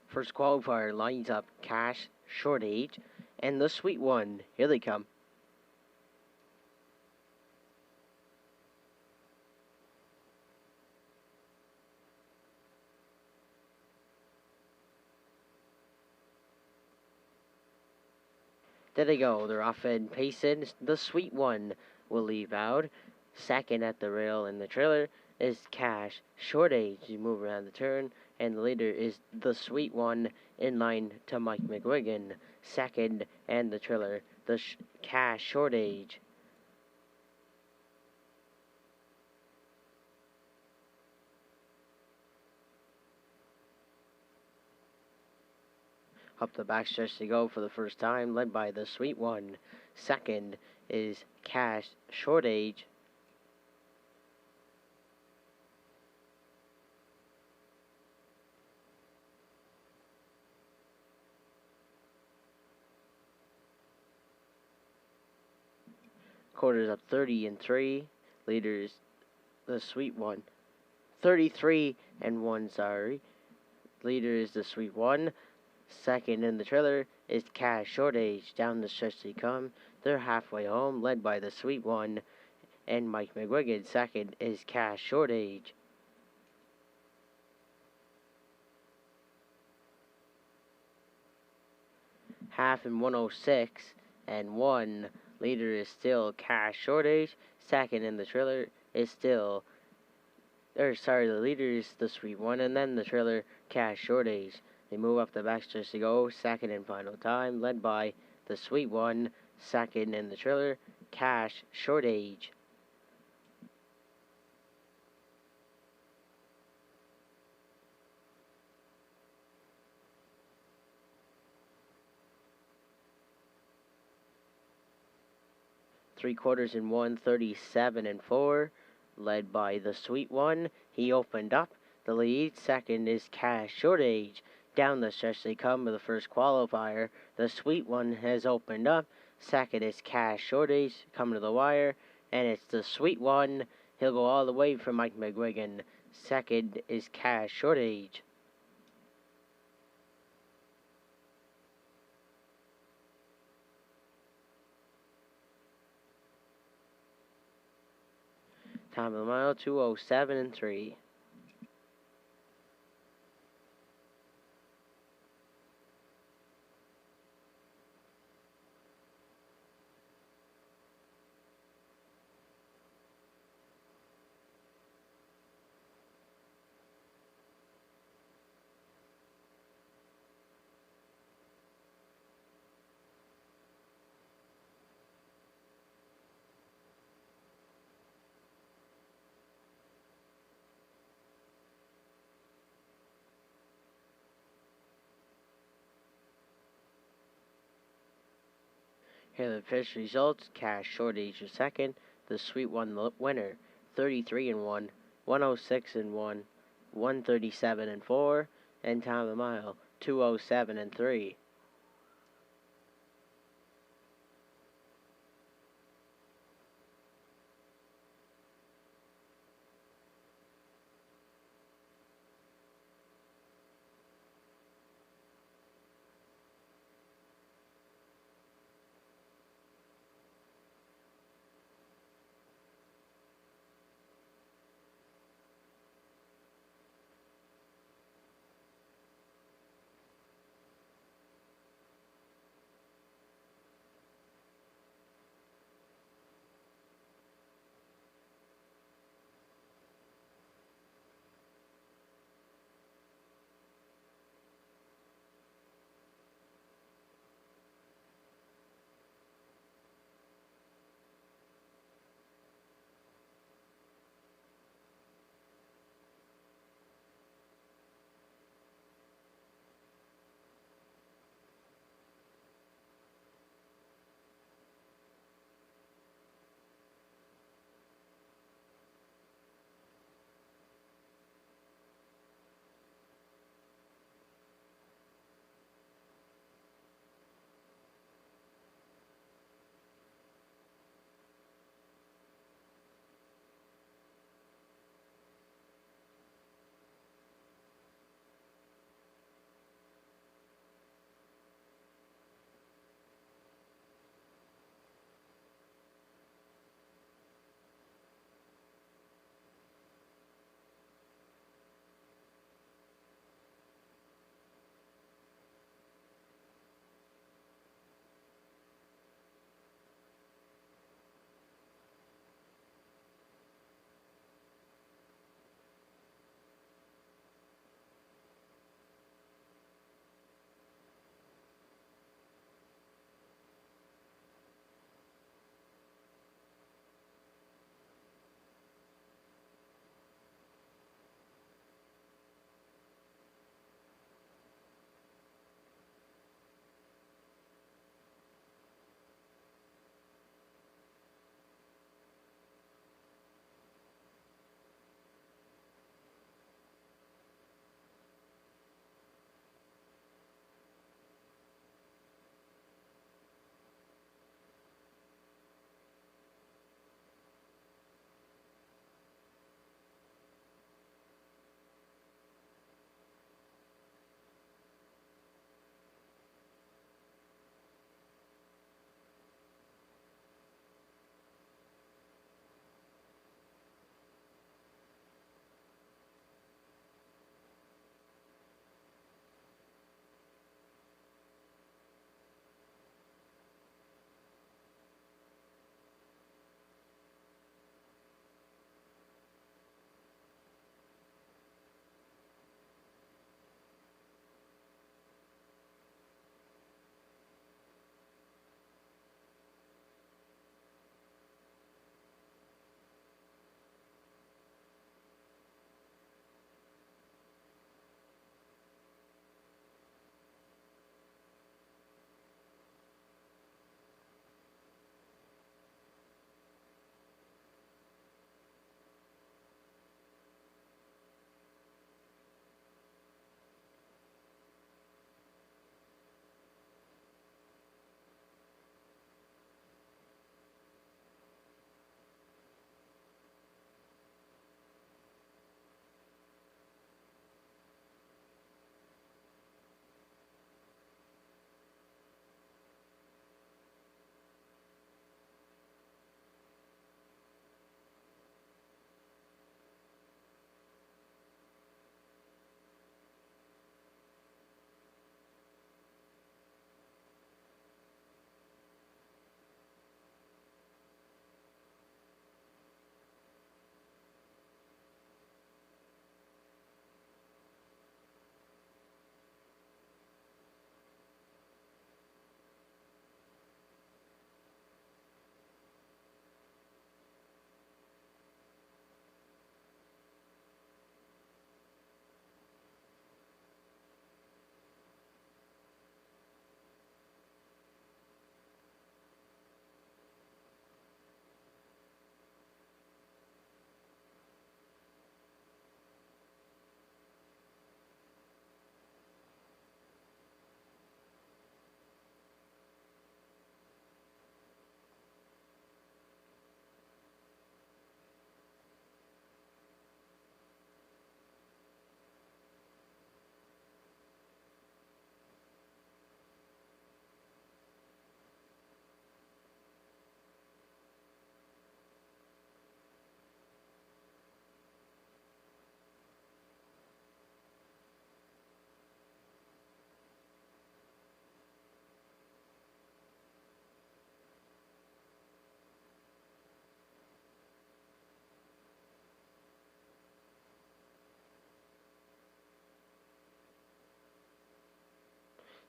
First qualifier lines up Cash, Short Age, and the Sweet One. Here they come. There they go. They're off and pacing. The Sweet One will leave out. Second at the rail in the trailer is Cash, Short Age. You move around the turn. And the leader is the Sweet One in line to Mike McGuigan. Second and the trailer, the Cash, Short Age. Up the backstretch to go for the first time, led by the Sweet One. Second is Cash, Short Age. Quarters up 30-3. Leader is the Sweet One. 33-1, sorry. Leader is the Sweet One. Second in the trailer is Cash, Short Age. Down the stretch they come. They're halfway home, led by the Sweet One and Mike McGuigan. Second is Cash, Short Age. Half in 106-1. Leader is still Cash, Short Age. Second in the trailer is still, the leader is the Sweet One, and then the trailer, Cash, Short Age. They move up the backstretch to go, second and final time, led by the Sweet One. Second in the trailer, Cash, Short Age. Three quarters in 137-4, led by the Sweet One. He opened up the lead. Second is Cash, Short Age. Down the stretch they come with the first qualifier. The Sweet One has opened up. Second is Cash, Short Age, coming to the wire. And it's the Sweet One. He'll go all the way for Mike McGuigan. Second is Cash, Short Age. Time of the mile, 2:07-3. Here are the fish results. Cash, Short Age is second. The Sweet One, the winner. 33-1, 106-1, 137-4, and time of the mile, 2:07-3.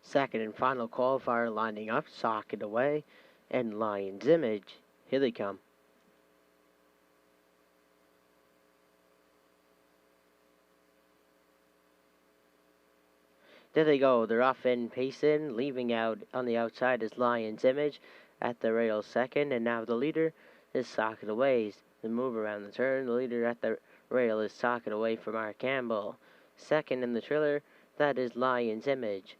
Second and final qualifier lining up, Socket Away and Lion's Image. Here they come. There they go. They're off and pacing, leaving out on the outside is Lion's Image at the rail second, and now the leader is Socket Away. The move around the turn, the leader at the rail is Socket Away for Mark Campbell. Second in the trailer, that is Lion's Image.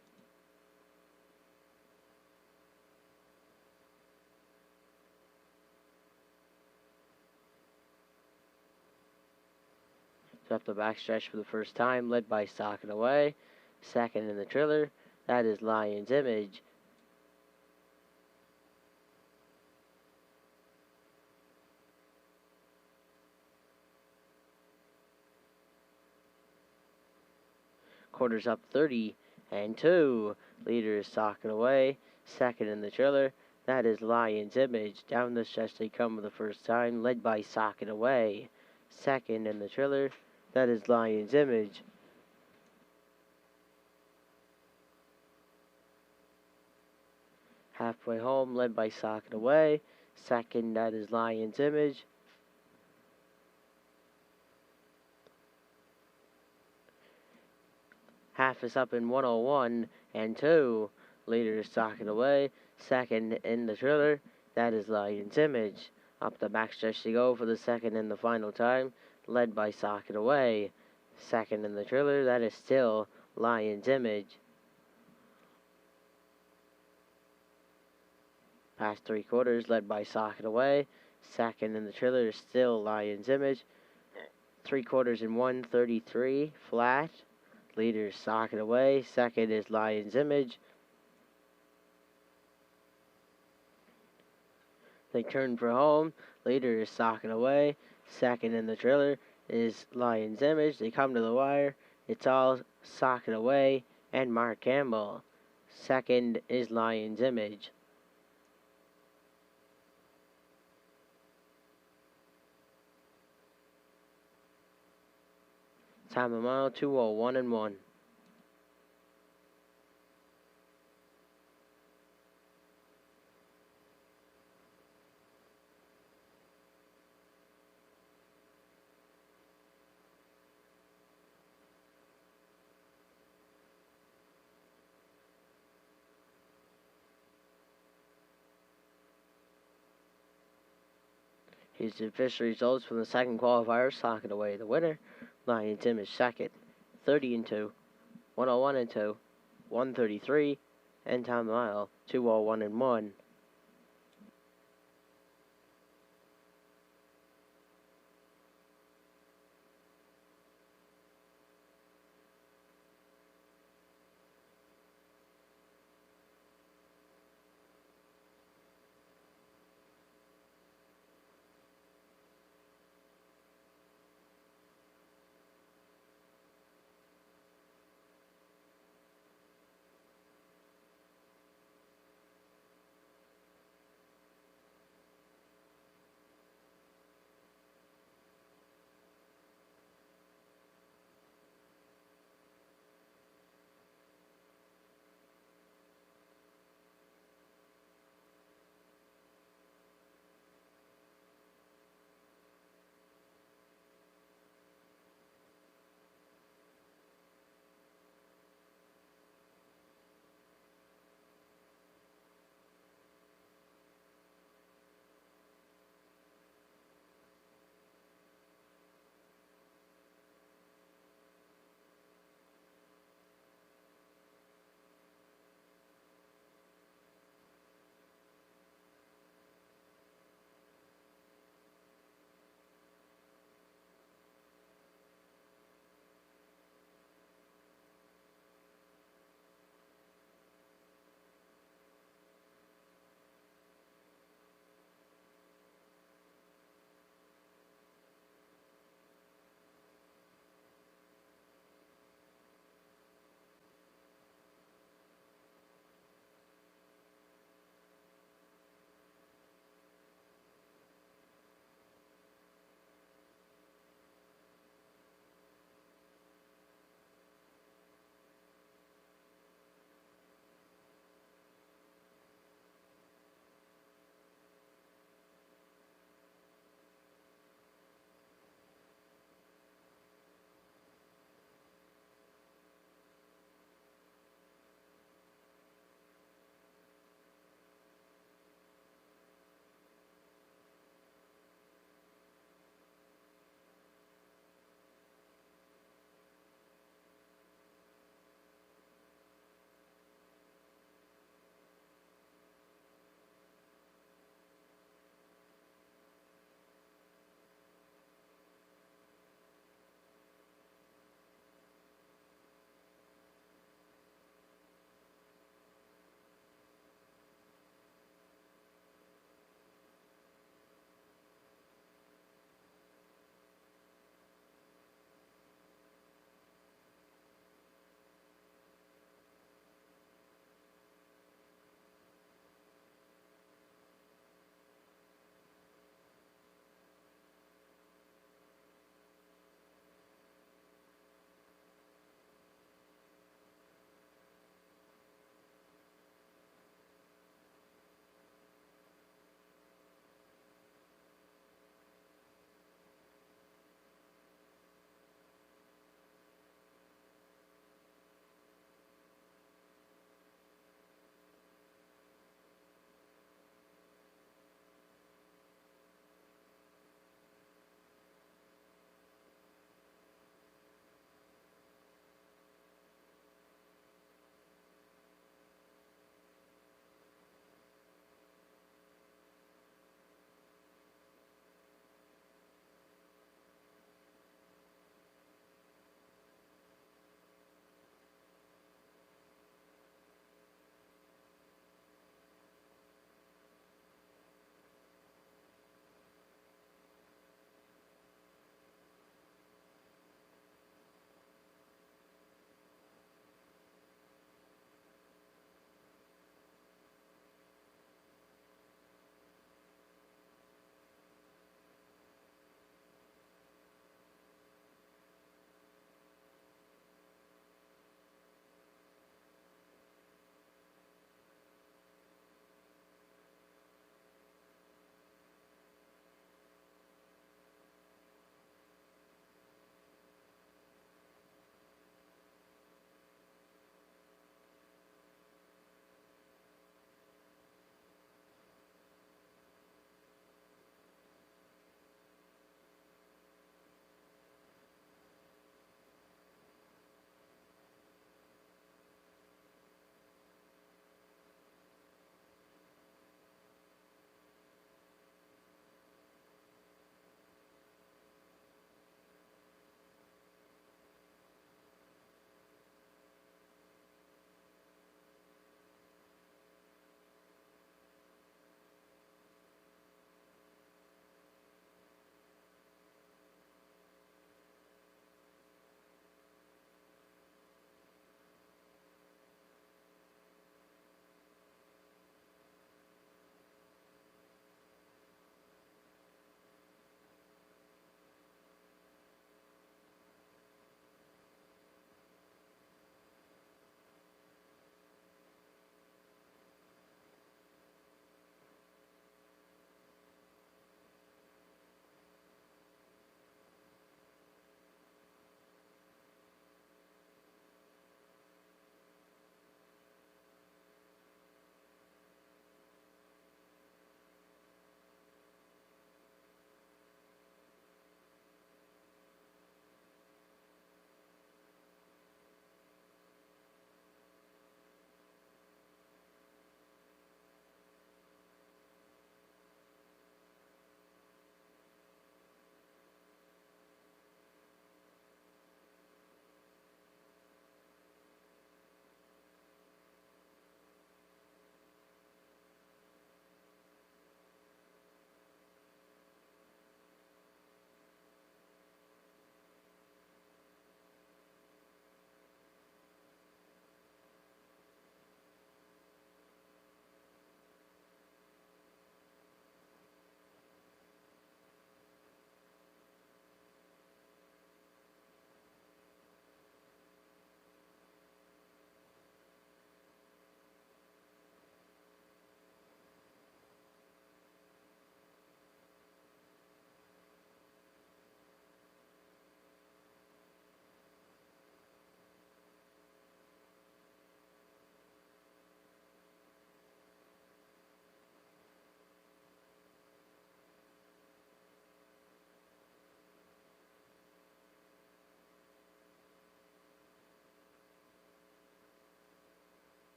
So up the backstretch for the first time, led by Socket Away. Second in the trailer, that is Lion's Image. Quarters up 30-2. Leader is Socket Away. Second in the trailer, that is Lion's Image. Down the stretch they come for the first time, led by Socket Away. Second in the trailer, that is Lion's Image. Halfway home, led by Socket Away. Second, that is Lion's Image. Half is up in 101-2. Leader is Socket Away. Second in the trailer, that is Lion's Image. Up the backstretch they go for the second and the final time, led by Socket Away. Second in the trailer, that is still Lion's Image. Past 3/4, led by Socket Away. Second in the trailer is still Lion's Image. 3/4 in 1:33 flat. Leader is Socket Away. Second is Lion's Image. They turn for home. Leader is Socket Away. Second in the trailer is Lion's Image. They come to the wire. It's all Socket Away and Mark Campbell. Second is Lion's Image. Time of mile 2:01:1. Here's the official results from the second qualifier. Socket Away the winner. Lion's Image second. 30-2. 101-2. 133. And time of mile 2:01:1.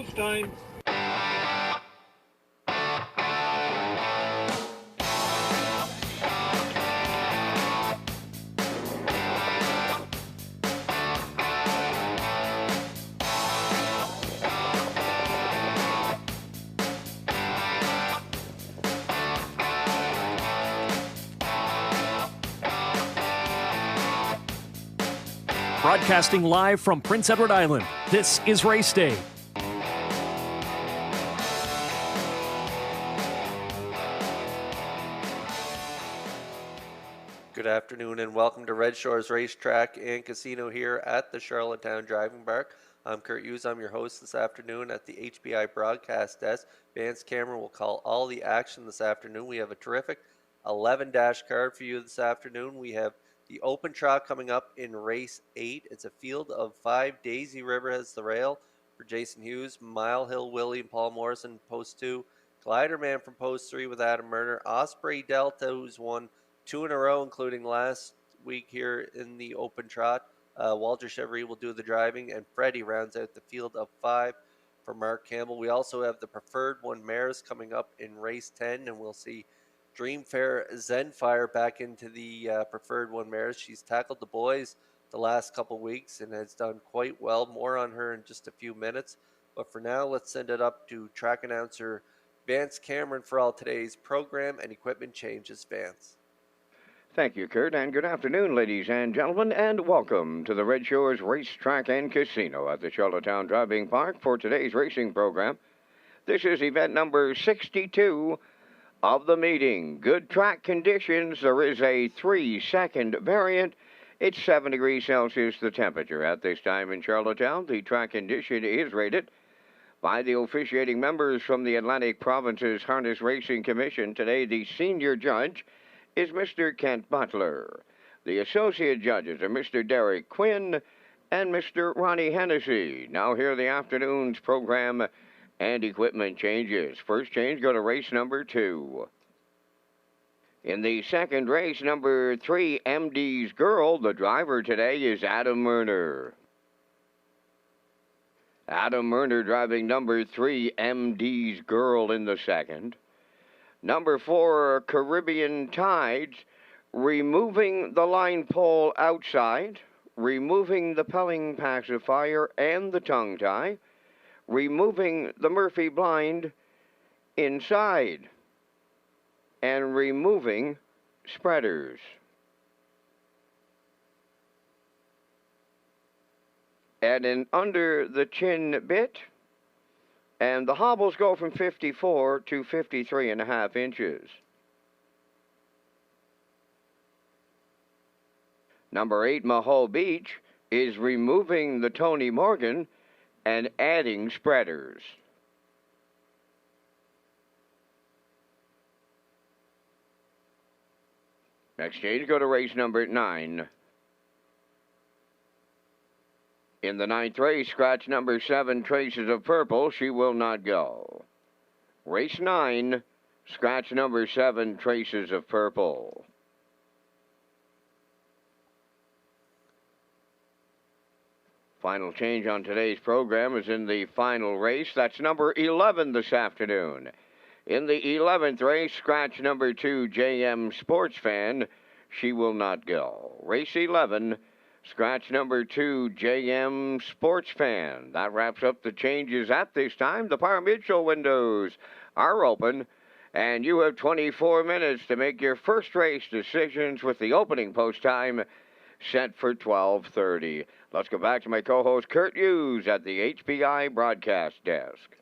Post time. Broadcasting live from Prince Edward Island, this is Race Day. Good afternoon and welcome to Redshores Racetrack and Casino here at the Charlottetown Driving Park. I'm Kurt Hughes. I'm your host this afternoon at the HBI broadcast desk. Vance Cameron will call all the action this afternoon. We have a terrific 11-dash card for you this afternoon. We have the Open Trot coming up in race 8. It's a field of 5. Daisy River has the rail for Jason Hughes. Mile Hill Willie and Paul Morrison, post 2. Glider Man from post 3 with Adam Murner. Osprey Delta, who's won 2 in a row, including last week here in the Open Trot. Walter Chevry will do the driving, and Freddie rounds out the field of 5 for Mark Campbell. We also have the Preferred One mares coming up in race 10, and we'll see Dreamfair Zenfire back into the Preferred One mares. She's tackled the boys the last couple weeks and has done quite well. More on her in just a few minutes. But for now, let's send it up to track announcer Vance Cameron for all today's program and equipment changes. Vance. Thank you, Kurt, and good afternoon, ladies and gentlemen, and welcome to the Redshores Racetrack and Casino at the Charlottetown Driving Park for today's racing program. This is event number 62 of the meeting. Good track conditions. There is a 3-second variant. It's 7 degrees Celsius, the temperature at this time in Charlottetown. The track condition is rated by the officiating members from the Atlantic Province's Harness Racing Commission. Today, the senior judge is Mr. Kent Butler. The associate judges are Mr. Derek Quinn and Mr. Ronnie Hennessy. Now here are the afternoon's program and equipment changes. First change, go to race number 2. In the second race, number 3, MD's Girl, the driver today is Adam Murner. Adam Murner driving number 3, MD's Girl in the second. Number 4, Caribbean Tides, removing the line pole outside, removing the Pelling pacifier and the tongue tie, removing the Murphy blind inside, and removing spreaders. Add an under the chin bit, and the hobbles go from 54 to 53.5 inches. Number 8, Maho Beach, is removing the Tony Morgan and adding spreaders. Next change, go to race number 9. In the 9th race, scratch number 7, Traces of Purple, she will not go. Race 9, scratch number 7, Traces of Purple. Final change on today's program is in the final race. That's number 11 this afternoon. In the 11th race, scratch number 2, JM Sports Fan, she will not go. Race 11, scratch number 2, JM Sports Fan. That wraps up the changes at this time. The Power Mutual windows are open, and you have 24 minutes to make your first race decisions with the opening post time set for 12:30. Let's go back to my co-host Kurt Hughes at the HBI broadcast desk.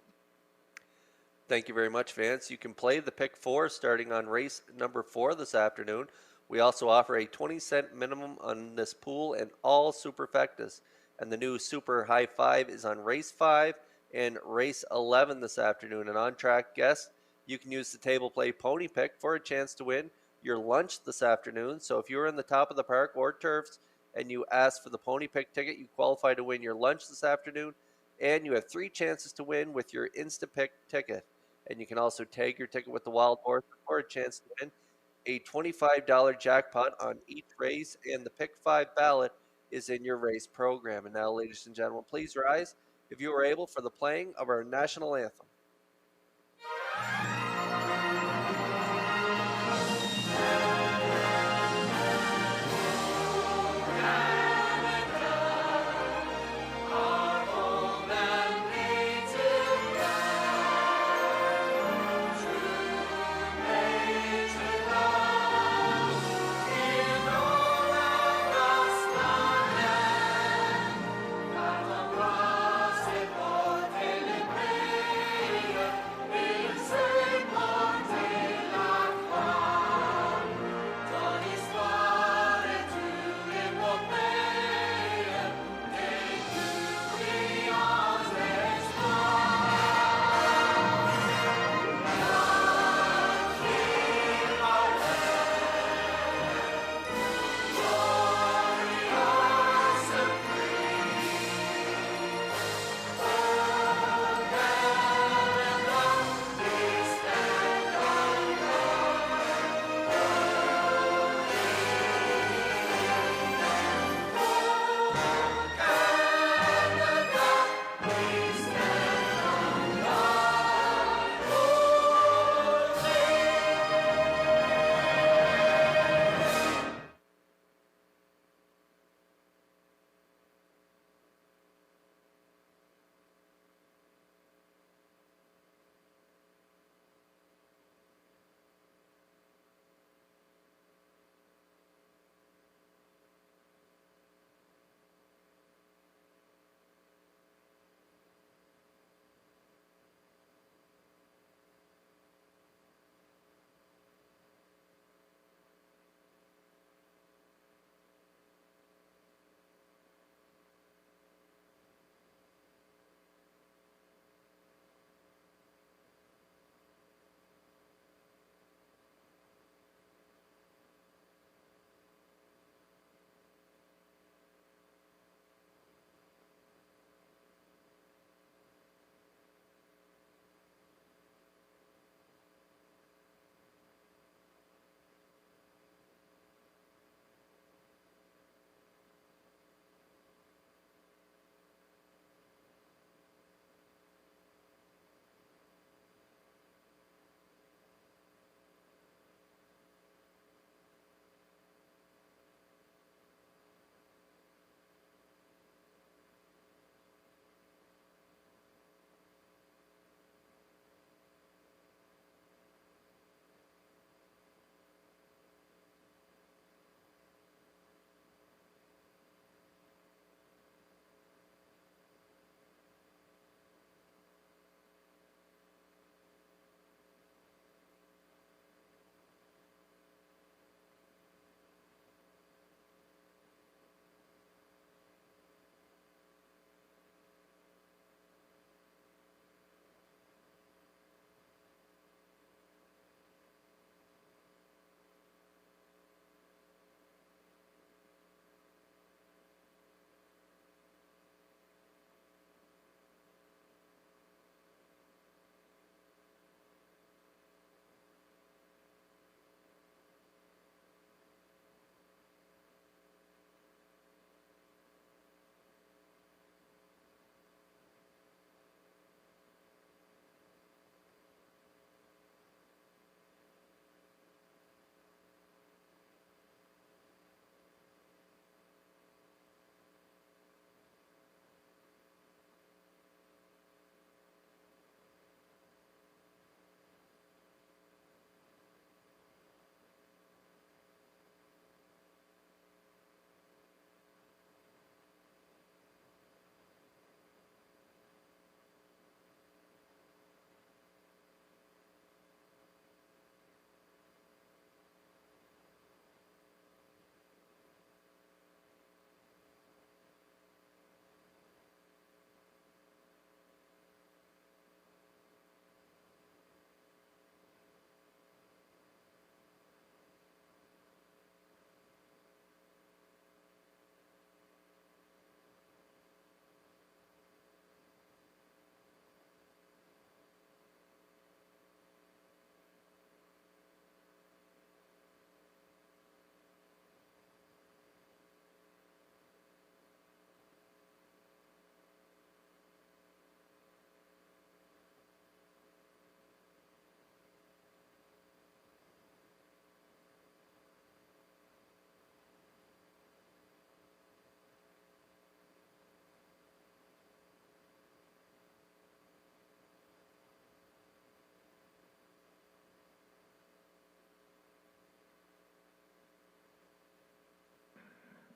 Thank you very much, Vance. You can play the Pick 4 starting on race number 4 this afternoon. We also offer a 20-cent minimum on this pool and all superfectas. And the new Super High 5 is on race 5 and race 11 this afternoon. And on-track guests, you can use the table play Pony Pick for a chance to win your lunch this afternoon. So if you're in the top of the park or turfs and you ask for the Pony Pick ticket, you qualify to win your lunch this afternoon. And you have 3 chances to win with your Instapick ticket. And you can also tag your ticket with the Wild Horse for a chance to win a $25 jackpot on each race. And the Pick 5 ballot is in your race program. And now, ladies and gentlemen, please rise if you are able, for the playing of our national anthem.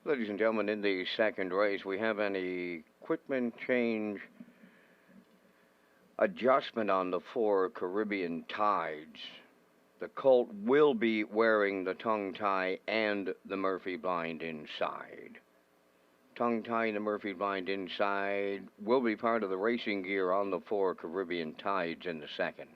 Ladies and gentlemen, in the second race, we have an equipment change adjustment on the 4 Caribbean Tides. The colt will be wearing the tongue tie and the Murphy blind inside. Tongue tie and the Murphy blind inside will be part of the racing gear on the 4 Caribbean Tides in the second.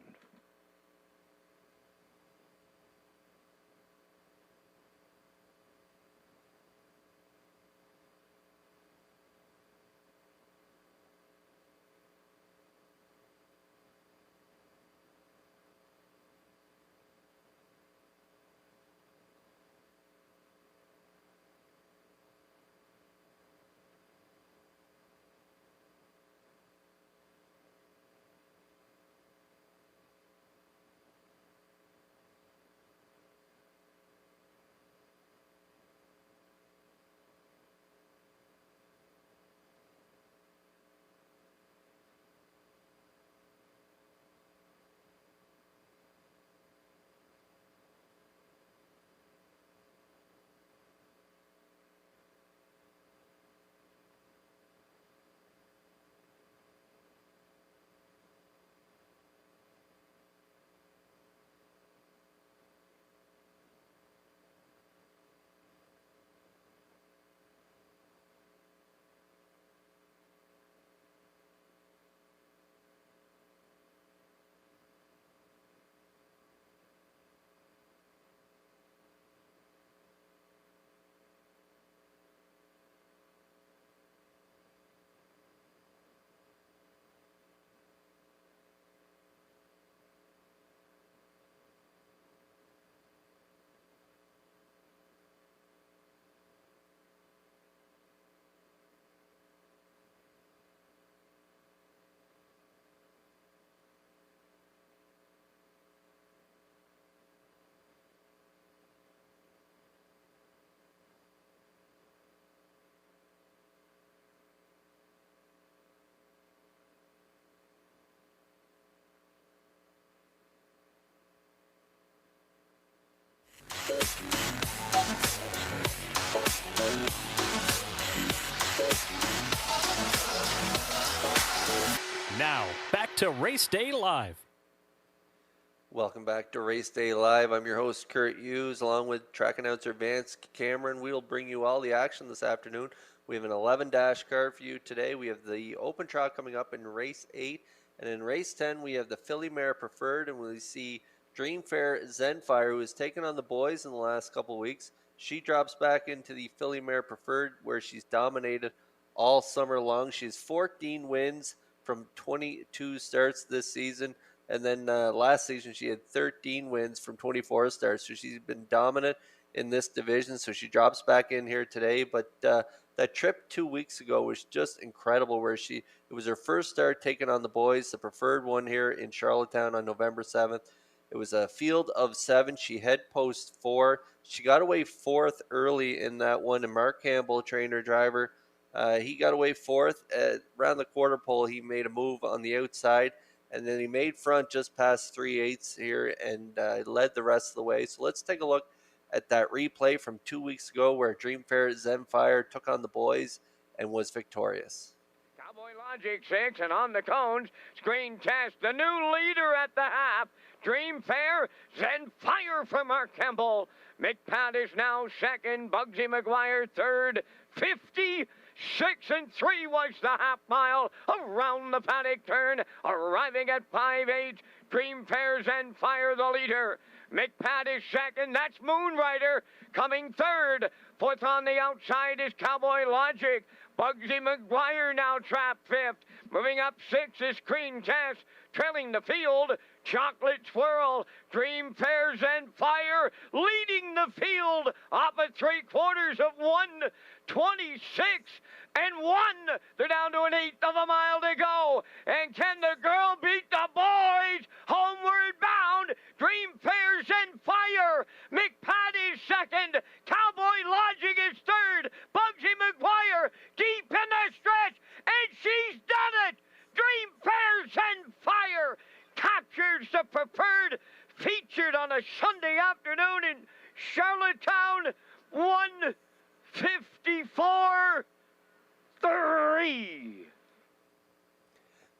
Now, back to Race Day Live. Welcome back to Race Day Live. I'm your host, Kurt Hughes, along with track announcer Vance Cameron. We'll bring you all the action this afternoon. We have an 11-dash card for you today. We have the Open Trot coming up in Race 8. And in Race 10, we have the Filly Mare Preferred, and we see Dream Fair Zenfire, who has taken on the boys in the last couple of weeks. She drops back into the Filly Mare Preferred, where she's dominated all summer long. She has 14 wins from 22 starts this season. And then last season, she had 13 wins from 24 starts. So she's been dominant in this division. So she drops back in here today. But that trip 2 weeks ago was just incredible, where it was her first start taking on the boys, the preferred one here in Charlottetown on November 7th. It was a field of 7. She head post 4. She got away 4th early in that one. And Mark Campbell, trainer driver, he got away 4th. Around the quarter pole, he made a move on the outside. And then he made front just past 3/8 here and led the rest of the way. So let's take a look at that replay from 2 weeks ago, where Dream Fair Zenfire took on the boys and was victorious. Cowboy Logic 6, and on the cones, screen test, the new leader at the half. Dream Fair Zenfire from Mark Campbell. McPat is now second, Bugsy McGuire third, 56 3 was the half mile around the paddock turn, arriving at 5/8. Dream Fair Zenfire the leader. McPat is second. That's Moonrider coming third. Fourth on the outside is Cowboy Logic. Bugsy McGuire now trapped fifth. Moving up 6 is Green Test. Trailing the field, Chocolate Swirl. Dream Fair Zenfire leading the field off at 3/4 of 1:26 and 1. They're down to 1/8 of a mile to go. And can the girl beat the boys? Homeward bound, Dream Fair Zenfire. McPat is second. Cowboy Logic is third. Bugsy McGuire deep in the stretch, and she's done it. Dream Fair Zenfire captures the preferred, featured on a Sunday afternoon in Charlottetown. 1:54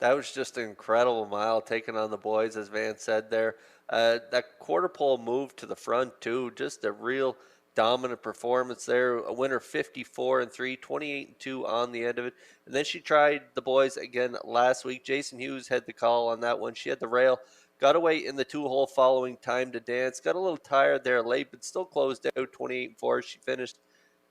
That was just an incredible mile taking on the boys, as Van said there. That quarter pole move to the front, too. Just a real dominant performance there. A winner 54 and 3, 28 and 2 on the end of it. And then she tried the boys again last week. Jason Hughes had the call on that one. She had the rail, got away in the 2-hole following Time to Dance. Got a little tired there late, but still closed out 28 and 4. She finished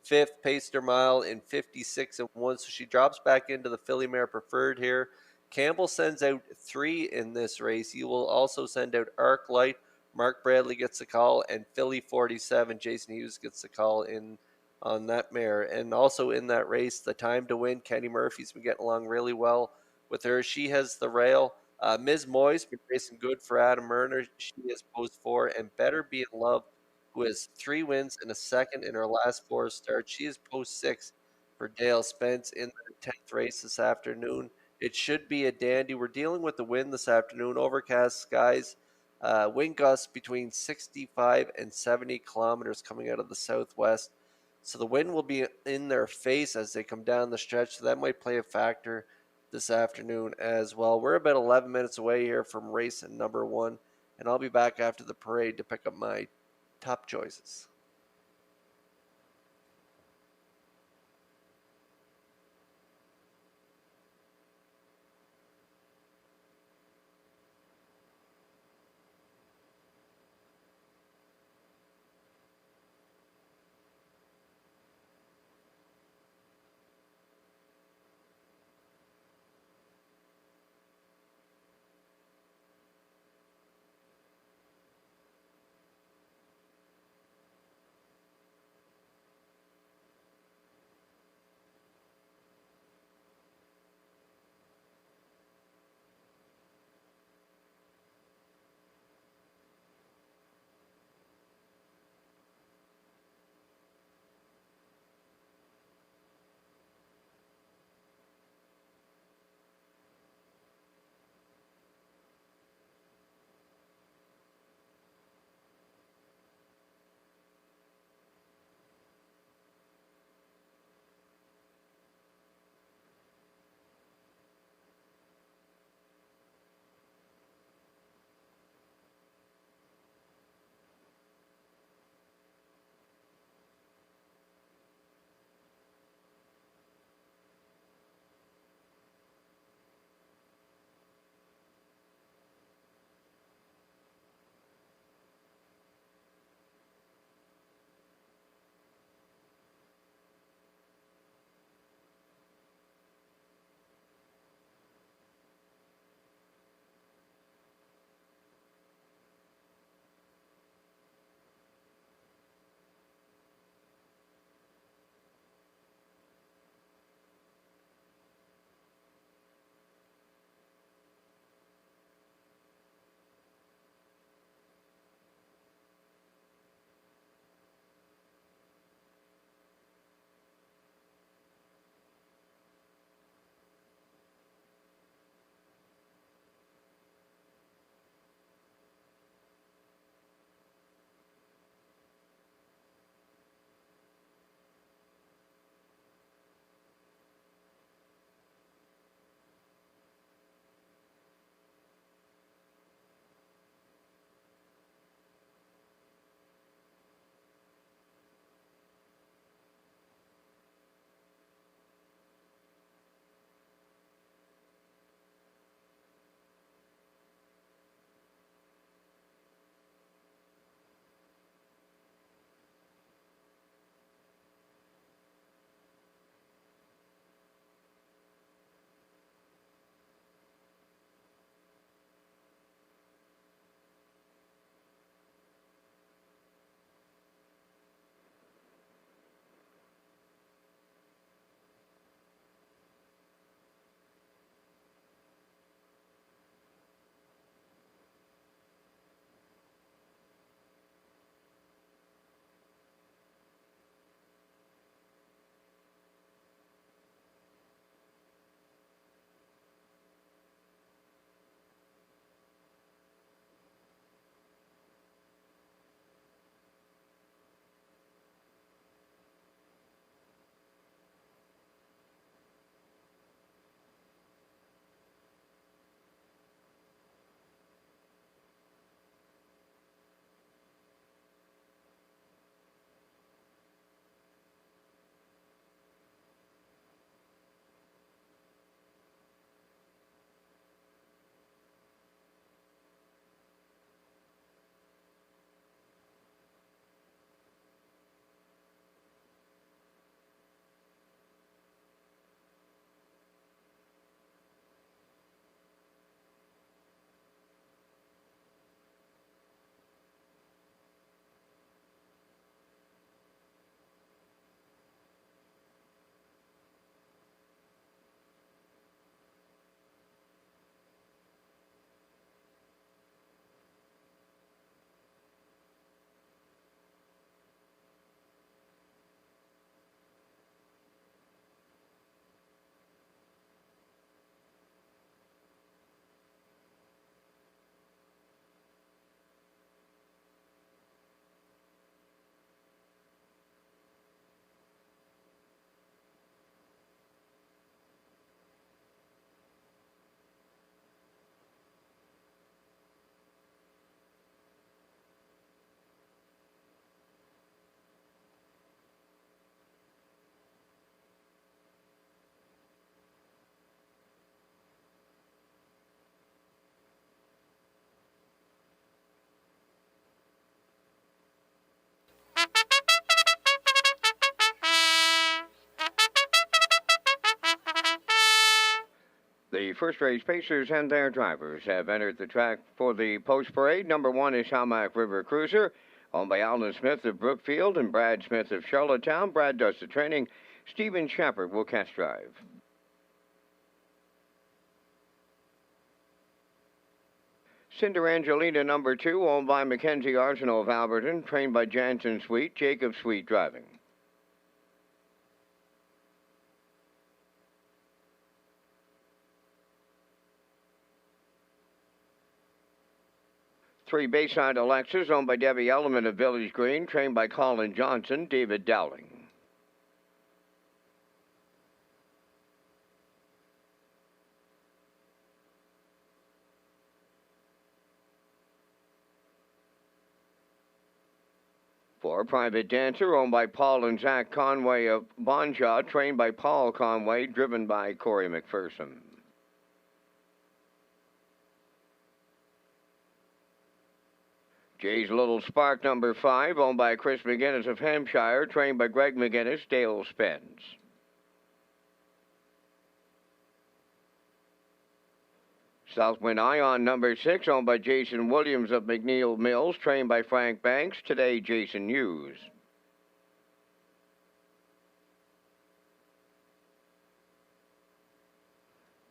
fifth, paced her mile in 56 and 1. So she drops back into the Filly Mare Preferred here. Campbell sends out 3 in this race. He will also send out Arc Light. Mark Bradley gets the call, and Philly 47. Jason Hughes gets the call in on that mare. And also in that race, the Time to Win. Kenny Murphy's been getting along really well with her. She has the rail. Ms. Moy's been racing good for Adam Murner. She has post 4, and Better Be in Love, who has 3 wins and a second in her last 4 starts. She is post 6 for Dale Spence in the 10th race this afternoon. It should be a dandy. We're dealing with the wind this afternoon. Overcast skies. Wind gusts between 65 and 70 kilometers coming out of the southwest. So the wind will be in their face as they come down the stretch. So that might play a factor this afternoon as well. We're about 11 minutes away here from race number 1. And I'll be back after the parade to pick up my top choices. The first race pacers and their drivers have entered the track for the post parade. Number 1 is Hamac River Cruiser, owned by Alan Smith of Brookfield and Brad Smith of Charlottetown. Brad does the training. Stephen Shepard will test drive. Cinder Angelina, number 2, owned by Mackenzie Arsenault of Alberton, trained by Jansen Sweet, Jacob Sweet driving. Three Bayside Alexis, owned by Debbie Elliman of Village Green, trained by Colin Johnson, David Dowling. For Private Dancer, owned by Paul and Zach Conway of Bonjaw, trained by Paul Conway, driven by Corey McPherson. Jay's Little Spark, number 5, owned by Chris McGinnis of Hampshire, trained by Greg McGinnis, Dale Spence. Southwind Ion, number 6, owned by Jason Williams of McNeil Mills, trained by Frank Banks, today Jason Hughes.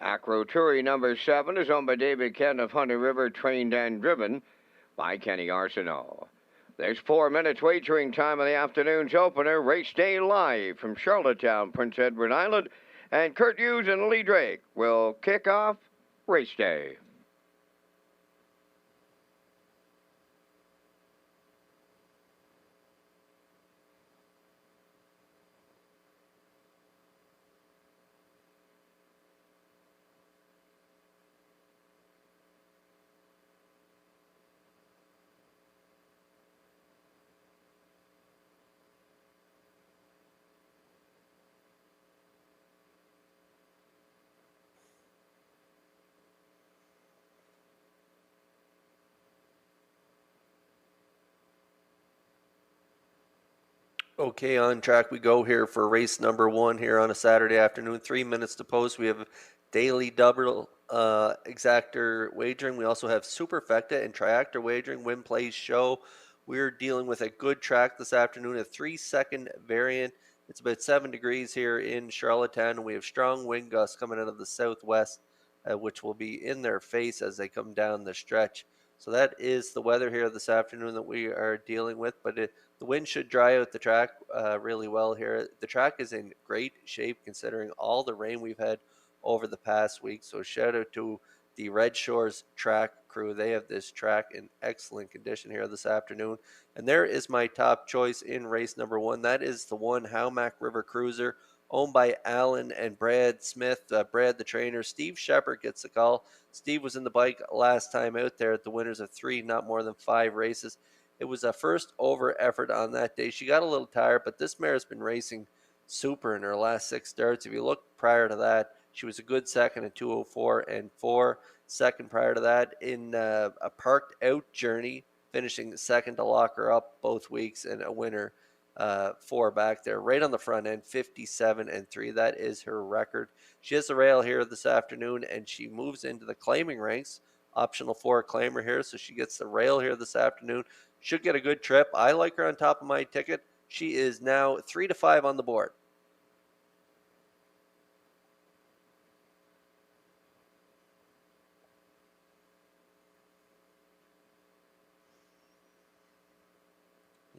Acro Turi, number 7, is owned by David Kent of Hunter River, trained and driven by Kenny Arsenault. There's 4 minutes wagering time of the afternoon's opener. Race day live from Charlottetown, Prince Edward Island. And Kurt Hughes and Lee Drake will kick off race day. Okay, on track we go here for race number 1 here on a Saturday afternoon. 3 minutes to post. We have daily double exactor wagering. We also have superfecta and triactor wagering. Win, plays, show. We're dealing with a good track this afternoon, a 3-second variant. It's about 7 degrees here in Charlottetown, and we have strong wind gusts coming out of the southwest, which will be in their face as they come down the stretch. So that is the weather here this afternoon that we are dealing with, but the wind should dry out the track really well here. The track is in great shape considering all the rain we've had over the past week. So shout out to the Redshores track crew. They have this track in excellent condition here this afternoon. And there is my top choice in race number 1. That is the one Hamac River Cruiser, owned by Alan and Brad Smith. Brad, the trainer. Steve Shepard gets the call. Steve was in the bike last time out there at the winners of 3, not more than 5 races. It was a first over effort on that day. She got a little tired, but this mare has been racing super in her last 6 starts. If you look prior to that, she was a good second in 2:04 and 4. Second prior to that in a parked out journey, finishing second to lock her up both weeks, and a winner 4 back there, right on the front end, 57 and 3. That is her record. She has the rail here this afternoon, and she moves into the claiming ranks. Optional 4 claimer here, so she gets the rail here this afternoon. Should get a good trip. I like her on top of my ticket. She is now 3-5 on the board.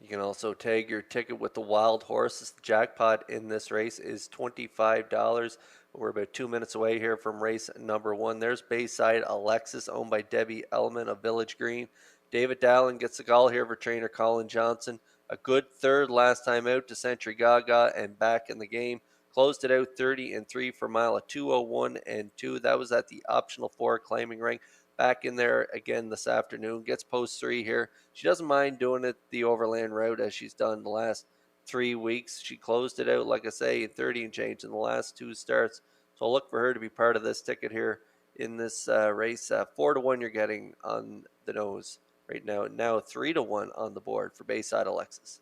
You can also tag your ticket with the wild horses. The jackpot in this race is $25. We're about 2 minutes away here from race number 1. There's Bayside Alexis, owned by Debbie Elliman of Village Green. David Dowling gets the call here for trainer Colin Johnson. A good third last time out to Century Gaga and back in the game. Closed it out 30 and 3 for a mile at 2:01 and 2. That was at the optional 4 claiming ring. Back in there again this afternoon. Gets post 3 here. She doesn't mind doing it the overland route as she's done the last 3 weeks. She closed it out, like I say, in 30 and change in the last 2 starts. So I'll look for her to be part of this ticket here in this race. 4-1 you're getting on the nose right now. Now 3-1 on the board for Bayside Alexis.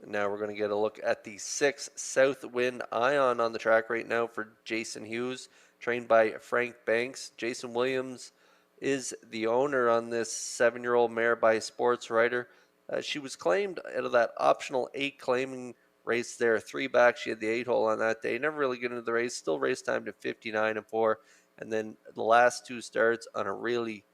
Now we're going to get a look at the 6 Southwind Ion on the track right now for Jason Hughes, trained by Frank Banks. Jason Williams is the owner on this 7-year-old mare by Sports Writer. She was claimed out of that optional 8 claiming race there, 3 back. She had the 8 hole on that day. Never really get into the race. Still race time to 59-4. And then the last 2 starts on a really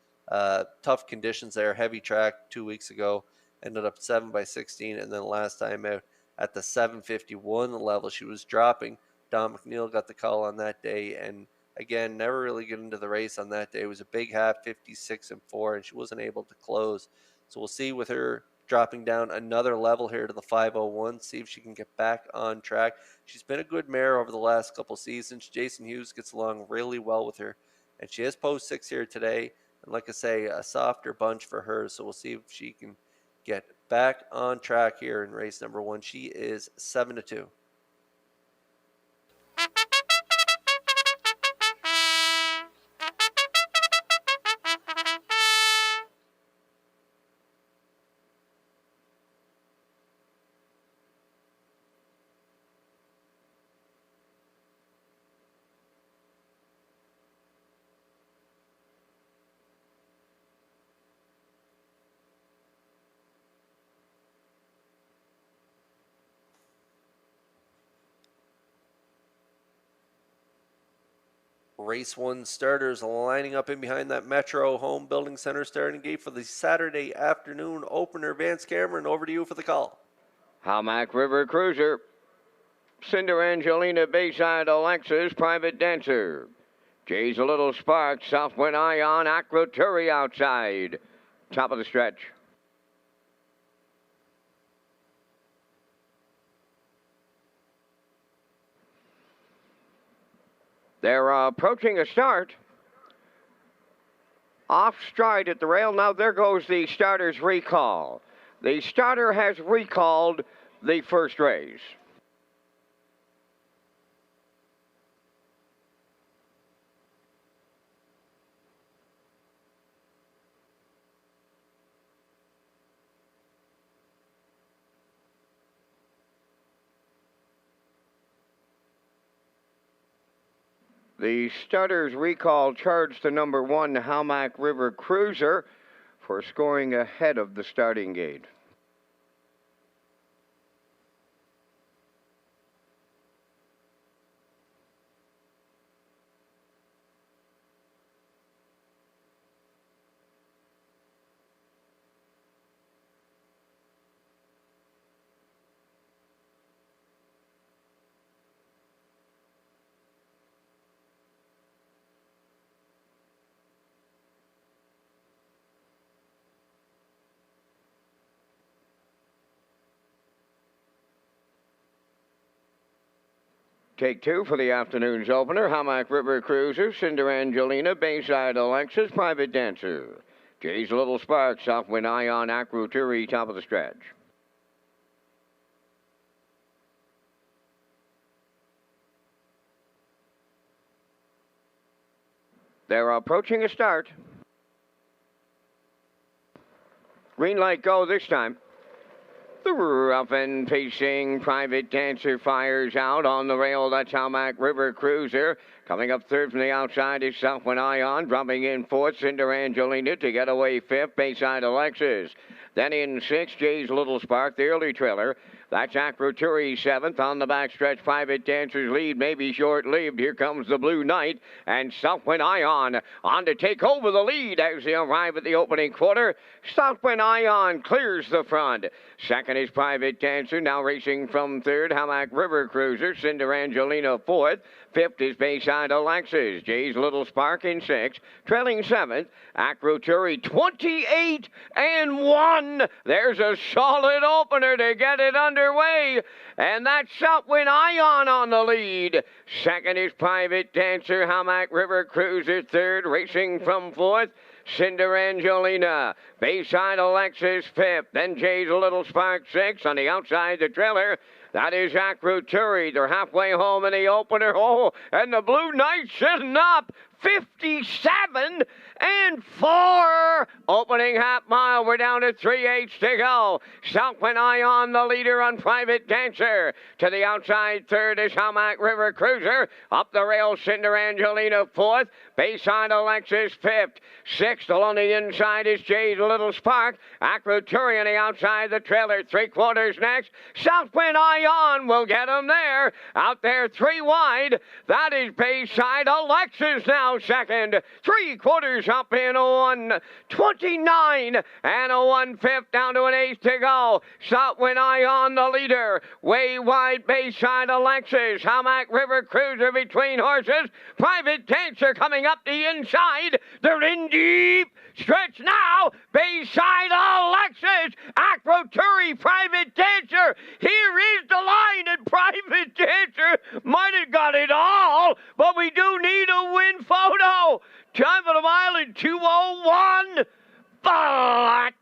tough conditions there, heavy track 2 weeks ago. Ended up 7 by 16, and then last time out at the 751 level, she was dropping. Don McNeil got the call on that day, and again, never really get into the race on that day. It was a big half, 56-4, and she wasn't able to close. So we'll see with her dropping down another level here to the 501, see if she can get back on track. She's been a good mare over the last couple seasons. Jason Hughes gets along really well with her, and she has post 6 here today. And like I say, a softer bunch for her, so we'll see if she can get back on track here in race number 1. She is 7-2. Race 1 starters lining up in behind that Metro Home Building Center starting gate for the Saturday afternoon opener. Vance Cameron, over to you for the call. Howmack River Cruiser, Cinder Angelina Bayside Alexis, Private Dancer, Jay's a Little Spark, Southwind Ion, Acroturi outside. Top of the stretch. They're approaching a start. Off stride at the rail. Now there goes the starter's recall. The starter has recalled the first race. The starter's recall charged to number 1, Howmack River Cruiser, for scoring ahead of the starting gate. Take 2 for the afternoon's opener. Howmack River Cruiser, Cinder Angelina, Bayside Alexis, Private Dancer. Jay's Little Spark, Southwind Ion, Acroturi, top of the stretch. They're approaching a start. Green light go this time. The rough and pacing Private Dancer fires out on the rail. That's Howmack River Cruiser. Coming up third from the outside is Southwind Ion. Dropping in fourth, Cinder Angelina. To get away fifth, Bayside Alexis. Then in sixth, Jay's Little Spark, the early trailer. That's Acroturi seventh. On the backstretch, Private Dancer's lead may be short-lived. Here comes the Blue Knight. And Southwind Ion on to take over the lead as they arrive at the opening quarter. Southwind Ion clears the front. Second is Private Dancer, now racing from third. Howmack River Cruiser, Cinder Angelina fourth. Fifth is Bayside Alexis. Jay's Little Spark in sixth. Trailing seventh, Acroturi 28-1. There's a solid opener to get it underway. And that's Southwind Ion on the lead. Second is Private Dancer. Howmack River Cruiser third, racing from fourth. Cinder Angelina, Bayside Alexis fifth, then Jay's Little Spark sixth. On the outside, the trailer, that is Acroturi. They're halfway home in the opener. Oh, and the Blue Knight sitting up. 57 and 4. Opening half mile, we're down to 3/8 to go. Southwind Ion, the leader on Private Dancer. To the outside, third is Hamac River Cruiser. Up the rail, Cinder Angelina, fourth. Bayside Alexis, fifth. Sixth along the inside is Jay's Little Spark. Acroturi on the outside, the trailer, 3/4 next. Southwind Ion will get him there. Out there, 3 wide. That is Bayside Alexis now second. 3/4 up in a 1:29 and a 1/5 down to an 8 to go. Southwind Ion the leader. Way wide Bayside Alexis. Hamac River Cruiser between horses. Private Dancer coming up the inside. They're in deep stretch now. Bayside Alexis. Acroturi, Private Dancer. Here is the line, and Private Dancer might have got it all, but we do need a win photo. Time for the mile in 2:01. But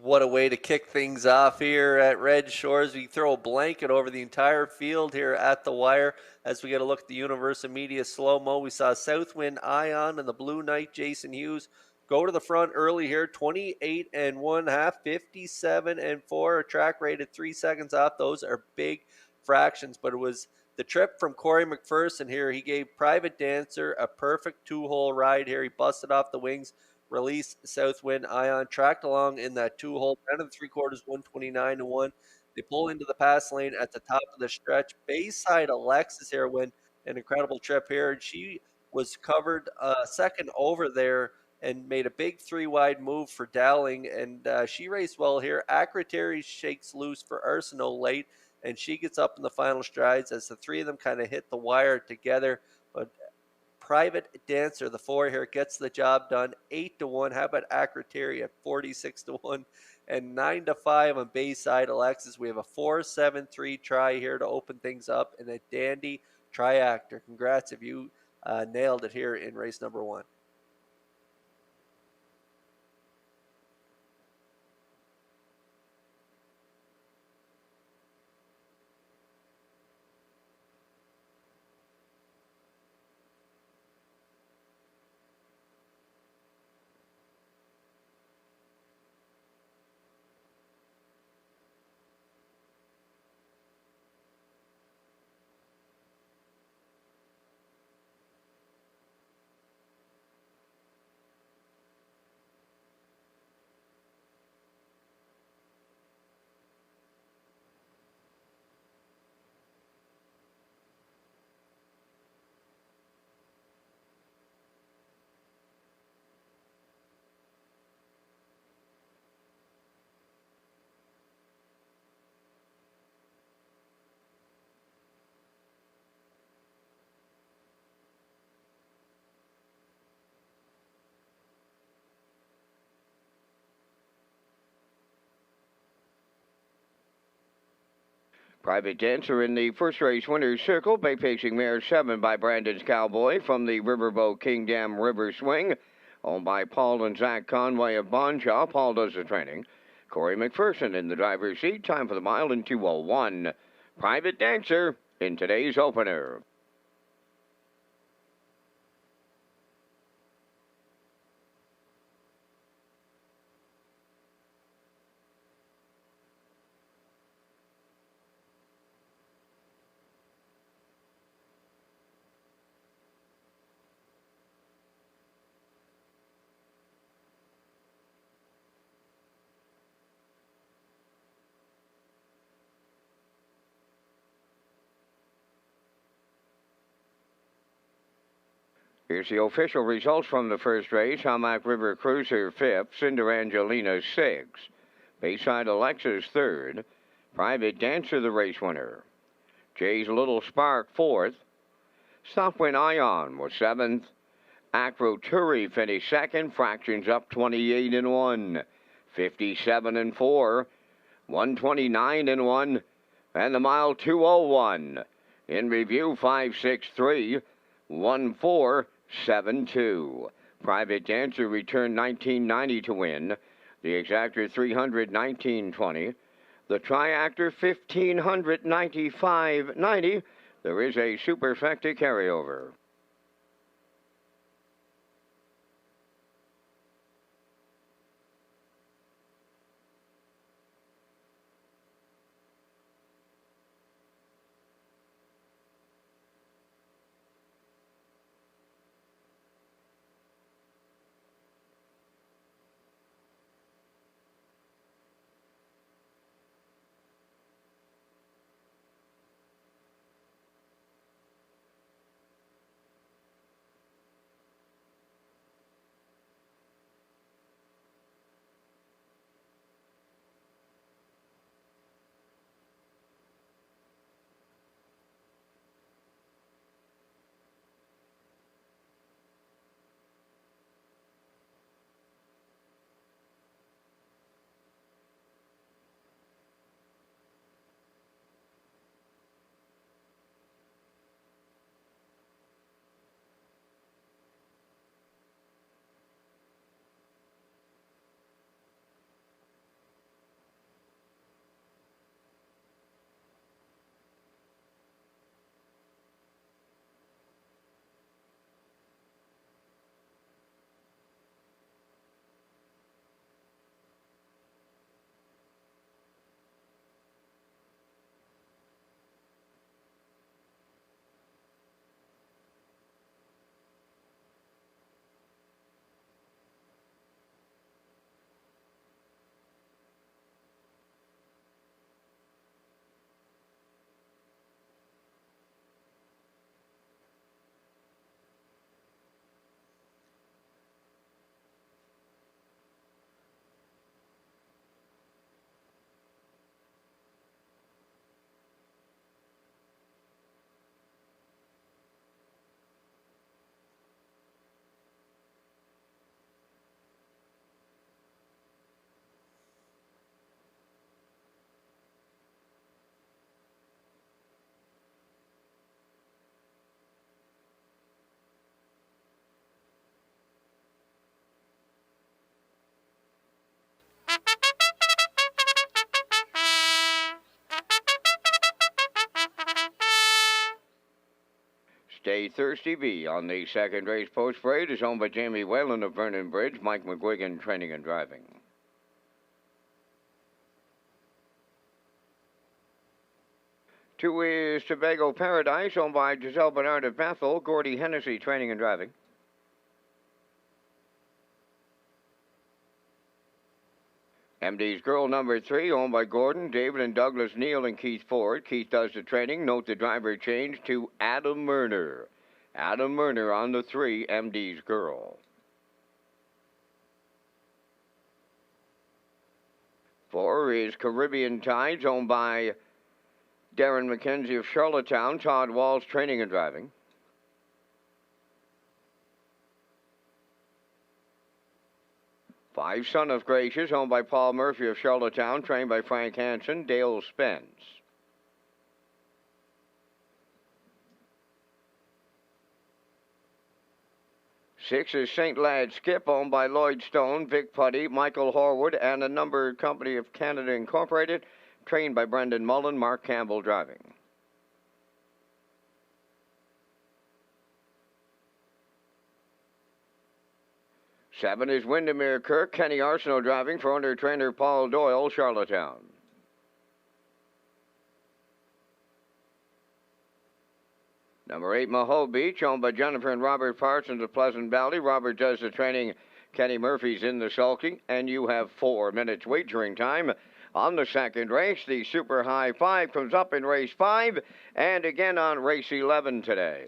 What a way to kick things off here at Red Shores. We throw a blanket over the entire field here at the wire as we get a look at the Universal Media slow-mo. We saw Southwind Ion and the Blue Knight Jason Hughes go to the front early here, 28 and 1/2, 57 and 4, a track rated 3 seconds off. Those are big fractions, but it was the trip from Corey McPherson here. He gave Private Dancer a perfect 2-hole ride here. He busted off the wings, released Southwind Ion, tracked along in that 2-hole, down to the 3/4, 129 to 1. They pull into the pass lane at the top of the stretch. Bayside Alexis here went an incredible trip here. She was covered second over there and made a big 3-wide move for Dowling, and she raced well here. Acroturi shakes loose for Arsenal late, and she gets up in the final strides as the three of them kind of hit the wire together. But Private Dancer, the 4 here, gets the job done, 8 to 1. How about Acroturi at 46 to 1 and 9 to 5 on Bayside Alexis? We have a 4-7-3 try here to open things up and a dandy triactor. Congrats if you nailed it here in race number 1. Private Dancer in the first race winner's circle, bay pacing mare 7 by Brandon's Cowboy from the Riverboat Kingdom River Swing, owned by Paul and Zach Conway of Bonshaw. Paul does the training. Corey McPherson in the driver's seat. Time for the mile in 2:01. Private Dancer in today's opener. Here's the official results from the first race. Hamac River Cruiser 5th, Cinder Angelina 6th, Bayside Alexis 3rd, Private Dancer the race winner, Jay's Little Spark 4th, Southwind Ion was 7th, Acroturi finished 2nd, fractions up 28 and 1, 57 and 4, 129 and 1, and the mile 201. In review, 563, 1472. Private Dancer returned 1990 to win. The Exactor 300, 1920. The Triactor 1595.90. There is a Superfecta carryover. Stay Thirsty B on the second race post parade is owned by Jamie Whalen of Vernon Bridge, Mike McGuigan Training and Driving. Two is Tobago Paradise, owned by Giselle Bernard of Bethel, Gordy Hennessy Training and Driving. MD's Girl number 3, owned by Gordon, David, and Douglas Neal and Keith Ford. Keith does the training. Note the driver change to Adam Murner. Adam Murner on the 3, MD's Girl. 4 is Caribbean Tides, owned by Darren McKenzie of Charlottetown, Todd Walls Training and Driving. 5, Son of Gracious, owned by Paul Murphy of Charlottetown, trained by Frank Hansen, Dale Spence. 6 is St. Lad Skip, owned by Lloyd Stone, Vic Putty, Michael Horwood, and a numbered company of Canada Incorporated, trained by Brendan Mullen, Mark Campbell driving. 7 is Windermere Kirk, Kenny Arsenault driving for under trainer Paul Doyle, Charlottetown. Number 8, Maho Beach, owned by Jennifer and Robert Parsons of Pleasant Valley. Robert does the training. Kenny Murphy's in the sulky, and you have 4 minutes wagering time on the second race. The Super High 5 comes up in race 5 and again on race 11 today.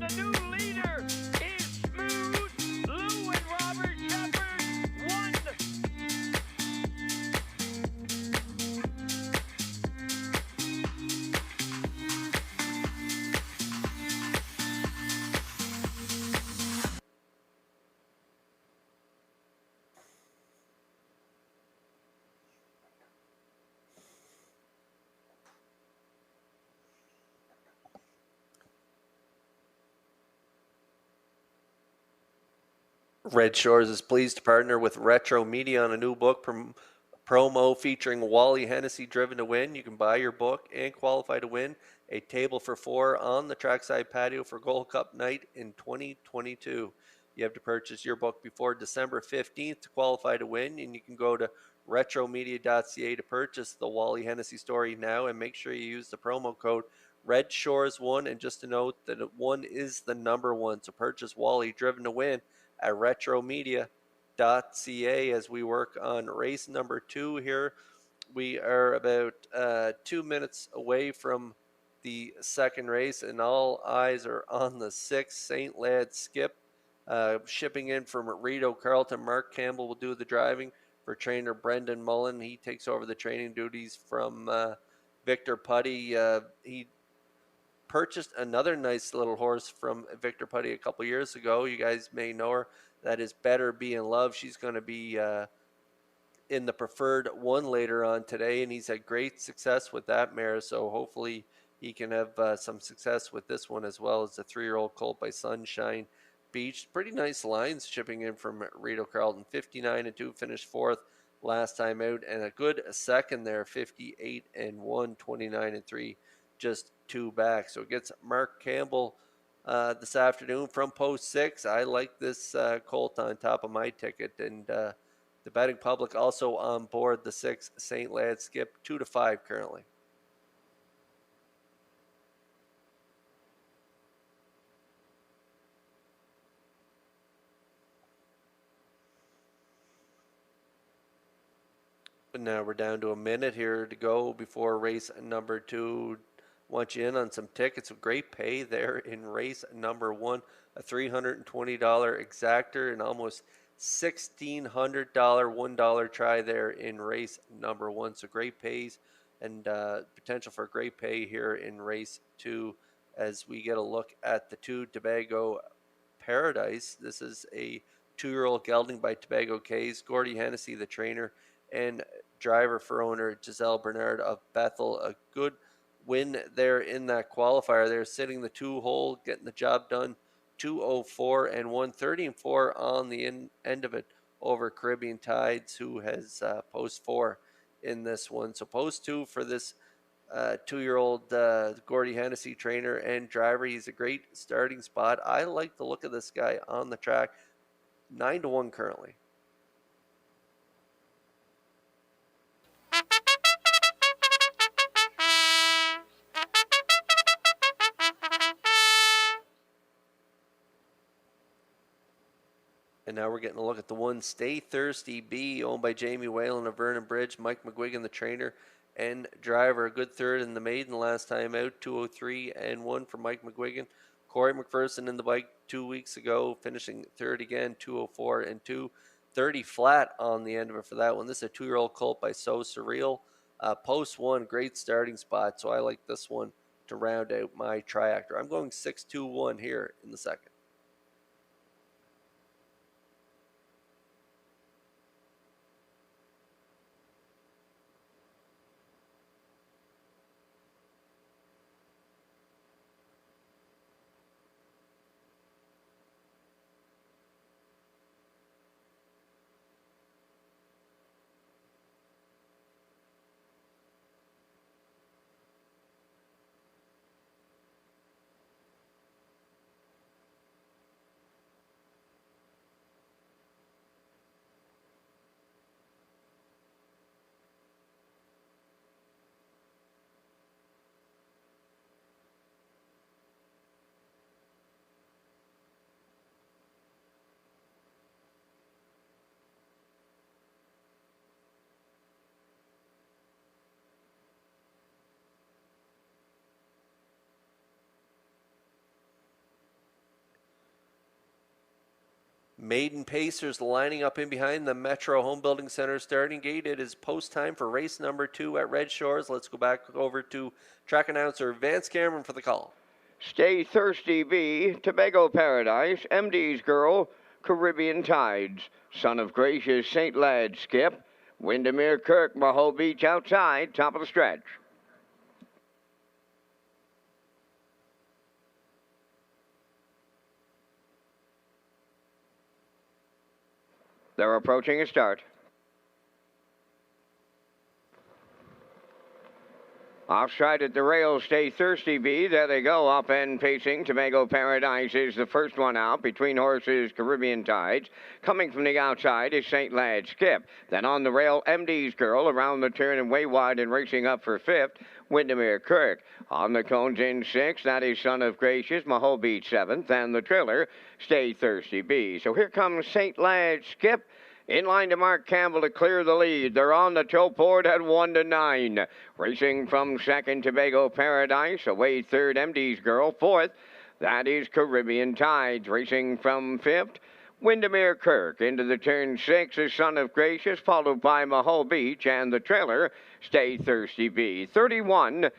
the new leader is Smooth Lou and Robert Shepard. One. Red Shores is pleased to partner with Retro Media on a new book promo featuring Wally Hennessy, Driven to Win. You can buy your book and qualify to win a table for four on the trackside patio for Gold Cup night in 2022. You have to purchase your book before December 15th to qualify to win, and you can go to retromedia.ca to purchase the Wally Hennessy story now, and make sure you use the promo code RedShores1. And just to note that 1 is the number 1, so purchase Wally Driven to Win at retromedia.ca as we work on race number 2 here. We are about 2 minutes away from the second race, and all eyes are on the 6th St. Lad Skip. Shipping in from Rito Carlton, Mark Campbell will do the driving for trainer Brendan Mullen. He takes over the training duties from Victor Putty. He purchased another nice little horse from Victor Putty a couple years ago. You guys may know her. That is Better Be in Love. She's going to be in the preferred 1 later on today, and he's had great success with that mare, so hopefully he can have some success with this one as well. As the 3-year-old colt by Sunshine Beach. Pretty nice lines shipping in from Rito Carlton. 59-2, finished 4th last time out, and a good second there. 58-1, 29-3, just 2 back. So it gets Mark Campbell this afternoon from post 6. I like this colt on top of my ticket, and the betting public also on board the 6 St. Lad Skip, 2-5 currently. But now we're down to a minute here to go before race number 2. Want you in on some tickets. A great pay there in race number 1. A $320 exactor and almost $1,600 $1 try there in race number 1. So great pays, and potential for great pay here in race 2 as we get a look at the 2 Tobago Paradise. This is a 2-year-old gelding by Tobago K's. Gordy Hennessy, the trainer and driver for owner Giselle Bernard of Bethel. A good win there in that qualifier. They're sitting the 2-hole, getting the job done. 2:04 and 1:30-4 on the end of it over Caribbean Tides, who has post 4 in this one. So post 2 for this 2-year-old Gordy Hennessy trainer and driver. He's a great starting spot. I like the look of this guy on the track. 9-1 currently. And now we're getting a look at the 1 Stay Thirsty B, owned by Jamie Whalen of Vernon Bridge. Mike McGuigan, the trainer and driver. A good third in the maiden last time out. 2:03 and 1 for Mike McGuigan. Corey McPherson in the bike 2 weeks ago, finishing third again. 2:04 and 2. 30 flat on the end of it for that one. This is a 2-year-old colt by So Surreal. Post 1, great starting spot. So I like this one to round out my triactor. I'm going 6-2-1 here in the second. Maiden Pacers lining up in behind the Metro Home Building Center starting gate. It is post time for race number 2 at Red Shores. Let's go back over to track announcer Vance Cameron for the call. Stay Thirsty B, Tobago Paradise, MD's Girl, Caribbean Tides, Son of Gracious, St. Lad Skip, Windermere Kirk, Maho Beach outside, top of the stretch. They're approaching a start. Offside at the rail, Stay Thirsty B. There they go, up and pacing. Tobago Paradise is the first one out. Between horses, Caribbean Tides. Coming from the outside is St. Lad Skip. Then on the rail, MD's Girl around the turn and way wide and racing up for fifth. Windermere Kirk. On the cones in sixth, that is Son of Gracious, Maho Beach seventh, and the trailer, Stay Thirsty B. So here comes St. Lad Skip. In line to Mark Campbell to clear the lead. They're on the tow board at 1-9. Racing from second, Tobago Paradise. Away third, MD's Girl. Fourth, that is Caribbean Tides. Racing from fifth, Windermere Kirk. Into the turn six is Son of Gracious, followed by Maho Beach, and the trailer, Stay Thirsty B. 31-1,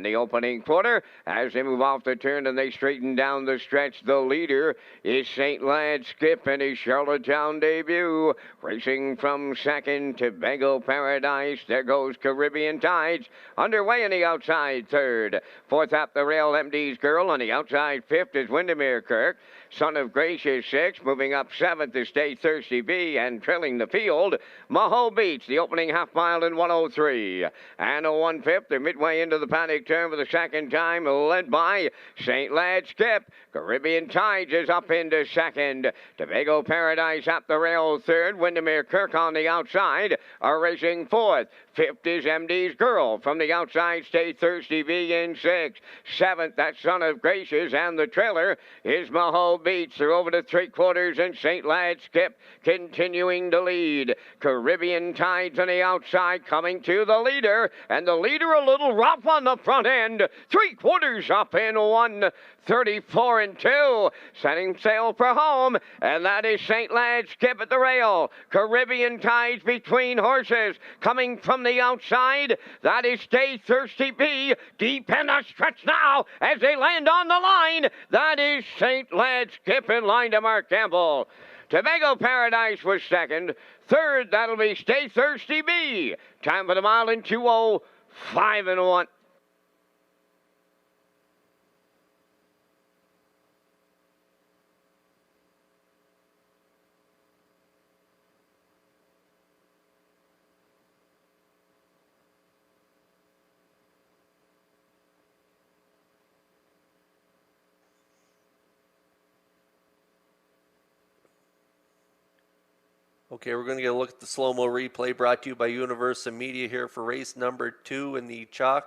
the opening quarter. As they move off the turn and they straighten down the stretch, the leader is St. Lad Skip in his Charlottetown debut. Racing from second, Tobago Paradise. There goes Caribbean Tides. Underway on the outside third. Fourth up the rail, MD's Girl. On the outside fifth is Windermere Kirk. Son of Gracious sixth. Moving up seventh is Stay Thirsty B. And trailing the field, Maho Beach. The opening half mile in 1:03. And a 1/5. They're midway into the paddock turn for the second time, led by St. Lad Skip. Caribbean Tides is up into second. Tobago Paradise up the rail third. Windermere Kirk on the outside are racing fourth. Fifth is MD's Girl. From the outside, Stay Thirsty B in sixth. Seventh, that's Son of Gracious, and the trailer is Maho Beach. They're over to three-quarters, and St. Lad Skip continuing to lead. Caribbean Tides on the outside coming to the leader, and the leader a little rough on the front end. Three-quarters up in 1:34-2. Setting sail for home, and that is St. Lad Skip at the rail. Caribbean Tides between horses. Coming from the outside, that is Stay Thirsty B. Deep in the stretch now as they land on the line. That is St. Lad Skip in line to Mark Campbell. Tobago Paradise was second. Third, that'll be Stay Thirsty B. Time for the mile in 2:05-1. Okay, we're going to get a look at the slow-mo replay brought to you by Universal Media here for race number 2 in the chalk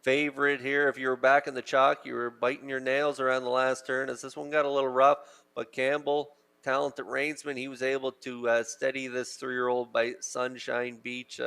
favorite here. If you were back in the chalk, you were biting your nails around the last turn as this one got a little rough, but Campbell, talented reinsman, he was able to steady this 3-year-old by Sunshine Beach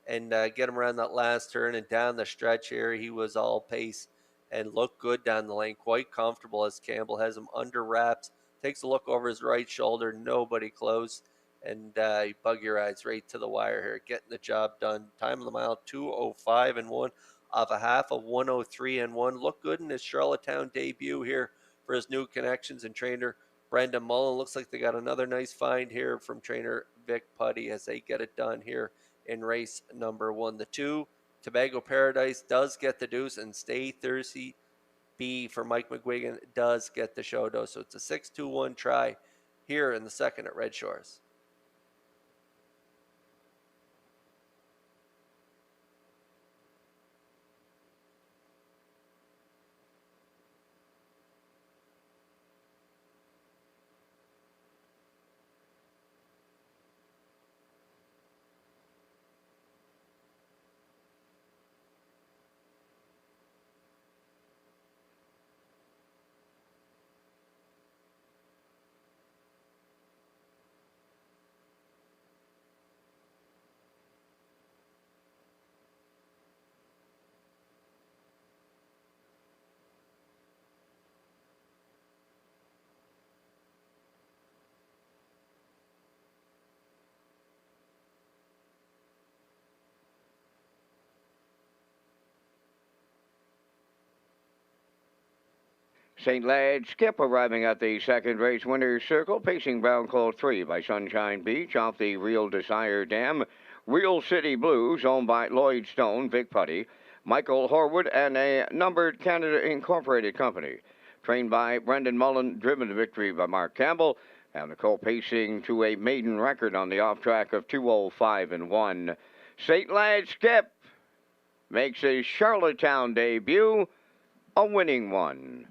and get him around that last turn and down the stretch here. He was all pace and looked good down the lane, quite comfortable as Campbell has him under wraps, takes a look over his right shoulder, nobody close. And you bug your eyes right to the wire here, getting the job done. Time of the mile, 2:05-1 off a half of 1:03-1. Looked good in his Charlottetown debut here for his new connections and trainer Brendan Mullen. Looks like they got another nice find here from trainer Vic Putty as they get it done here in race number 1. The 2, Tobago Paradise, does get the deuce, and Stay Thirsty B for Mike McGuigan does get the show, though. So it's a 6-2-1 try here in the second at Red Shores. St. Lad Skip arriving at the second race winner's circle, pacing Brown Colt 3 by Sunshine Beach off the Real Desire Dam. Real City Blues, owned by Lloyd Stone, Vic Putty, Michael Horwood, and a numbered Canada Incorporated company. Trained by Brendan Mullen, driven to victory by Mark Campbell, and the colt pacing to a maiden record on the off-track of 2:05.1. St. Lad Skip makes his Charlottetown debut, a winning one.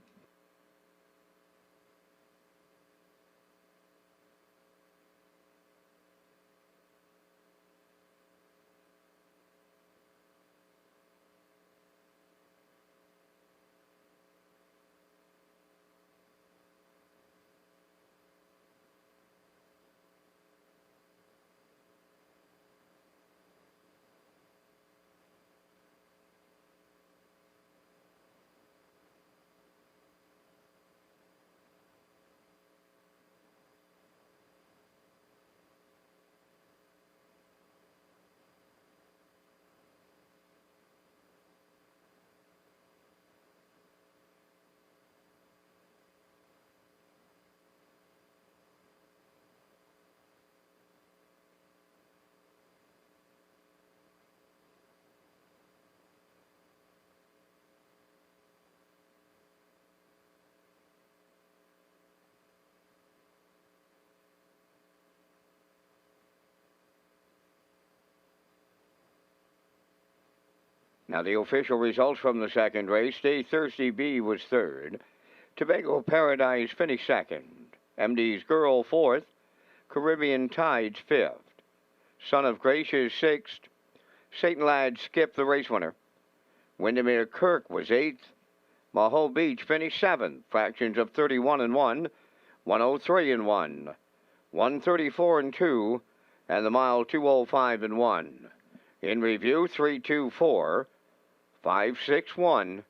Now the official results from the second race. Stay Thirsty B was third. Tobago Paradise finished second. MD's Girl fourth. Caribbean Tides fifth. Son of Gracious sixth. St. Lad Skip the race winner. Windermere Kirk was eighth. Maho Beach finished seventh. Fractions of 31-1, 103-1, 134-2, and the mile 2:05.1. In review, 3:24, 5:61,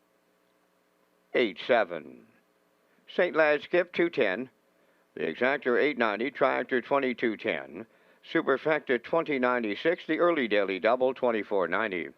8:7. St. Lad Skip 2:10. The exactor 8:90. Tractor 22:10. Superfecta 20.96. The early daily double 24.90.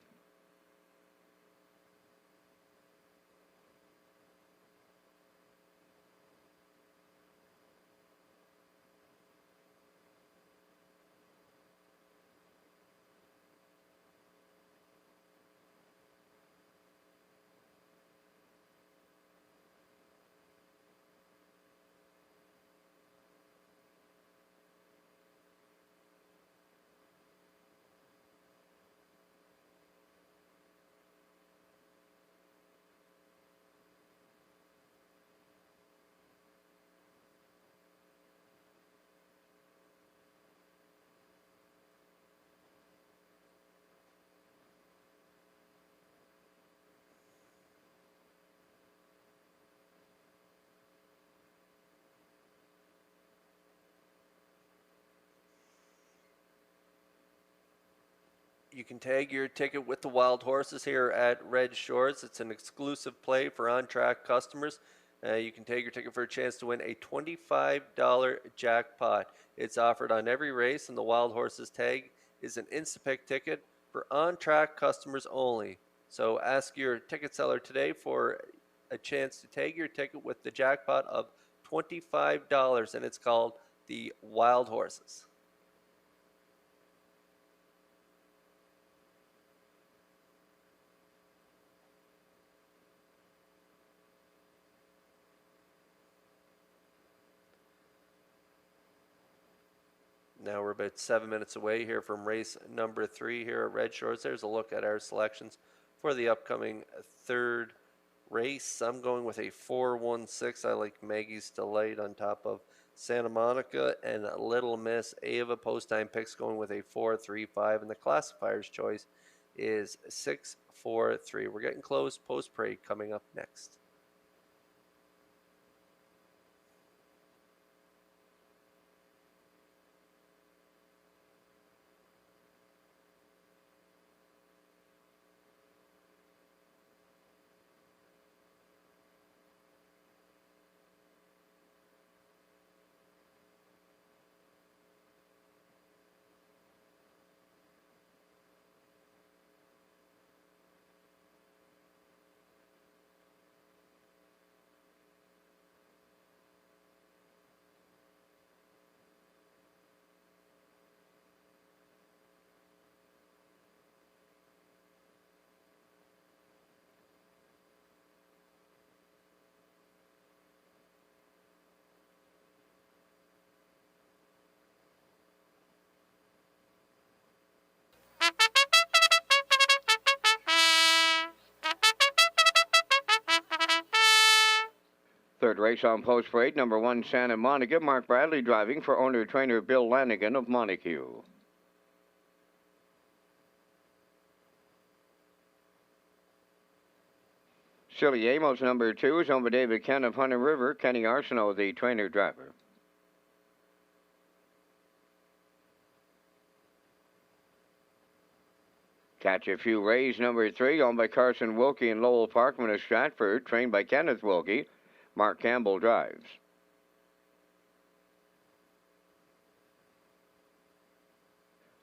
You can tag your ticket with the wild horses here at Red Shores. It's an exclusive play for on-track customers. You can tag your ticket for a chance to win a $25 jackpot. It's offered on every race, and the wild horses tag is an Instapick ticket for on-track customers only. So ask your ticket seller today for a chance to tag your ticket with the jackpot of $25, and it's called the Wild Horses. Now we're about 7 minutes away here from race number 3 here at Red Shores. There's a look at our selections for the upcoming third race. I'm going with a 4-1-6. I like Maggie's Delight on top of Santa Monica and Little Miss Ava. Post time picks going with a 4-3-5, and the classifier's choice is 6-4-3. We're getting close. Post parade coming up next. Third race on post for 8, number 1, Santa Monica. Mark Bradley driving for owner-trainer Bill Lanigan of Montague. Silly Amos, number 2, is owned by David Ken of Hunter River. Kenny Arsenault, the trainer-driver. Catch a Few Rays, number 3, owned by Carson Wilkie and Lowell Parkman of Stratford, trained by Kenneth Wilkie. Mark Campbell drives.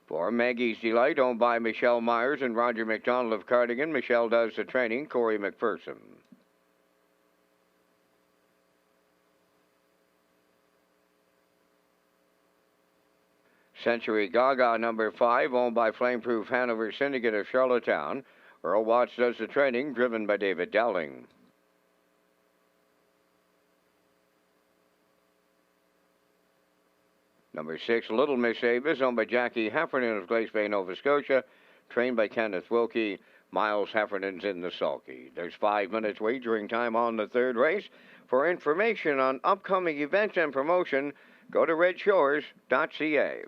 For Maggie's Delight, owned by Michelle Myers and Roger McDonald of Cardigan. Michelle does the training, Corey McPherson. Century Gaga, number 5, owned by Flameproof Hanover Syndicate of Charlottetown. Earl Watts does the training, driven by David Dowling. Number 6, Little Miss Avis, owned by Jackie Heffernan of Glace Bay, Nova Scotia, trained by Kenneth Wilkie. Miles Heffernan's in the sulky. There's 5 minutes wagering time on the third race. For information on upcoming events and promotion, go to Redshores.ca.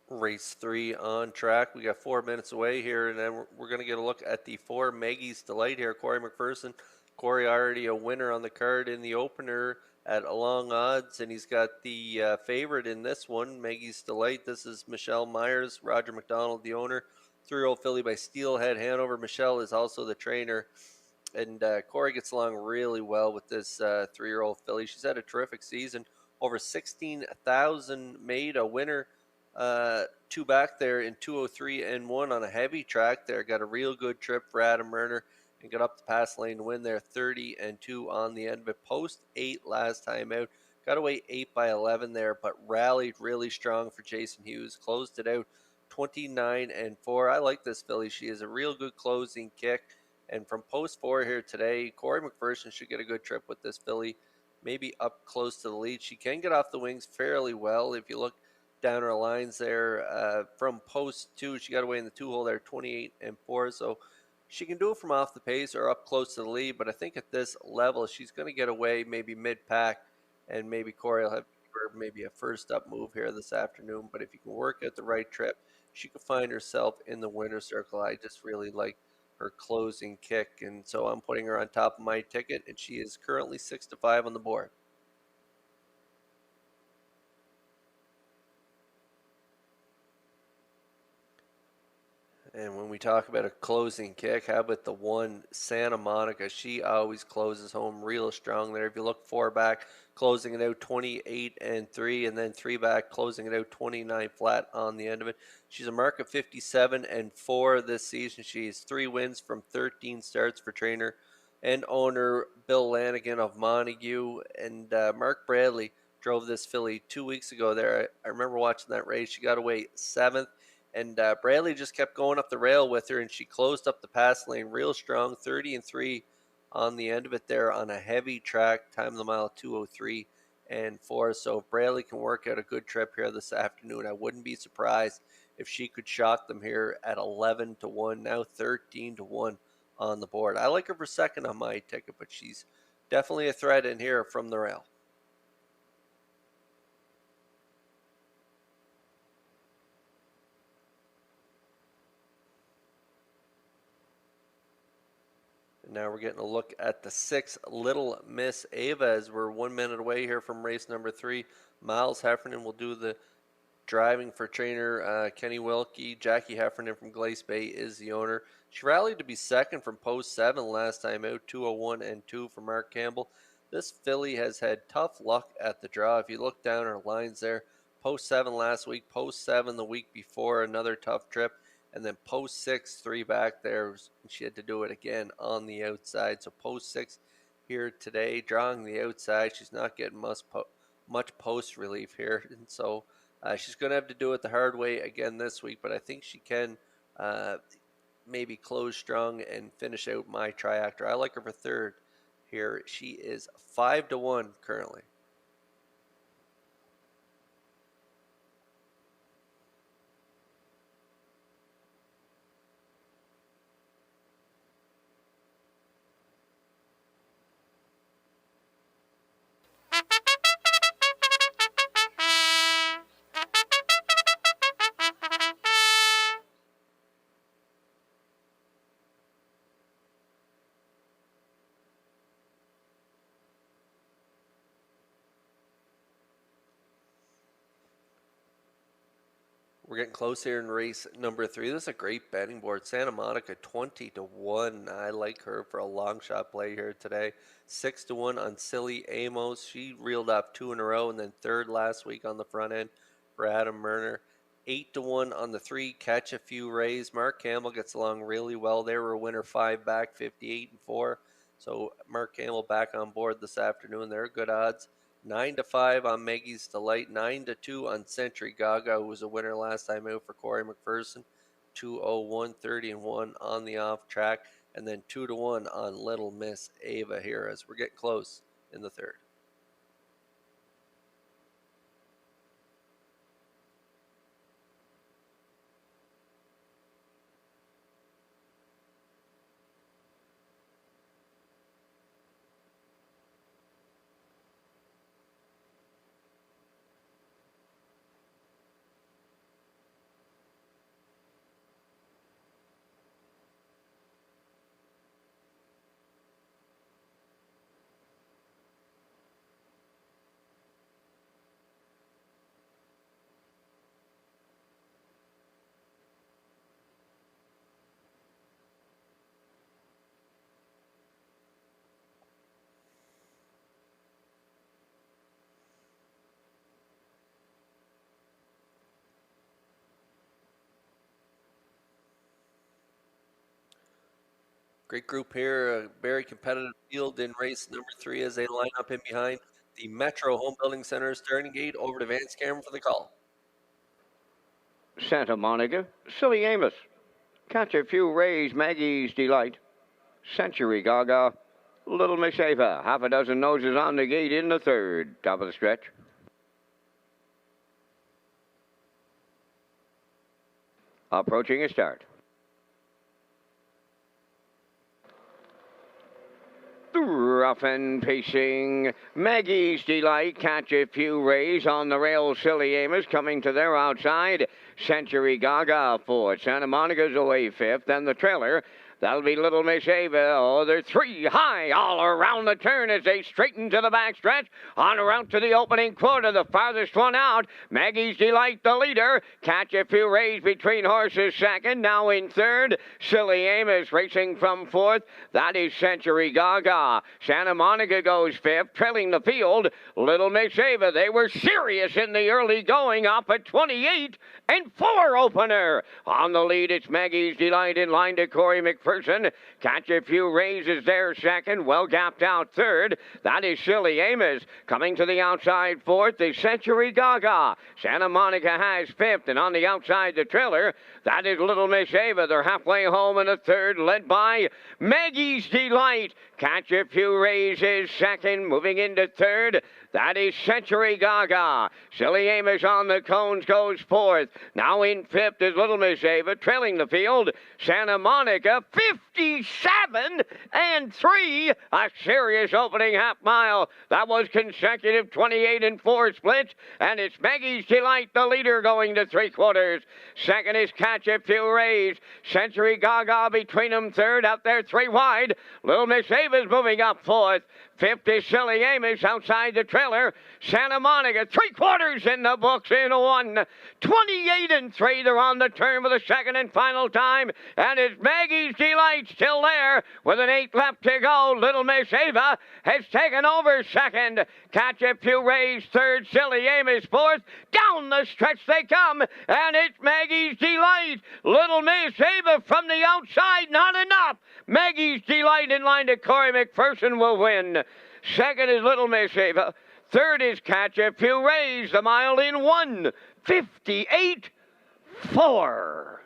Race 3 on track. We got 4 minutes away here, and then we're going to get a look at the 4 Maggie's Delight here. Corey McPherson. Corey already a winner on the card in the opener at long odds, and he's got the favorite in this one, Maggie's Delight. This is Michelle Myers, Roger McDonald, the owner. 3-year-old filly by Steelhead Hanover. Michelle is also the trainer, and Corey gets along really well with this 3-year-old filly. She's had a terrific season, over 16,000 made, a winner. 2 back there in 203 and 1 on a heavy track there. Got a real good trip for Adam Murner and got up the pass lane to win there, 30 and 2 on the end of it. Post 8 last time out. Got away 8 by 11 there, but rallied really strong for Jason Hughes. Closed it out 29 and 4. I like this filly. She has a real good closing kick. And from post 4 here today, Corey McPherson should get a good trip with this filly. Maybe up close to the lead. She can get off the wings fairly well. If you look down her lines there from post 2, she got away in the 2-hole there, 28 and 4. So she can do it from off the pace or up close to the lead. But I think at this level, she's going to get away maybe mid-pack, and maybe Corey will have maybe a first-up move here this afternoon. But if you can work at the right trip, she could find herself in the winner's circle. I just really like her closing kick, and so I'm putting her on top of my ticket, and she is currently 6-5 on the board. And when we talk about a closing kick, how about the 1 Santa Monica? She always closes home real strong there. If you look 4 back, closing it out 28 and 3, and then 3 back, closing it out 29 flat on the end of it. She's a mark of 57 and 4 this season. She has 3 wins from 13 starts for trainer and owner Bill Lanigan of Montague. And Mark Bradley drove this filly 2 weeks ago there. I remember watching that race. She got away 7th. And Bradley just kept going up the rail with her, and she closed up the pass lane real strong, 30 and 3 on the end of it there on a heavy track, time of the mile 203 and 4. So if Bradley can work out a good trip here this afternoon, I wouldn't be surprised if she could shock them here at 11 to 1, now 13 to 1 on the board. I like her for second on my ticket, but she's definitely a threat in here from the rail. Now we're getting a look at the 6 Little Miss Ava as we're 1 minute away here from race number 3. Miles Heffernan will do the driving for trainer Kenny Wilkie. Jackie Heffernan from Glace Bay is the owner. She rallied to be second from post 7 last time out, 201 and 2 for Mark Campbell. This filly has had tough luck at the draw. If you look down her lines there, post 7 last week, post 7 the week before, another tough trip, and then post 6, 3 back there. She had to do it again on the outside. So post 6 here today, drawing the outside. She's not getting much post relief here, and so she's going to have to do it the hard way again this week, but I think she can maybe close strong and finish out my triactor. I like her for third here. She is 5-1 currently. We're getting close here in race number 3. This is a great betting board. Santa Monica 20-1. I like her for a long shot play here today. 6-1 on Silly Amos. She reeled off 2 in a row and then third last week on the front end for Adam Murner. 8-1 on the 3. Catch a Few Rays. Mark Campbell gets along really well. They were a winner 5 back, 58-4. So Mark Campbell back on board this afternoon. They're good odds. 9-5 on Maggie's Delight, 9-2 on Century Gaga, who was a winner last time out for Corey McPherson, 2-0, 130-1 on the off track, and then 2-1 on Little Miss Ava here as we're getting close in the third. Great group here, a very competitive field in race number 3 as they line up in behind the Metro Home Building Center starting gate. Over to Vance Cameron for the call. Santa Monica, Silly Amos. Catch a Few Rays, Maggie's Delight. Century Gaga, Little Miss Ava. Half a dozen noses on the gate in the third. Top of the stretch. Approaching a start. Rough and pacing, Maggie's Delight, Catch a Few Rays on the rail, Silly Amos coming to their outside, Century Gaga fourth, Santa Monica's away fifth, and the trailer, that'll be Little Miss Ava. Oh, they're 3 high all around the turn as they straighten to the backstretch. On route to the opening quarter, the farthest one out. Maggie's Delight, the leader. Catch a Few Rays between horses second. Now in third, Silly Amos racing from fourth. That is Century Gaga. Santa Monica goes fifth, trailing the field. Little Miss Ava, they were serious in the early going, up at 28-4 opener. On the lead, it's Maggie's Delight in line to Corey McPherson. Catch a Few Rays is there second, well gapped out third. That is Silly Amos. Coming to the outside fourth is Century Gaga. Santa Monica has fifth, and on the outside the trailer, that is Little Miss Ava. They're halfway home in the third, led by Maggie's Delight. Catch a Few Rays is second, moving into third. That is Century Gaga. Silly Amos on the cones goes fourth. Now in fifth is Little Miss Ava, trailing the field. Santa Monica, 57-3. A serious opening half mile. That was consecutive 28-4 splits. And it's Maggie's Delight, the leader, going to 3/4. Second is Catch a Few Rays. Century Gaga between them third. Out there 3 wide. Little Miss Ava's moving up fourth. 50 Silly Amos outside the trailer. Santa Monica, 3/4 in the books in 1:28 3. They're on the turn for the second and final time. And it's Maggie's Delight still there with an 8 lap to go. Little Miss Ava has taken over second. Catch a Few Rays third. Silly Amos fourth. Down the stretch they come. And it's Maggie's Delight. Little Miss Ava from the outside. Not enough. Maggie's Delight in line to Corey McPherson will win. Second is Little Miss Ava. Third is Catch a Few Rays. The mile in 1:58.4.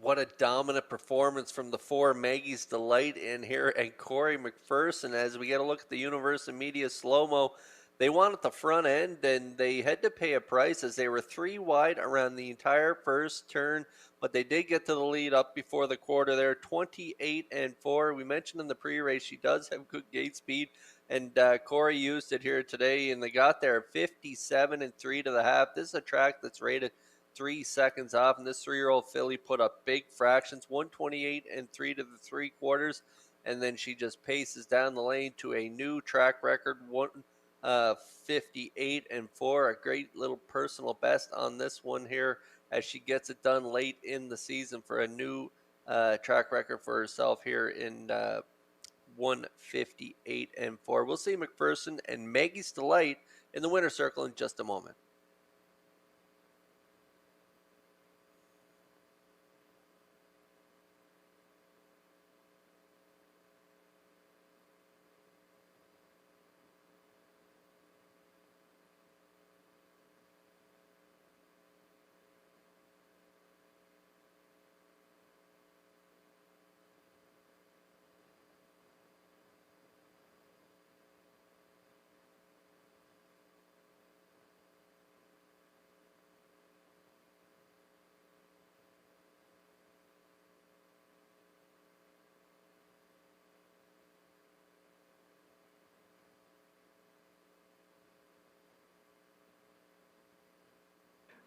What a dominant performance from the 4 Maggie's Delight in here and Corey McPherson. As we get a look at the Universal Media slow-mo, they won at the front end and they had to pay a price as they were 3 wide around the entire first turn, but they did get to the lead up before the quarter there, 28-4. We mentioned in the pre-race she does have good gate speed, and Corey used it here today, and they got there 57-3 to the half. This is a track that's rated 3 seconds off, and this 3-year-old filly put up big fractions, 128-3 to the 3/4, and then she just paces down the lane to a new track record, 158-4, a great little personal best on this one here as she gets it done late in the season for a new track record for herself here in 158-4. We'll see McPherson and Maggie's Delight in the winner's circle in just a moment.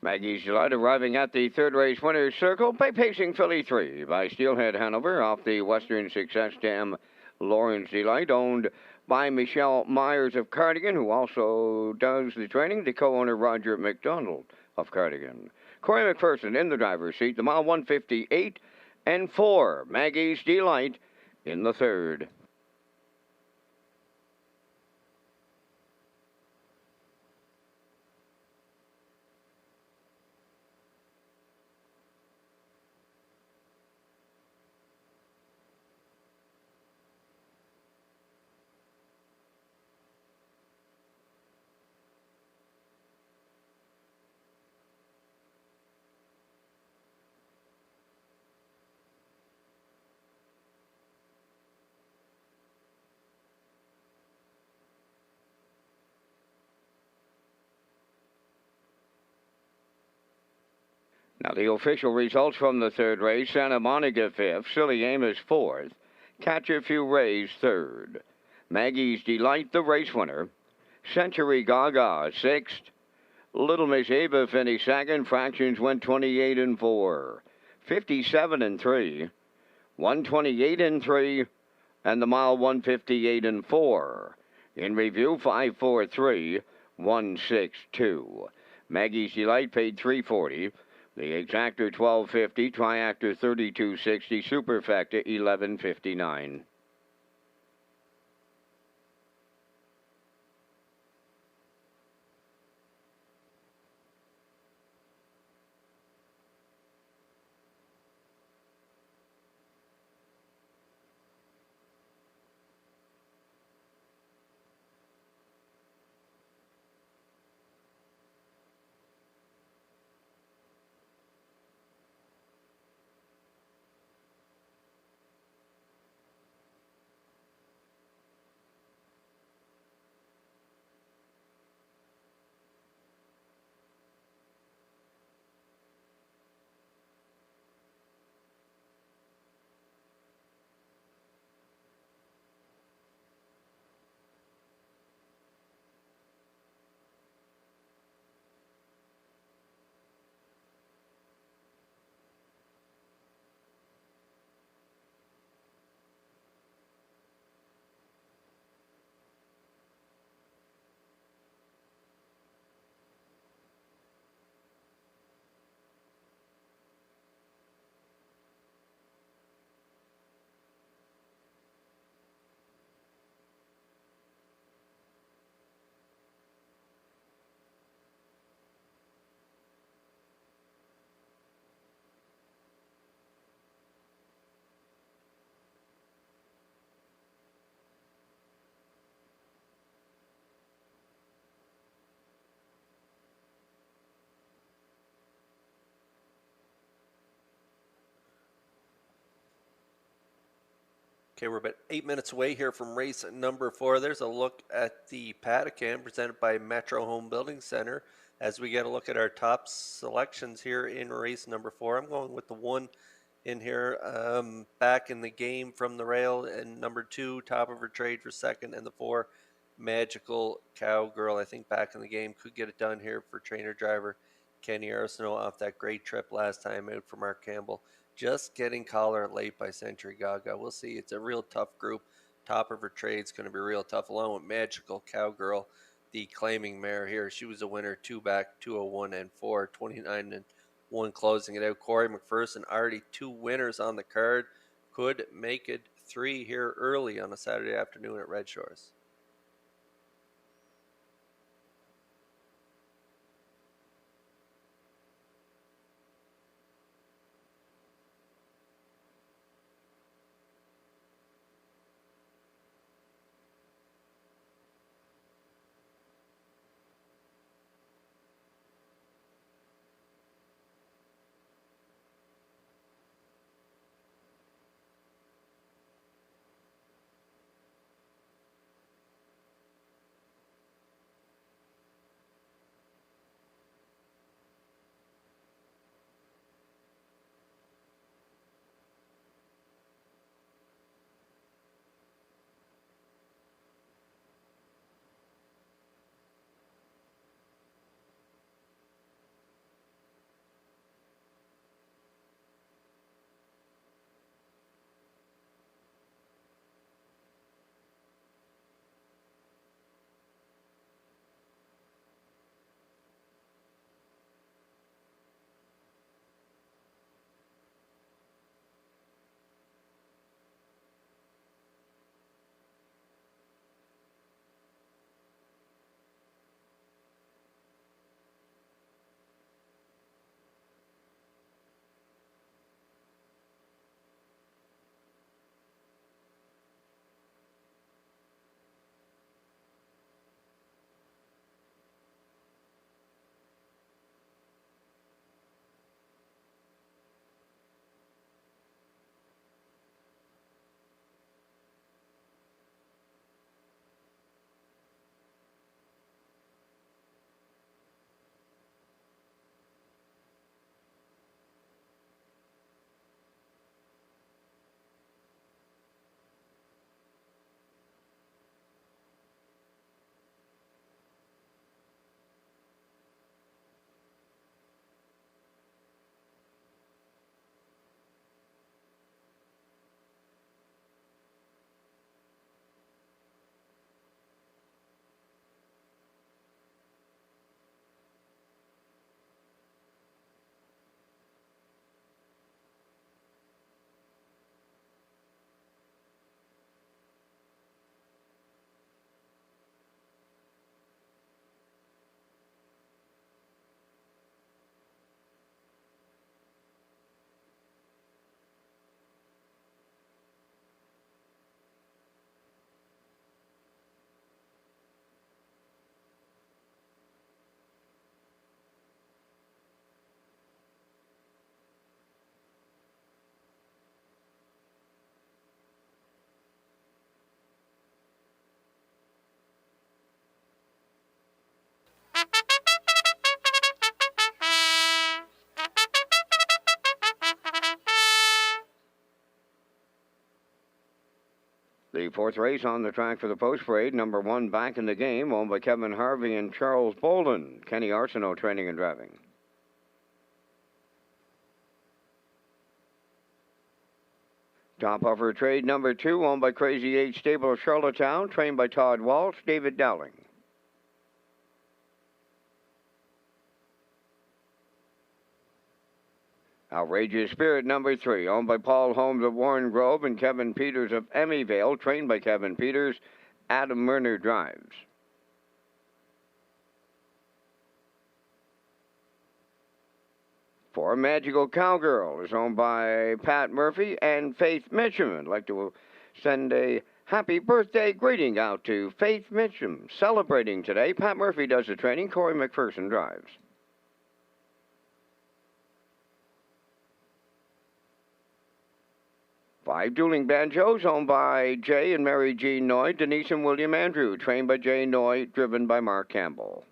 Maggie's Delight arriving at the third race winner's circle by pacing filly 3 by Steelhead Hanover off the Western Success Dam. Lauren's Delight, owned by Michelle Myers of Cardigan, who also does the training, the co-owner Roger McDonald of Cardigan. Corey McPherson in the driver's seat, the mile 158-4. Maggie's Delight in the third. Now the official results from the third race: Santa Monica 5th, Silly Amos 4th, Catch a Few Rays 3rd, Maggie's Delight the race winner, Century Gaga 6th, Little Miss Ava finished 2nd, fractions went 28-4, 57-3, 128-3, and the mile 158-4. In review, 5-4-3, 1-6-2. Maggie's Delight paid $340. The exactor $12.50, triactor $32.60, superfecta $11.59. Okay, we're about 8 minutes away here from race number 4. There's a look at the paddock cam presented by Metro Home Building Center as we get a look at our top selections here in race number 4. I'm going with the 1 in here, back in the game from the rail, and number 2, Top of Her Trade for second, and the 4, Magical Cowgirl. I think back in the game could get it done here for trainer driver Kenny Arsenault off that great trip last time out for Mark Campbell. Just getting collar late by Century Gaga. We'll see. It's a real tough group. Top of Her Trade's going to be real tough, along with Magical Cowgirl, the claiming mare here. She was a winner 2 back, 201 and 4, 29 and 1 closing it out. Corey McPherson, already 2 winners on the card. Could make it 3 here early on a Saturday afternoon at Red Shores. The 4th race on the track for the post parade, number 1 back in the game, owned by Kevin Harvey and Charles Bolden. Kenny Arsenault training and driving. Top of Her Trade, number 2, owned by Crazy 8 Stable of Charlottetown, trained by Todd Walsh, David Dowling. Outrageous Spirit, number 3, owned by Paul Holmes of Warren Grove and Kevin Peters of Emmyvale, trained by Kevin Peters. Adam Murner drives. For Magical Cowgirl is owned by Pat Murphy and Faith Mitchum. I'd like to send a happy birthday greeting out to Faith Mitchum, celebrating today. Pat Murphy does the training. Corey McPherson drives. 5, Dueling Banjos, owned by Jay and Mary Jean Noy, Denise and William Andrew, trained by Jay Noy, driven by Mark Campbell.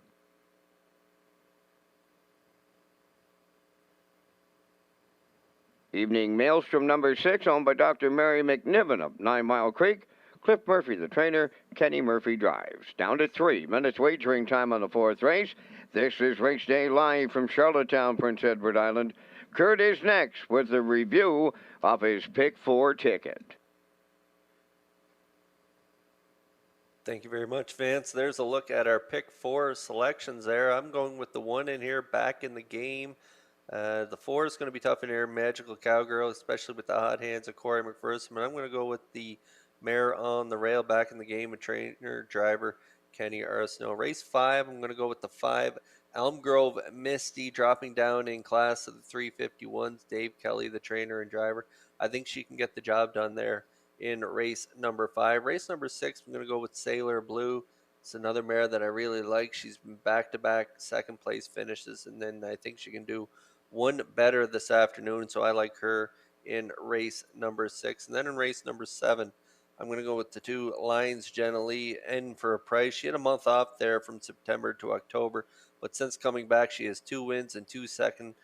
Evening Maelstrom number 6, owned by Dr. Mary McNiven of 9 Mile Creek. Cliff Murphy, the trainer. Kenny Murphy drives. Down to 3 minutes wagering time on the 4th race. This is Race Day live from Charlottetown, Prince Edward Island. Kurt is next with a review of his Pick 4 ticket. Thank you very much, Vance. There's a look at our Pick 4 selections there. I'm going with the 1 in here, Back in the Game. The 4 is going to be tough in here, Magical Cowgirl, especially with the hot hands of Corey McPherson. But I'm going to go with the mare on the rail, Back in the Game, a trainer, driver, Kenny Arsenault. Race 5, I'm going to go with the 5, Elm Grove Misty, dropping down in class of the 351s. Dave Kelly, the trainer and driver. I think she can get the job done there in race number 5. Race number 6, I'm going to go with Sailor Blue. It's another mare that I really like. She's been back-to-back second place finishes, and then I think she can do one better this afternoon, so I like her in race number 6. And then in race number 7, I'm going to go with the 2 Lions Jenna Lee, and for a price. She had a month off there from September to October, but since coming back, she has 2 wins and 2 second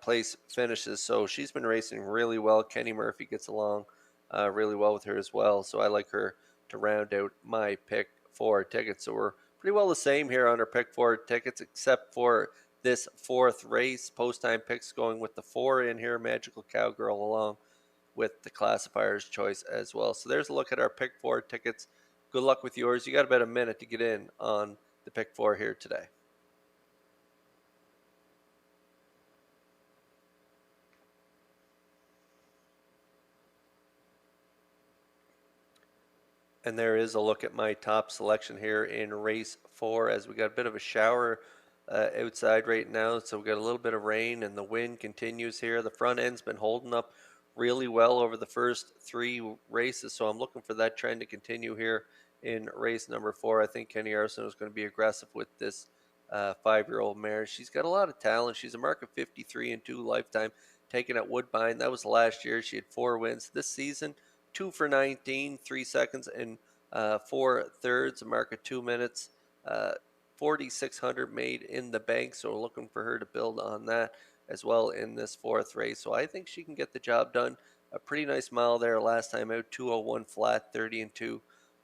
place finishes, so she's been racing really well. Kenny Murphy gets along really well with her as well, so I like her to round out my Pick 4 tickets. So we're pretty well the same here on our Pick 4 tickets, except for this 4th race. Post time picks going with the 4 in here, Magical Cowgirl, along with the classifier's choice as well. So there's a look at our Pick 4 tickets. Good luck with yours. You got about a minute to get in on the Pick 4 here today. And there is a look at my top selection here in race 4, as we got a bit of a shower outside right now, so we got a little bit of rain and the wind continues here. The front end's been holding up really well over the first 3 races, so I'm looking for that trend to continue here in race number 4. I think Kenny Arsenault is going to be aggressive with this 5-year-old mare. She's got a lot of talent. She's a mark of 53-2 lifetime, taken at Woodbine. That was last year. She had 4 wins. This season, 2 for 19, 3 seconds and 4 thirds, a mark of 2 minutes. 4,600 made in the bank, so we're looking for her to build on that as well in this 4th race. So I think she can get the job done. A pretty nice mile there last time out, 2:01 flat, 30-2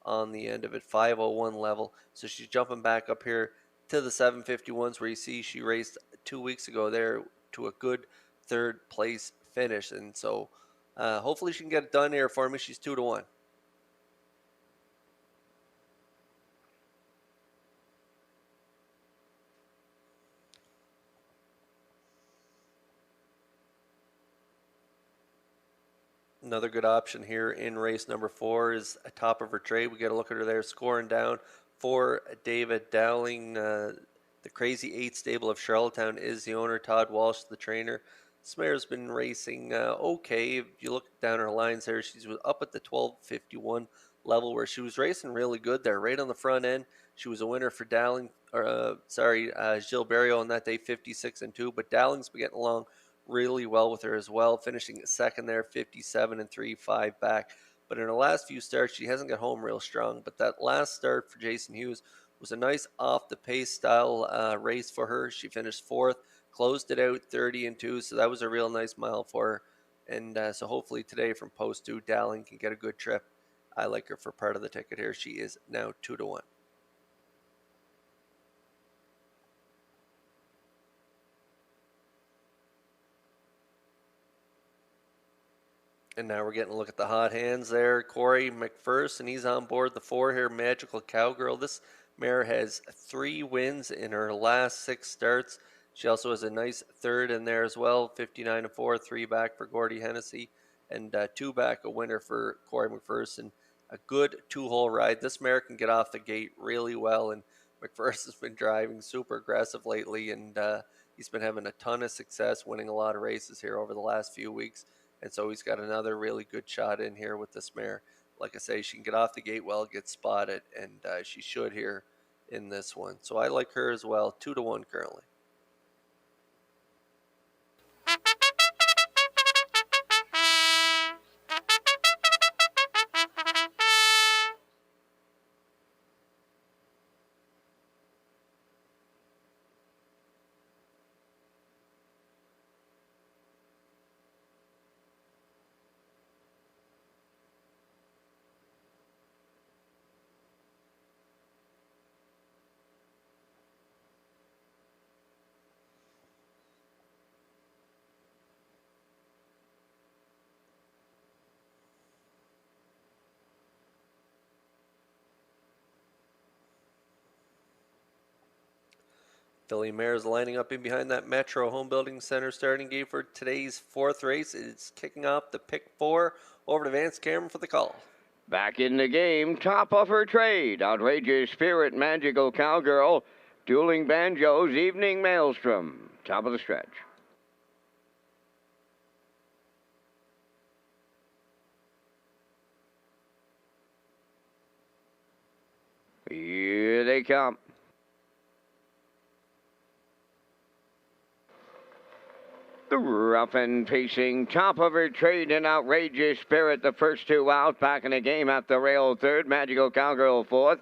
on the end of it, 5:01 level. So she's jumping back up here to the 751s, where you see she raced 2 weeks ago there to a good 3rd place finish. And so hopefully she can get it done here for me. She's 2-1. Another good option here in race number 4 is a top of her trade. We get a look at her there, scoring down for David Dowling. The Crazy 8 stable of Charlottetown is the owner. Todd Walsh, the trainer. This mare's been racing okay. If you look down her lines there, she's up at the 12:51 level, where she was racing really good there, right on the front end. She was a winner for Dowling, Gilles Barrio on that day, 56-2. But Dowling's been getting along really well with her as well, finishing 2nd there, 57-3, 5 back. But in her last few starts, she hasn't got home real strong. But that last start for Jason Hughes was a nice off-the-pace style race for her. She finished 4th, closed it out 30-2, so that was a real nice mile for her. And so hopefully today from Post 2, Dowling can get a good trip. I like her for part of the ticket here. She is now 2-1. And now we're getting a look at the hot hands there. Corey McPherson, he's on board the 4 here, Magical Cowgirl. This mare has 3 wins in her last 6 starts. She also has a nice 3rd in there as well, 59-4, 3 back for Gordy Hennessy, and 2 back, a winner for Corey McPherson. A good 2-hole ride. This mare can get off the gate really well, and McPherson's been driving super aggressive lately, and he's been having a ton of success, winning a lot of races here over the last few weeks. And so he's got another really good shot in here with this mare. Like I say, she can get off the gate well, get spotted, and she should here in this one. So I like her as well, 2-1 currently. Filly mares lining up in behind that Metro Home Building Center starting gate for today's fourth race. It's kicking off the pick 4. Over to Vance Cameron for the call. Back in the game, Top of Her Trade, Outrageous Spirit, Magical Cowgirl, Dueling Banjos, Evening Maelstrom. Top of the stretch. Here they come. The rough and pacing Top of Her Trade and Outrageous Spirit, the first two out. Back in the game at the rail, third. Magical Cowgirl, fourth.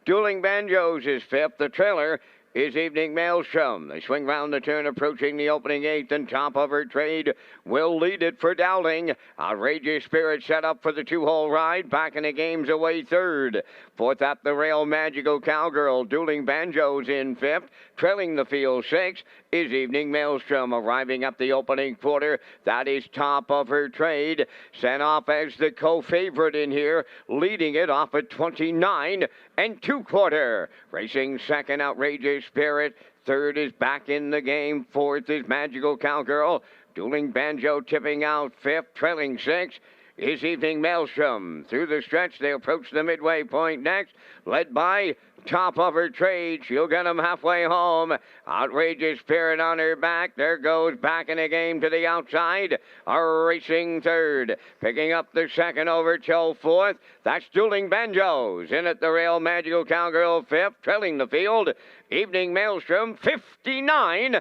Dueling Banjos is fifth. The trailer is Evening Maelstrom. They swing round the turn, approaching the opening eighth, and Top of Her Trade will lead it for Dowling. Outrageous Spirit set up for the two-hole ride. Back in the game's away third. Fourth at the rail, Magical Cowgirl. Dueling Banjos in fifth. Trailing the field sixth is Evening Maelstrom. Arriving at the opening quarter, that is Top of Her Trade. Sent off as the co-favorite in here, leading it off at 29 2/4. Racing second, Outrageous Spirit. Third is Back in the Game. Fourth is Magical Cowgirl. Dueling Banjo tipping out fifth. Trailing sixth is Evening Maelstrom. Through the stretch, they approach the midway point next, led by Top of Her Trade. She'll get them halfway home. Outrageous Spirit on her back. There goes Back in the Game to the outside. A racing third. Picking up the second over till fourth. That's Dueling Banjos. In at the rail, Magical Cowgirl fifth. Trailing the field, Evening Maelstrom. 59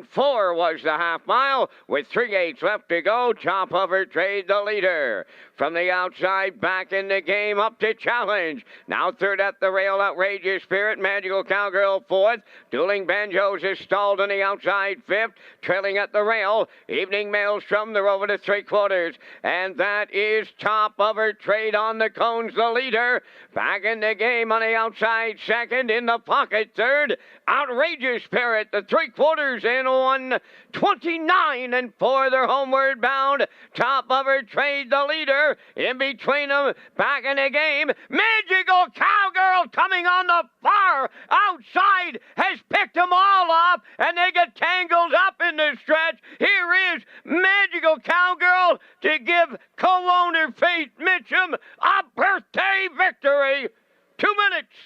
4 was the half mile. With 3/8 left to go, Top of Her Trade the leader. From the outside, Back in the Game up to challenge. Now third at the rail, Outrageous Spirit. Magical Cowgirl fourth. Dueling Banjos is stalled on the outside fifth. Trailing at the rail, Evening Maelstrom. They're over to 3/4. And that is Top of Her Trade on the cones, the leader. Back in the Game on the outside second. In the pocket third, Outrageous Spirit. The 3/4 in 1:29 4. They're homeward bound. Top of Her Trade the leader. In between them, Back in the Game, Magical Cowgirl coming on the far outside has picked them all up, and they get tangled up in the stretch. Here is Magical Cowgirl to give co-owner Faith Mitchum a birthday victory. 2 minutes,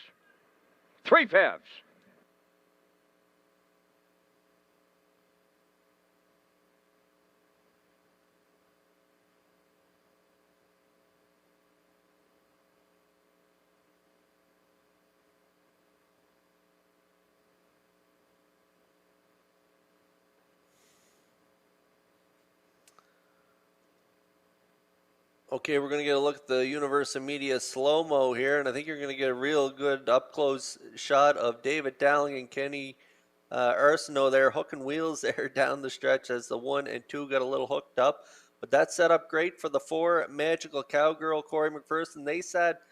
3/5. Okay, we're going to get a look at the Universal Media slow-mo here, and I think you're going to get a real good up-close shot of David Dowling and Kenny Arsenault there, hooking wheels there down the stretch as the 1 and 2 got a little hooked up. But that set up great for the 4, Magical Cowgirl, Corey McPherson. They sat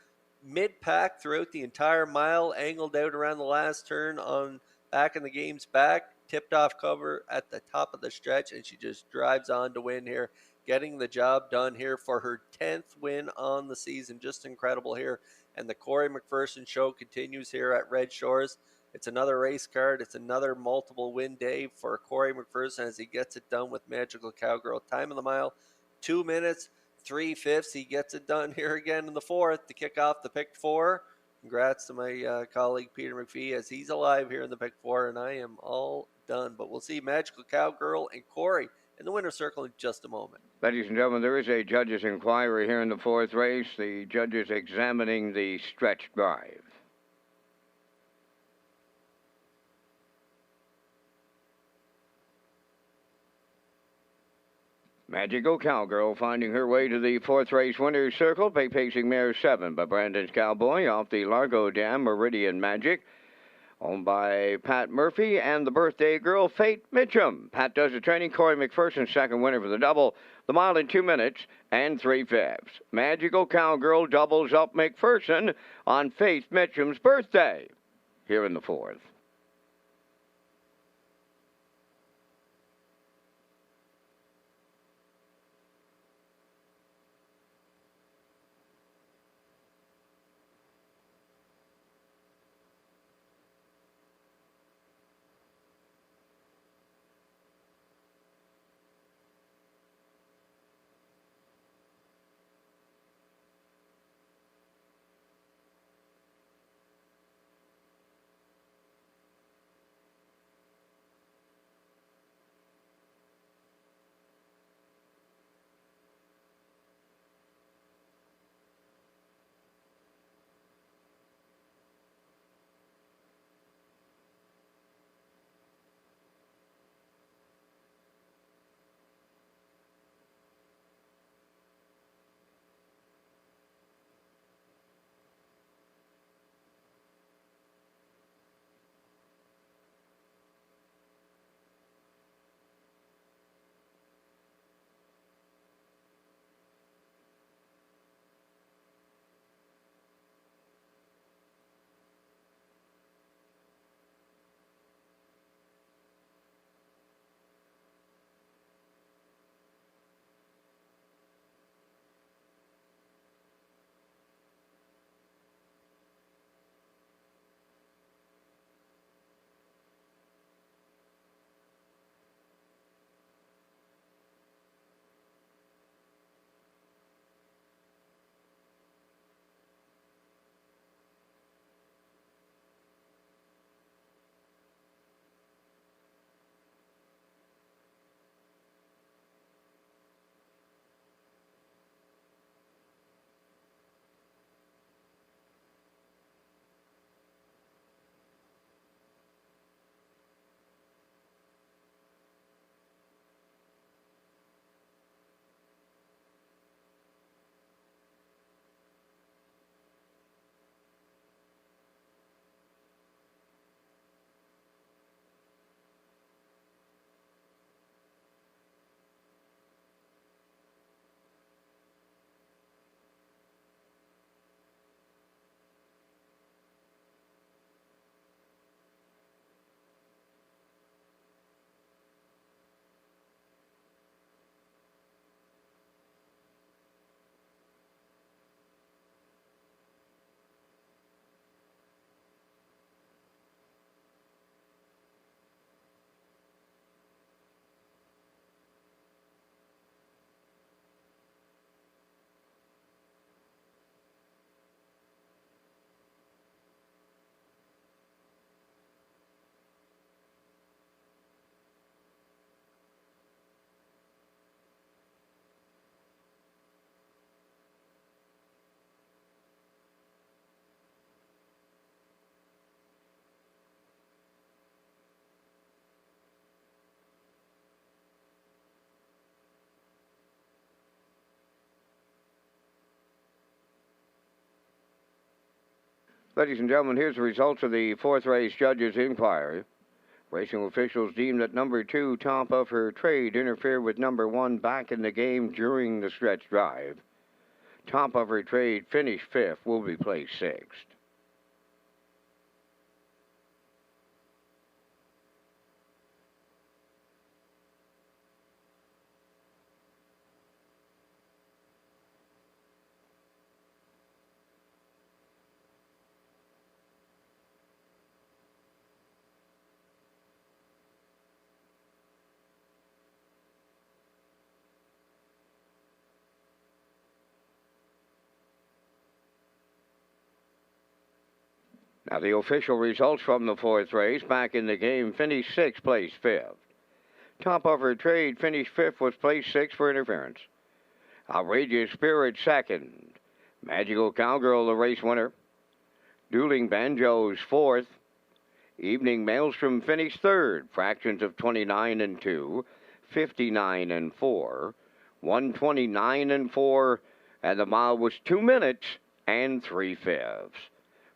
mid-pack throughout the entire mile, angled out around the last turn on Back in the Game's back, tipped off cover at the top of the stretch, and she just drives on to win here, getting the job done here for her 10th win on the season. Just incredible here. And the Corey McPherson show continues here at Red Shores. It's another race card. It's another multiple win day for Corey McPherson as he gets it done with Magical Cowgirl. Time of the mile, 2 minutes, 3/5. He gets it done here again in the 4th to kick off the pick 4. Congrats to my colleague Peter McPhee as he's alive here in the pick 4, and I am all done. But we'll see Magical Cowgirl and Corey in the winner's circle in just a moment. Ladies and gentlemen, there is a judge's inquiry here in the 4th race. The judges examining the stretch drive. Magical Cowgirl finding her way to the 4th race winner's circle. Pacing mare 7 by Brandon's Cowboy off the Largo Dam Meridian Magic. Owned by Pat Murphy and the birthday girl, Faith Mitchum. Pat does the training. Corey McPherson, second winner for the double. The mile in 2 minutes and 3/5. Magical Cowgirl doubles up McPherson on Faith Mitchum's birthday here in the 4th. Ladies and gentlemen, here's the results of the fourth race judges' inquiry. Racing officials deemed that number 2, Top of Her Trade, interfered with number 1 back in the game during the stretch drive. Top of Her Trade finished 5th, will be placed 6th. Now the official results from the fourth race, back in the game, finished 6th, placed 5th. Top of Her Trade finished 5th, was placed 6th for interference. Outrageous Spirit 2nd. Magical Cowgirl, the race winner. Dueling Banjos 4th. Evening Maelstrom finished 3rd. Fractions of 29 and 2, 59 and 4, 129 and 4, and the mile was 2 minutes and 3/5.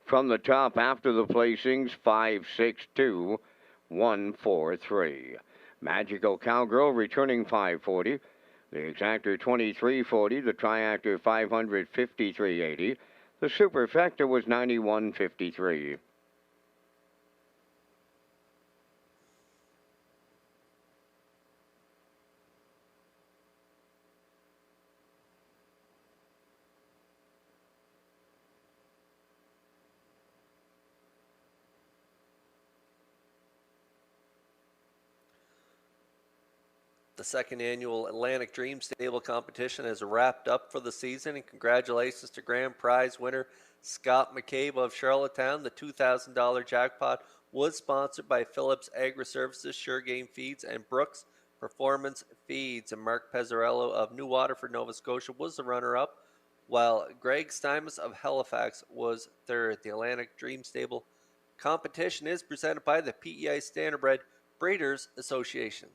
From the top after the placings, 5.62, 1.43. Magical Cowgirl returning 540. The exactor 2340. The triactor 553.80. The superfecta was 91.53. The second annual Atlantic Dream Stable competition has wrapped up for the season, and congratulations to grand prize winner Scott McCabe of Charlottetown. The $2,000 jackpot was sponsored by Phillips Agri-Services, Sure Game Feeds, and Brooks Performance Feeds. And Mark Pezzarello of New Waterford, Nova Scotia was the runner-up, while Greg Steimus of Halifax was third. The Atlantic Dream Stable competition is presented by the PEI Standardbred Breeders Association.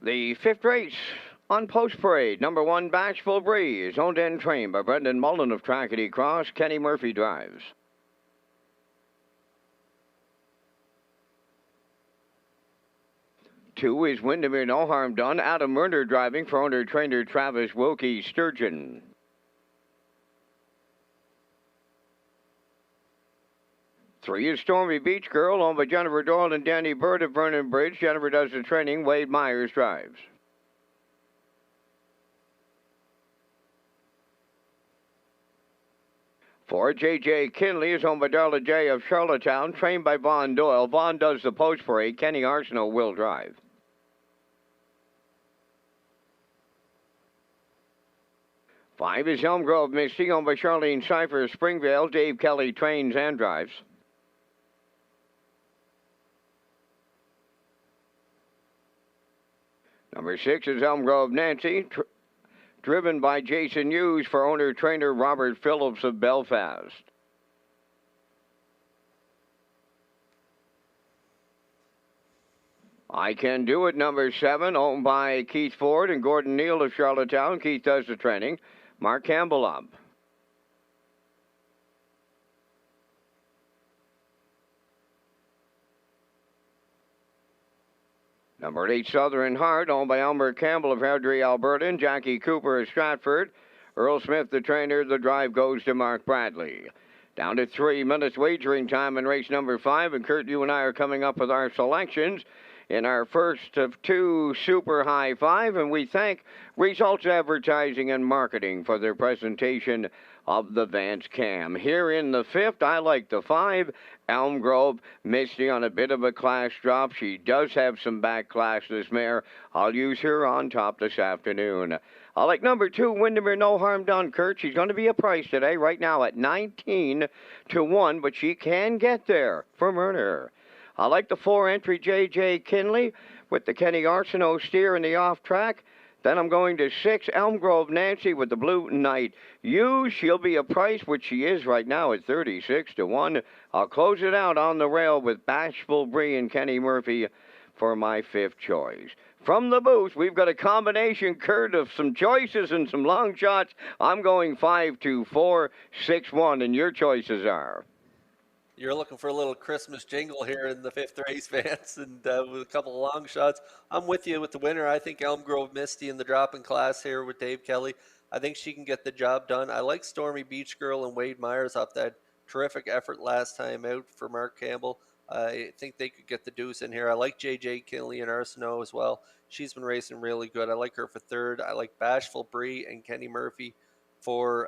The fifth race on Post Parade, number 1, Bashful Breeze, owned and trained by Brendan Mullen of Trackety Cross. Kenny Murphy drives. Two is Windermere No Harm Done. Adam Murner driving for owner-trainer Travis Wilkie Sturgeon. 3 is Stormy Beach Girl, owned by Jennifer Doyle and Danny Bird of Vernon Bridge. Jennifer does the training. Wade Myers drives. 4, J.J. Kinley is owned by Darla J. of Charlottetown, trained by Vaughn Doyle. Vaughn does the post parade. Kenny Arsenault will drive. 5 is Elm Grove Misty, owned by Charlene Cipher of Springvale. Dave Kelly trains and drives. 6 is Elm Grove Nancy, driven by Jason Hughes for owner-trainer Robert Phillips of Belfast. I Can Do It, number 7, owned by Keith Ford and Gordon Neal of Charlottetown. Keith does the training. Mark Campbell up. Number 8, Southern Heart, owned by Elmer Campbell of Airdrie, Alberta, and Jackie Cooper of Stratford. Earl Smith, the trainer. The drive goes to Mark Bradley. Down to 3 minutes wagering time in race number 5, and Kurt, you and I are coming up with our selections in our first of 2 Super High 5, and we thank Results Advertising and Marketing for their presentation of the Vance Cam. Here in the 5th, I like the 5, Elm Grove Misty, on a bit of a class drop. She does have some back class, this mare. I'll use her on top this afternoon. I like number 2, Windermere No Harm Done, Kurt. She's going to be a price today, right now at 19 to 1, but she can get there for Murner. I like the 4 entry, J.J. Kinley, with the Kenny Arsenault steer in the off track. Then I'm going to 6, Elm Grove Nancy with the Blue Knight. She'll be a price, which she is right now at 36 to 1. I'll close it out on the rail with Bashful Bree and Kenny Murphy for my 5th choice. From the booth, we've got a combination, Kurt, of some choices and some long shots. I'm going 5, 2, 4, 6, 1, and your choices are? You're looking for a little Christmas jingle here in the 5th race, Vance, and with a couple of long shots. I'm with you with the winner. I think Elm Grove Misty in the drop-in class here with Dave Kelly. I think she can get the job done. I like Stormy Beach Girl and Wade Myers off that terrific effort last time out for Mark Campbell. I think they could get the deuce in here. I like J.J. Kinley and Arsenault as well. She's been racing really good. I like her for 3rd. I like Bashful Bree and Kenny Murphy for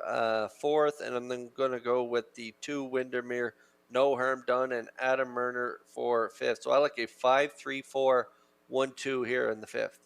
4th, and I'm then going to go with the 2 Windermere No Harm Done and Adam Murner for 5th. So I like a 5, 3, 4, 1, 2 here in the 5th.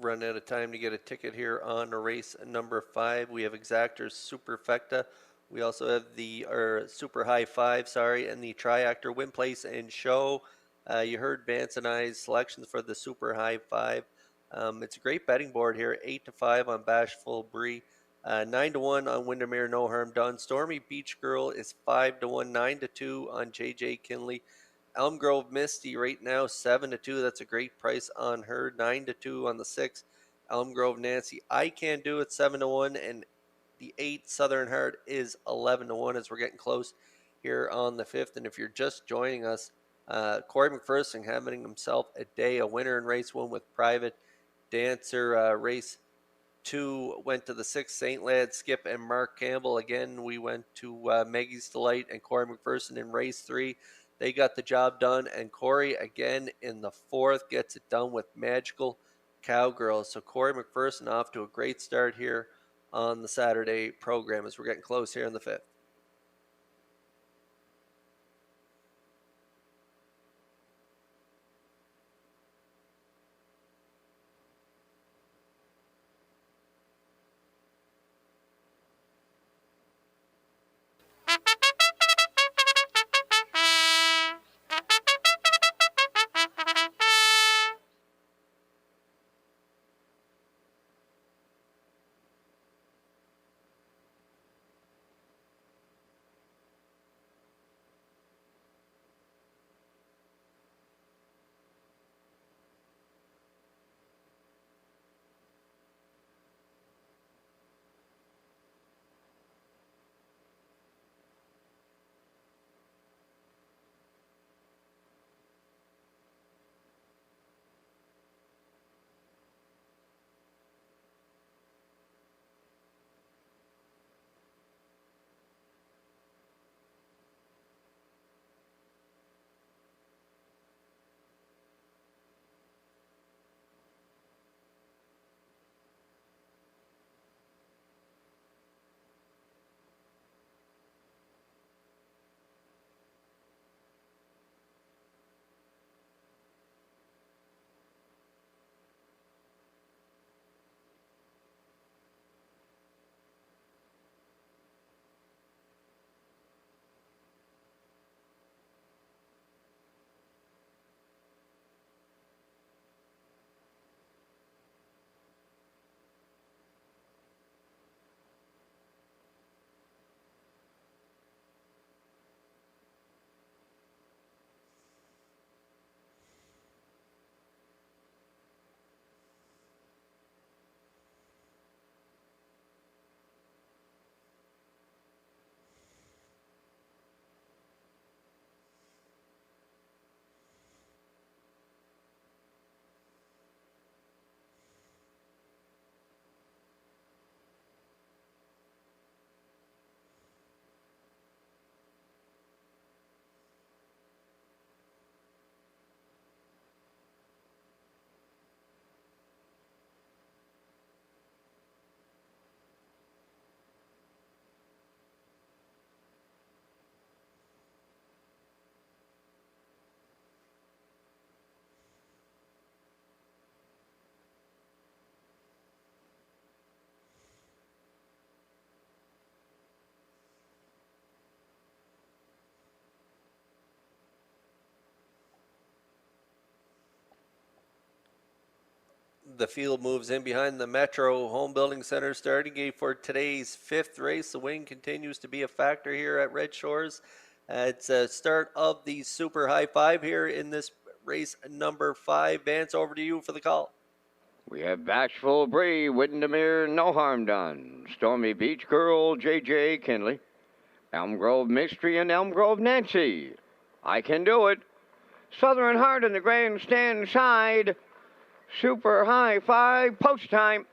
Run out of time to get a ticket here on race number 5. We have Exactor's Superfecta. We also have the Super High 5, and the Triactor Win Place and Show. You heard Vance and I's selections for the Super High 5. It's a great betting board here. 8 to 5 on Bashful Bree, 9 to 1 on Windermere No Harm Done. Stormy Beach Girl is 5 to 1, 9 to 2 on J.J. Kinley. Elm Grove Misty right now 7 to 2. That's a great price on her. 9 to 2 on the 6. Elm Grove Nancy I Can Do It 7 to 1, and the 8 Southern Heart is 11 to 1 as we're getting close here on the 5th. And if you're just joining us, Corey McPherson having himself a day, a winner in race 1 with Private Dancer. Race 2 went to the 6th St. Lad Skip and Mark Campbell. Again, we went to Maggie's Delight and Corey McPherson in race 3. They got the job done, and Corey again in the 4th gets it done with Magical Cowgirls. So Corey McPherson off to a great start here on the Saturday program as we're getting close here in the 5th. The field moves in behind the Metro Home Building Center starting gate for today's 5th race. The wind continues to be a factor here at Red Shores. It's a start of the Super High Five here in this race number 5. Vance, over to you for the call. We have Bashful Bree, Windermere, No Harm Done, Stormy Beach Girl, J.J. Kinley, Elm Grove Mystery, and Elm Grove Nancy. I Can Do It. Southern Heart in the grandstand side. Super High Five, post time.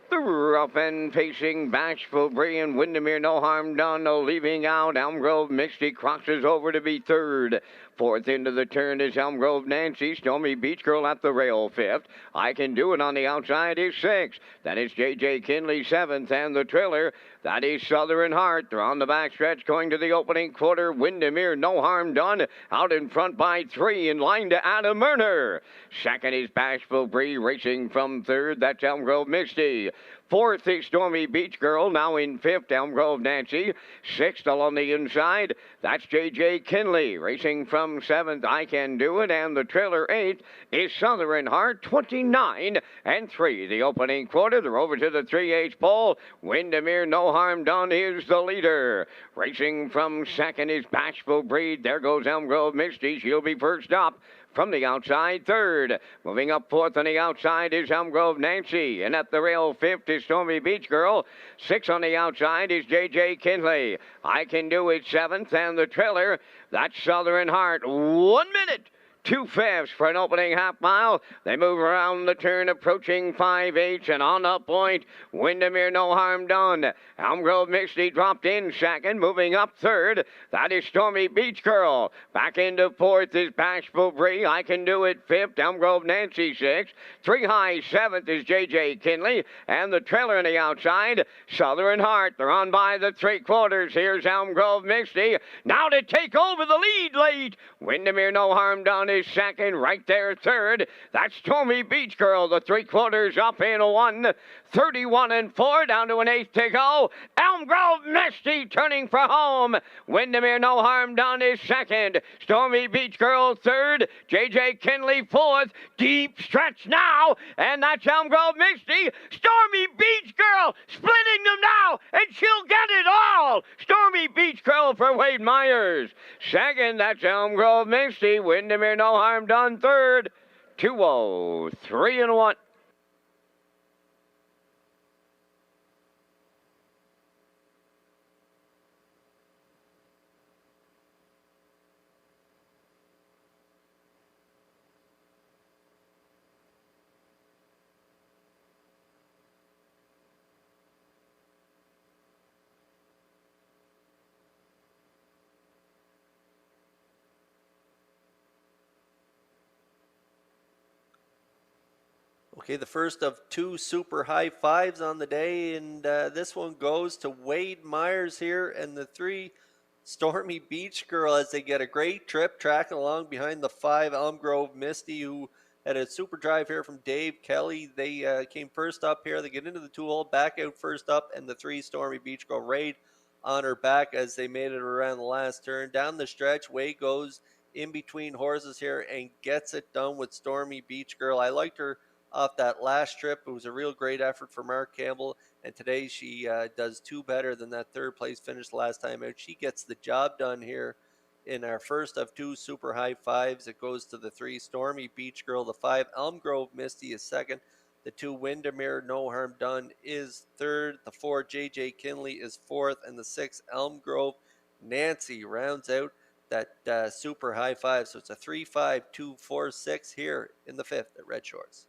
The rough end pacing, Bashful Bree and Windermere, No Harm Done, no leaving out. Elm Grove Misty crosses over to be third. Fourth into the turn is Elm Grove Nancy. Stormy Beach Girl at the rail fifth. I Can Do It on the outside is sixth. That is J.J. Kinley seventh, and the trailer, that is Southern Heart. They're on the backstretch going to the opening quarter. Windermere, No Harm Done, out in front by 3, in line to Adam Murner. Second is Bashful Bree, racing from third. That's Elm Grove Misty. Fourth is Stormy Beach Girl, now in fifth, Elm Grove Nancy. Sixth along the inside, that's J.J. Kinley. Racing from seventh, I Can Do It, and the trailer eighth is Southern Heart, 29 and 3. The opening quarter, they're over to the 3/8 pole. Windermere, No Harm Done is the leader. Racing from second is Bashful Bree. There goes Elm Grove Misty. She'll be first up. From the outside, third. Moving up fourth on the outside is Elm Grove Nancy. And at the rail, fifth is Stormy Beach Girl. Sixth on the outside is J.J. Kinley. I Can Do It seventh, and the trailer, that's Southern Heart. 1 minute. 2/5 for an opening half mile. They move around the turn, approaching 5/8, and on up point, Windermere, No Harm Done. Elm Grove Misty dropped in second, moving up third. That is Stormy Beach Girl. Back into fourth is Bashful Bree. I Can Do It fifth. Elm Grove Nancy sixth. 3 High seventh is J.J. Kinley, and the trailer on the outside, Southern Heart. They're on by the 3/4. Here's Elm Grove Misty. Now to take over the lead late. Windermere, No Harm Done is second, right there third. That's Stormy Beach Girl, the 3/4 up in 1:31 and 4, down to an eighth to go. Elm Grove Misty turning for home. Windermere, No Harm Done is second. Stormy Beach Girl third. J.J. Kinley fourth. Deep stretch now, and that's Elm Grove Misty. Stormy Beach Girl splitting them now, and she'll get it all. Stormy Beach Girl for Wade Myers. Second, that's Elm Grove Misty. Windermere, No Harm Done third. 2:03 and 1. Okay, the first of 2 Super High Fives on the day, and this one goes to Wade Myers here, and the 3 Stormy Beach Girl, as they get a great trip tracking along behind the 5 Elm Grove Misty, who had a super drive here from Dave Kelly. They came first up here. They get into the 2-hole, back out first up, and the 3 Stormy Beach Girl right on her back as they made it around the last turn. Down the stretch, Wade goes in between horses here and gets it done with Stormy Beach Girl. I liked her off that last trip. It was a real great effort for Mark Campbell, and today she does 2 better than that 3rd place finish last time out. She gets the job done here in our first of 2 Super High Fives. It goes to the 3 Stormy Beach Girl, the 5 Elm Grove Misty is second, the 2 Windermere, No Harm Done is third, the 4 J.J. Kinley is fourth, and the 6 Elm Grove Nancy rounds out that Super High Five. So it's a 3-5-2-4-6 here in the 5th at Red Shores.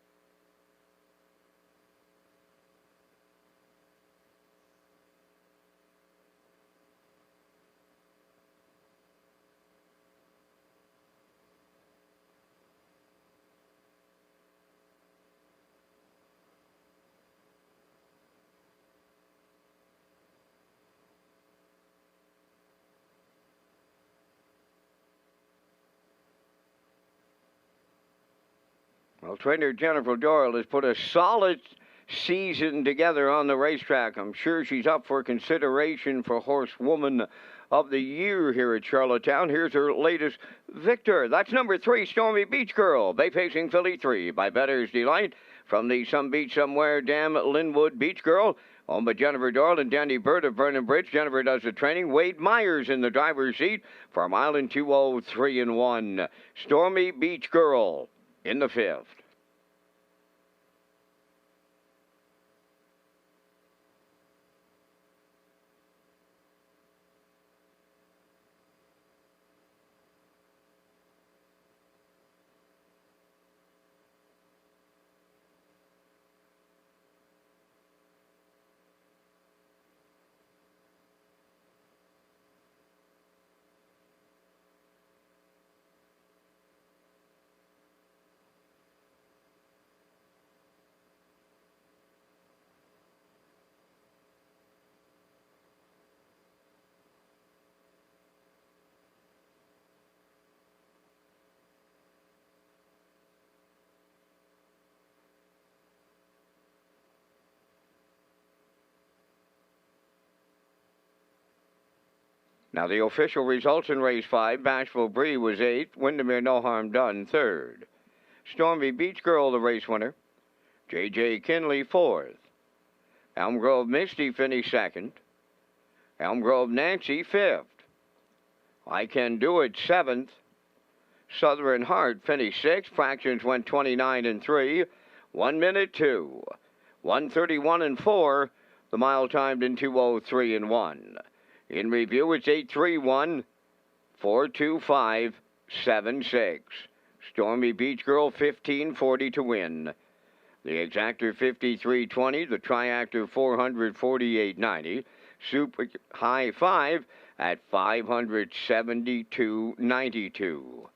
Well, trainer Jennifer Doyle has put a solid season together on the racetrack. I'm sure she's up for consideration for Horsewoman of the year here at Charlottetown. Here's her latest victor. That's number 3, Stormy Beach Girl. Bay facing filly 3 by Better's Delight from the Some Beach Somewhere Dam Linwood Beach Girl. Owned by Jennifer Doyle and Danny Bird of Vernon Bridge. Jennifer does the training. Wade Myers in the driver's seat for a mile in 2:03.1. Stormy Beach Girl in the 5th. Now the official results in race 5, Bashful Bree was 8th, Windermere No Harm Done 3rd. Stormy Beach Girl, the race winner. J.J. Kinley 4th. Elm Grove Misty finished 2nd. Elm Grove Nancy 5th. I Can Do It 7th. Southern Heart finished 6th. Fractions went 29 and 3. 1 minute 2. 1:31 and 4. The mile timed in 2:03.1. In review, it's 8:31, 4:25, 7:6. Stormy Beach Girl 15:40 to win. The exactor 53.20, the triactor 448.90, super high 5 at 572.92.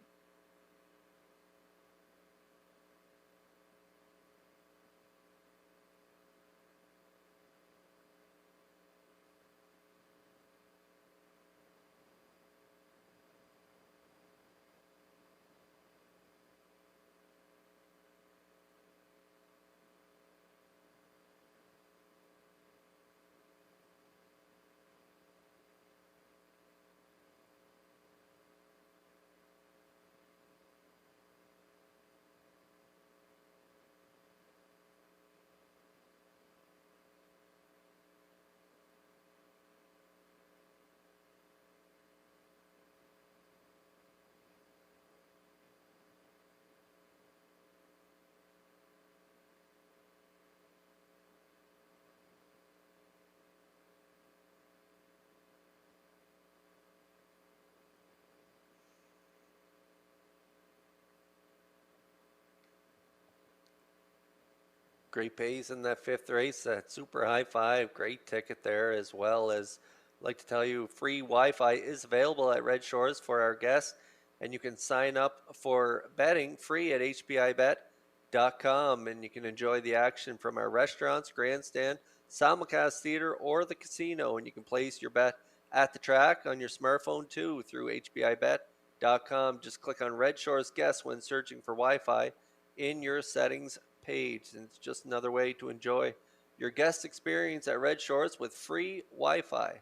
Great pace in that 5th race. That super high 5. Great ticket there, as well as I'd like to tell you free Wi-Fi is available at Red Shores for our guests, and you can sign up for betting free at hbibet.com, and you can enjoy the action from our restaurants, grandstand, simulcast theater, or the casino, and you can place your bet at the track on your smartphone too through hbibet.com. Just click on Red Shores Guests when searching for Wi-Fi in your settings page, and it's just another way to enjoy your guest experience at Red Shores with free Wi-Fi.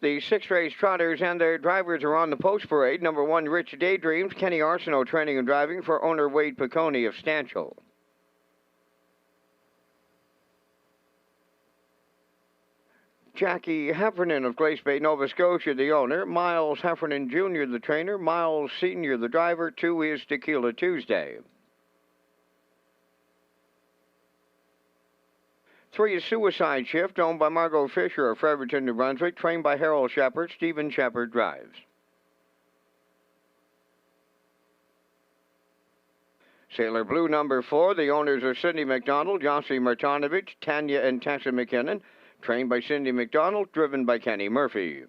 The 6th-race trotters and their drivers are on the post parade. Number 1, Rich Daydreams, Kenny Arsenault training and driving for owner Wade Piccone of Stanchel. Jackie Heffernan of Glace Bay, Nova Scotia, the owner. Miles Heffernan Jr., the trainer. Miles Sr., the driver. 2 is Tequila Tuesday. 3 is Suicide Shift, owned by Margot Fisher of Fredericton, New Brunswick, trained by Harold Shepard. Stephen Shepard drives. Sailor Blue, number 4. The owners are Cindy McDonald, Yossi Martinovich, Tanya and Tessa McKinnon, trained by Cindy McDonald, driven by Kenny Murphy.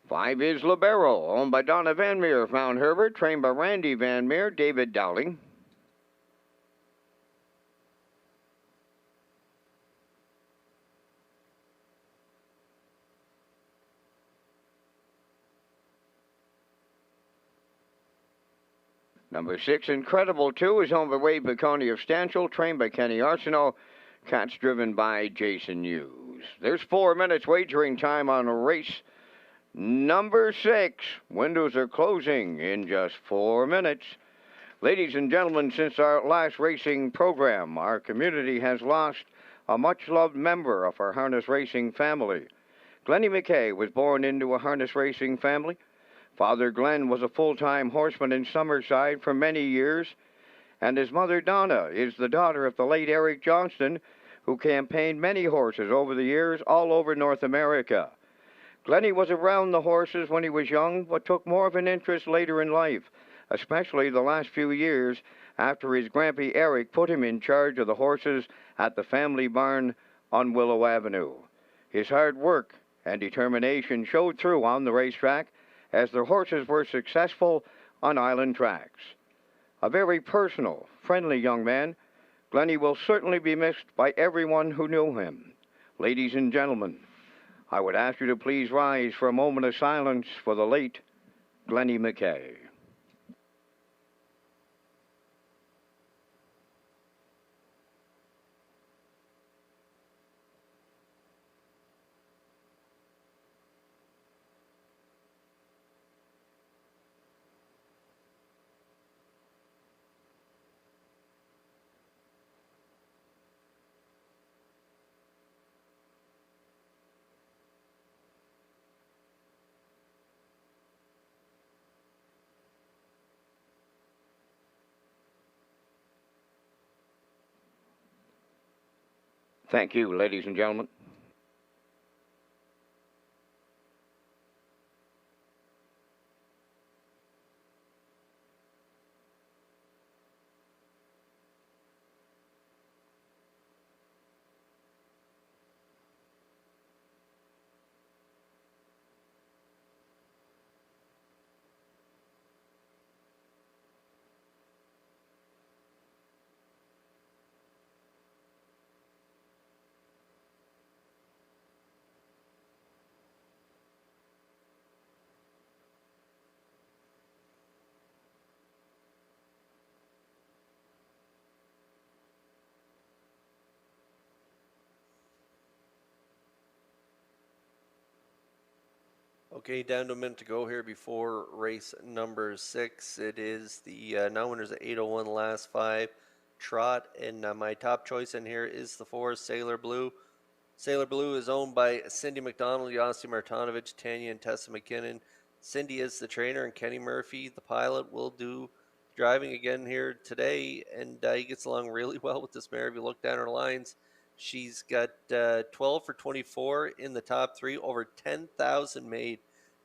5 is Libero, owned by Donna Van Meer of Mount Herbert, trained by Randy Van Meer, David Dowling. Number 6, Incredible 2, is owned by Wade Baconi of Stanchel, trained by Kenny Arsenault. Cats driven by Jason Hughes. There's 4 minutes wagering time on race number 6. Windows are closing in just 4 minutes. Ladies and gentlemen, since our last racing program, our community has lost a much-loved member of our harness racing family. Glennie McKay was born into a harness racing family. Father Glenn was a full-time horseman in Summerside for many years, and his mother Donna is the daughter of the late Eric Johnston, who campaigned many horses over the years all over North America. Glennie was around the horses when he was young, but took more of an interest later in life, especially the last few years after his grandpa Eric put him in charge of the horses at the family barn on Willow Avenue. His hard work and determination showed through on the racetrack as the horses were successful on island tracks. A very personal, friendly young man, Glennie will certainly be missed by everyone who knew him. Ladies and gentlemen, I would ask you to please rise for a moment of silence for the late Glennie McKay. Thank you, ladies and gentlemen. Okay, down to a minute to go here before race number 6. It is the now winners at 8:01 last 5 trot, and my top choice in here is the 4 Sailor Blue. Sailor Blue is owned by Cindy McDonald, Yossi Martinovic, Tanya and Tessa McKinnon. Cindy is the trainer, and Kenny Murphy, the pilot, will do driving again here today, and he gets along really well with this mare. If you look down her lines, she's got 12 for 24 in the top 3, over 10,000 made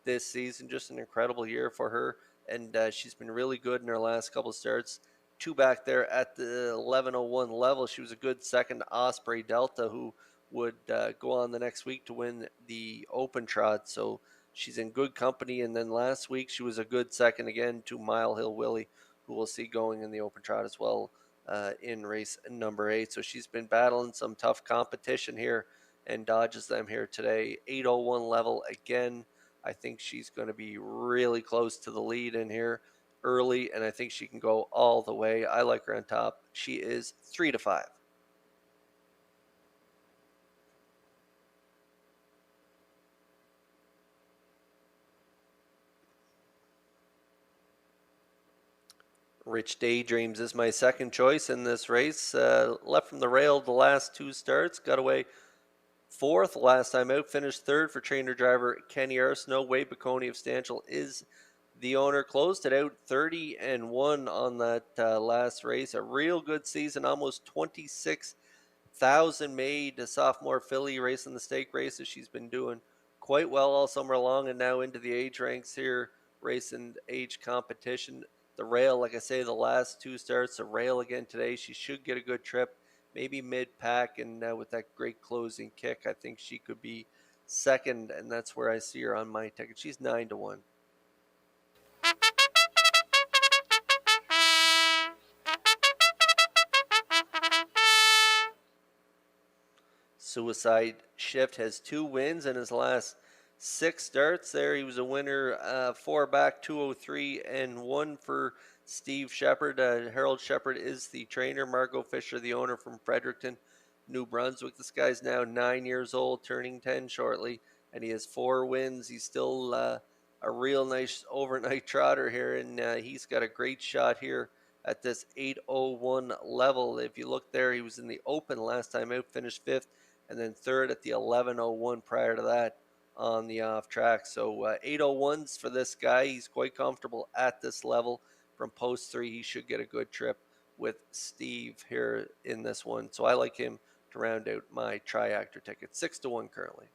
this season. Just an incredible year for her, and she's been really good in her last couple of starts. 2 back there at the 11:01 level. She was a good second to Osprey Delta, who would go on the next week to win the Open Trot. So she's in good company. And then last week she was a good second again to Mile Hill Willie, who we'll see going in the Open Trot as well in race number 8. So she's been battling some tough competition here and dodges them here today. 8:01 level again. I think she's going to be really close to the lead in here early, and I think she can go all the way. I like her on top. She is 3-5. Rich Daydreams is my second choice in this race. Left from the rail the last 2 starts. Got away 4th last time out. Finished 3rd for trainer driver Kenny Arsenault. Wade Baconi of Stanchel is the owner. Closed it out 30-1 on that last race. A real good season. Almost 26,000 made. A sophomore filly racing the stake races. She's been doing quite well all summer long, and now into the age ranks here, racing age competition. The rail, like I say, the last 2 starts, the rail again today. She should get a good trip, maybe mid-pack, and with that great closing kick, I think she could be second, and that's where I see her on my ticket. She's 9-1. Suicide Shift has 2 wins in his last 6 starts. There, he was a winner, 4 back, 203, and 1 for Steve Shepard. Harold Shepard is the trainer. Margot Fisher, the owner, from Fredericton, New Brunswick. This guy's now 9 years old, turning 10 shortly, and he has 4 wins. He's still a real nice overnight trotter here, and he's got a great shot here at this 8:01 level. If you look there, he was in the Open last time out, finished 5th, and then 3rd at the 11:01 prior to that on the off track. So 8:01s for this guy. He's quite comfortable at this level. From post 3, he should get a good trip with Steve here in this one. So I like him to round out my tri-actor ticket. 6-1 currently.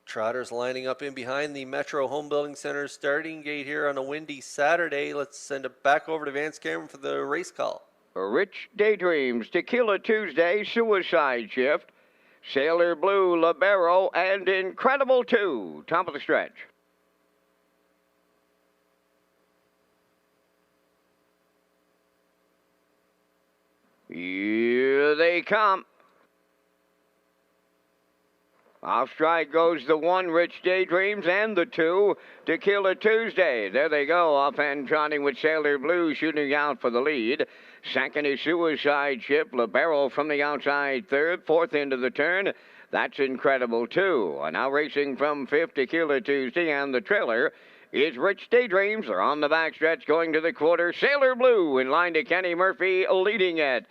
Trotters lining up in behind the Metro Home Building Center starting gate here on a windy Saturday. Let's send it back over to Vance Cameron for the race call. Rich Daydreams, Tequila Tuesday, Suicide Shift, Sailor Blue, Libero, and Incredible 2. Top of the stretch. Here they come. Off strike goes the 1, Rich Daydreams, and the 2, Tequila Tuesday. There they go, off and trotting with Sailor Blue shooting out for the lead. Second is Suicide Ship, Libero from the outside third. 4th into the turn, that's Incredible 2. And now racing from 5th, Tequila Tuesday, and the trailer is Rich Daydreams. They're on the backstretch going to the quarter. Sailor Blue in line to Kenny Murphy, leading it.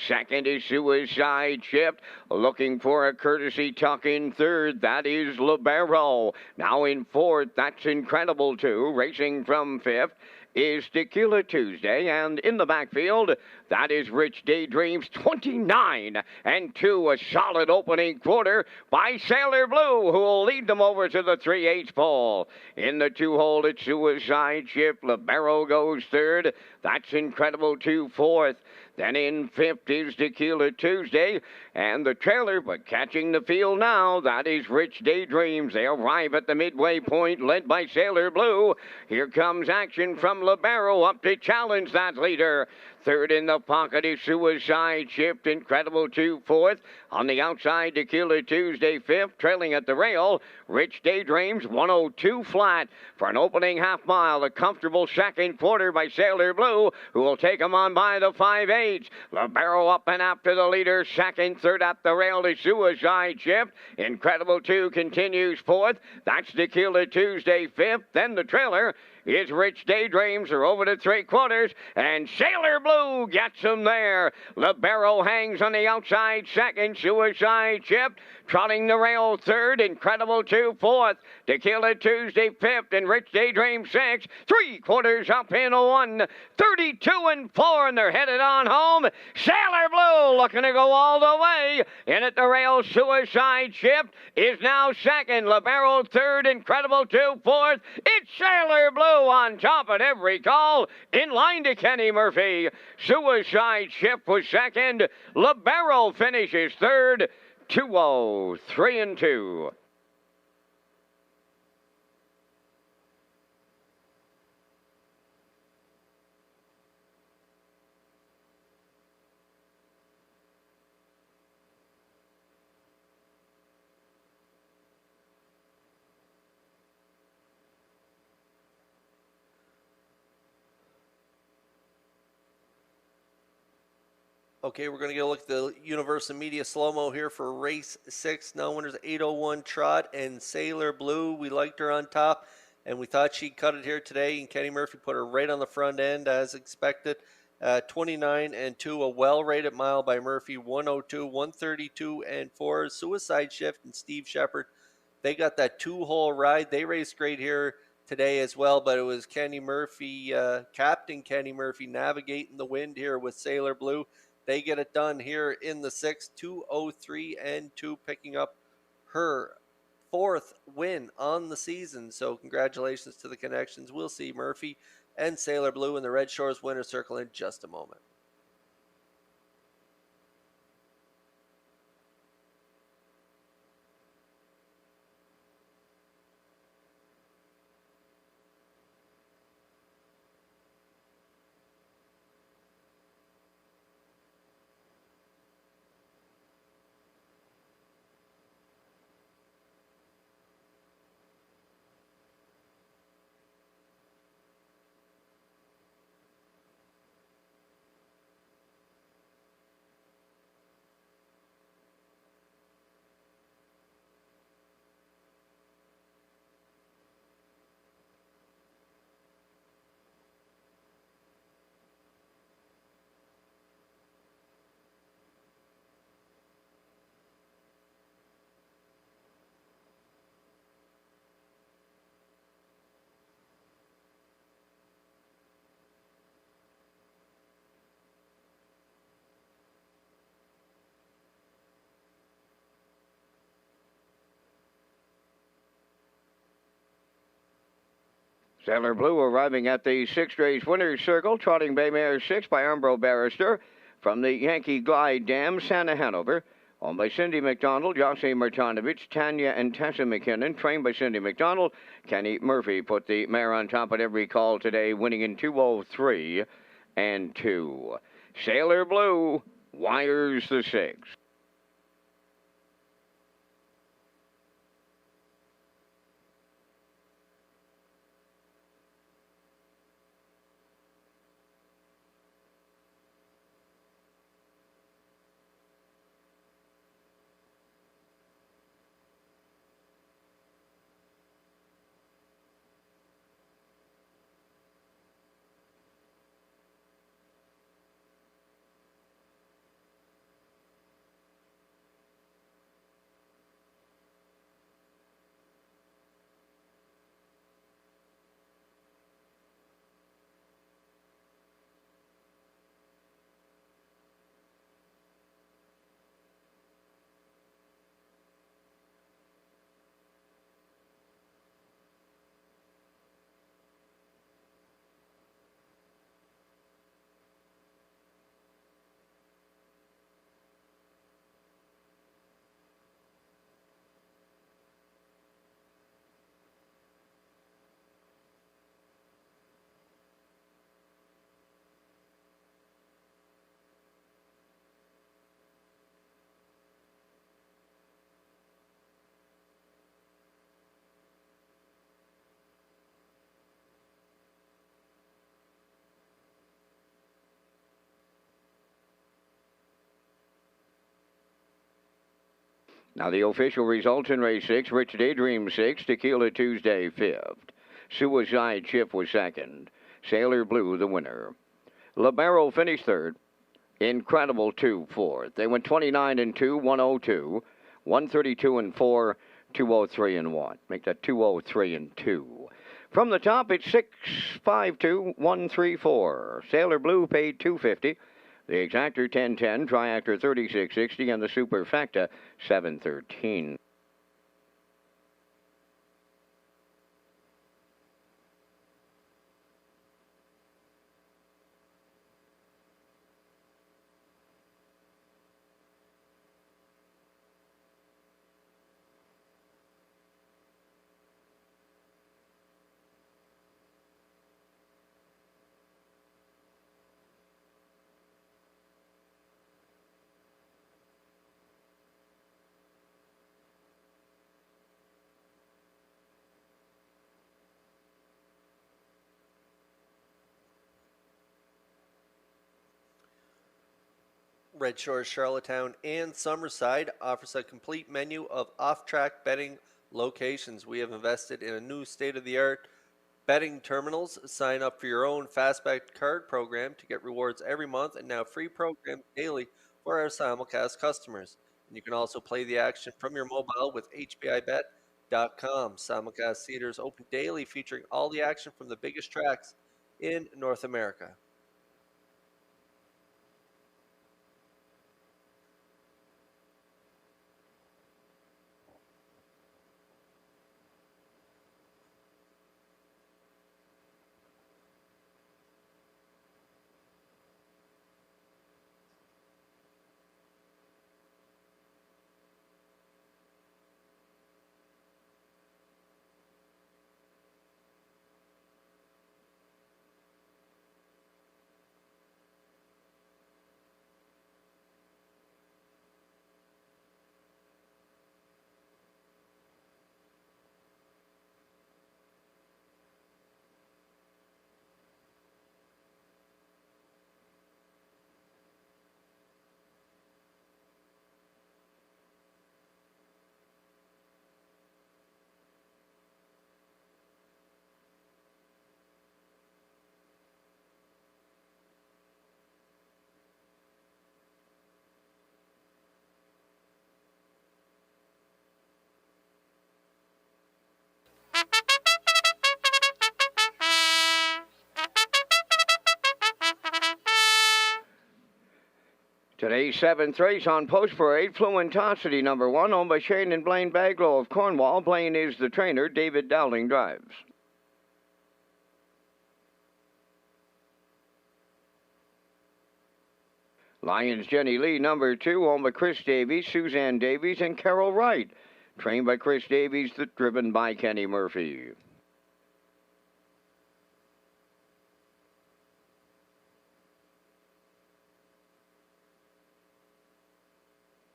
Second is Suicide Shift, looking for a courtesy tuck in third. That is Libero. Now in 4th, that's Incredible 2. Racing from 5th is Tequila Tuesday, and in the backfield, that is Rich Daydreams, 29 and 2, a solid opening quarter by Sailor Blue, who will lead them over to the 3/8 pole. In the 2-hole, it's Suicide Ship. Libero goes third. That's Incredible 2, 4th. Then in 5th is Tequila Tuesday, and the trailer, but catching the field now, that is Rich Daydreams. They arrive at the midway point, led by Sailor Blue. Here comes action from Libero up to challenge that leader. Third in the pocket is Suicide Shift, Incredible 2, 4th. On the outside, Tequila Tuesday, 5th. Trailing at the rail, Rich Daydreams, 102 flat. For an opening half mile, a comfortable second quarter by Sailor Blue, who will take him on by the 5/8. Libero up and after the leader, second. Third at the rail is Suicide Shift. Incredible 2 continues 4th. That's Tequila Tuesday, 5th. Then the trailer is Rich Daydreams. Are over to 3/4, and Sailor Blue gets him there. Libero hangs on the outside second. Suicide Shift trotting the rail third. Incredible 2, 4th. Tequila Tuesday, 5th, and Rich Daydream 6th. 3/4 up in 1. 32 and 4, and they're headed on home. Sailor Blue looking to go all the way. In at the rail, Suicide Shift is now second. Libero third. Incredible 2, 4th. It's Sailor Blue on top at every call. In line to Kenny Murphy. Suicide Shift was second. Libero finishes third. 2-0, 3-2. Okay, we're going to get a look at the Universal Media slow-mo here for race 6. Now winners 8:01 Trot and Sailor Blue. We liked her on top, and we thought she'd cut it here today, and Kenny Murphy put her right on the front end as expected. 29 and 2, a well-rated mile by Murphy, 102, 132 and 4. Suicide Shift and Steve Shepard, they got that 2-hole ride. They raced great here today as well, but it was Kenny Murphy, Captain Kenny Murphy, navigating the wind here with Sailor Blue. They get it done here in the 6th, 2:03 and 2, picking up her 4th win on the season. So congratulations to the Connections. We'll see Murphy and Sailor Blue in the Red Shores winner's circle in just a moment. Sailor Blue arriving at the 6th race winner's circle, trotting Bay Mare 6 by Umbro Barrister from the Yankee Glide Dam, Santa Hanover. Owned by Cindy McDonald, Jose Martinovich, Tanya and Tessa McKinnon. Trained by Cindy McDonald. Kenny Murphy put the mare on top at every call today, winning in 2:03 and 2. Sailor Blue wires the 6. Now the official results in race 6, Rich Daydream 6, Tequila Tuesday 5th. Suicide Chip was 2nd. Sailor Blue the winner. Libero finished 3rd. Incredible 2 4th. They went 29 and 2, 102, 132 and 4, 203 and 1. Make that 203 and 2. From the top, it's 652 134. Sailor Blue paid $250. The exactor 1010, triactor 3660, and the superfecta 713. Red Shores, Charlottetown, and Summerside offers a complete menu of off-track betting locations. We have invested in a new state-of-the-art betting terminals. Sign up for your own Fastback card program to get rewards every month and now free programs daily for our simulcast customers. And you can also play the action from your mobile with HBIBet.com. Simulcast theaters open daily, featuring all the action from the biggest tracks in North America. Today's 7th race on Post Parade, Fluentosity number 1, owned by Shane and Blaine Baglow of Cornwall. Blaine is the trainer. David Dowling drives. Lions Jenny Lee number 2, owned by Chris Davies, Suzanne Davies, and Carol Wright. Trained by Chris Davies, driven by Kenny Murphy.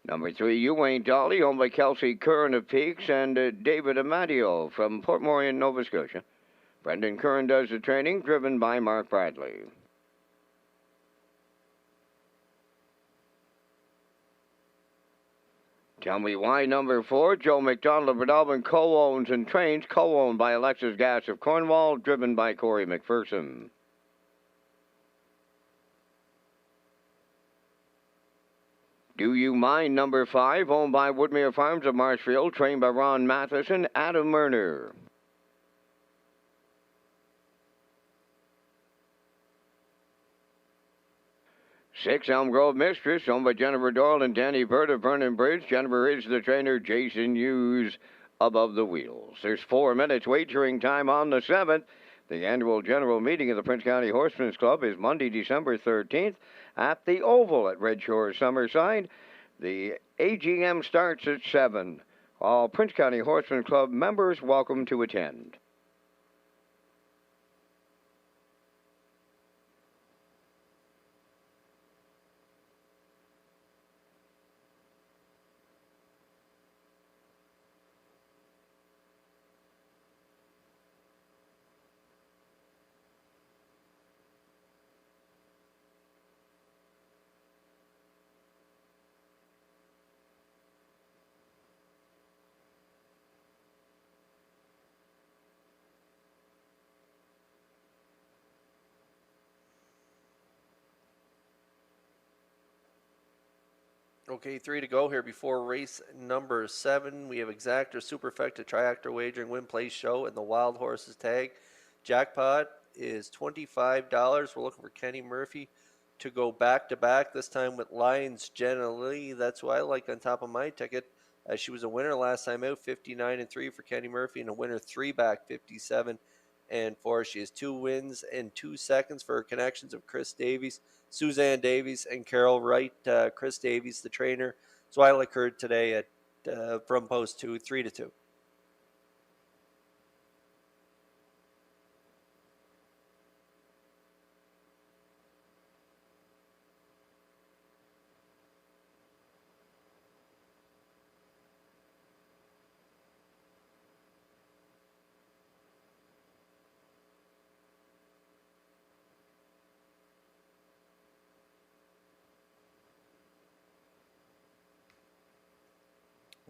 Number 3, You Ain't Dolly, owned by Kelsey Curran of Peaks and David Amadio from Port Morion, Nova Scotia. Brendan Curran does the training, driven by Mark Bradley. Tell Me Why number 4, Joe McDonald of Redalban, co-owns and trains, co-owned by Alexis Gass of Cornwall, driven by Corey McPherson. Do You Mind number 5, owned by Woodmere Farms of Marshfield, trained by Ron Matheson, Adam Murner. Six, Elm Grove Mistress, owned by Jennifer Doyle and Danny Bird of Vernon Bridge. Jennifer is the trainer. Jason Hughes above the wheels. There's 4 minutes wagering time on the 7th. The annual general meeting of the Prince County Horsemen's Club is Monday, December 13th at the Oval at Red Shores, Summerside. The AGM starts at 7. All Prince County Horsemen's Club members welcome to attend. Okay, 3 to go here before race number 7. We have Exactor, Superfecta, Triactor Wagering, Win Place Show, and the Wild Horses Tag. Jackpot is $25. We're looking for Kenny Murphy to go back-to-back, this time with Lions Jenna Lee. That's who I like on top of my ticket. She was a winner last time out, 59-3 for Kenny Murphy, and a winner 3-back, 57-4. She has 2 wins and 2 seconds for her connections of Chris Davies, Suzanne Davies, and Carol Wright. Chris Davies, the trainer. So I like her today at from post 2, 3-2.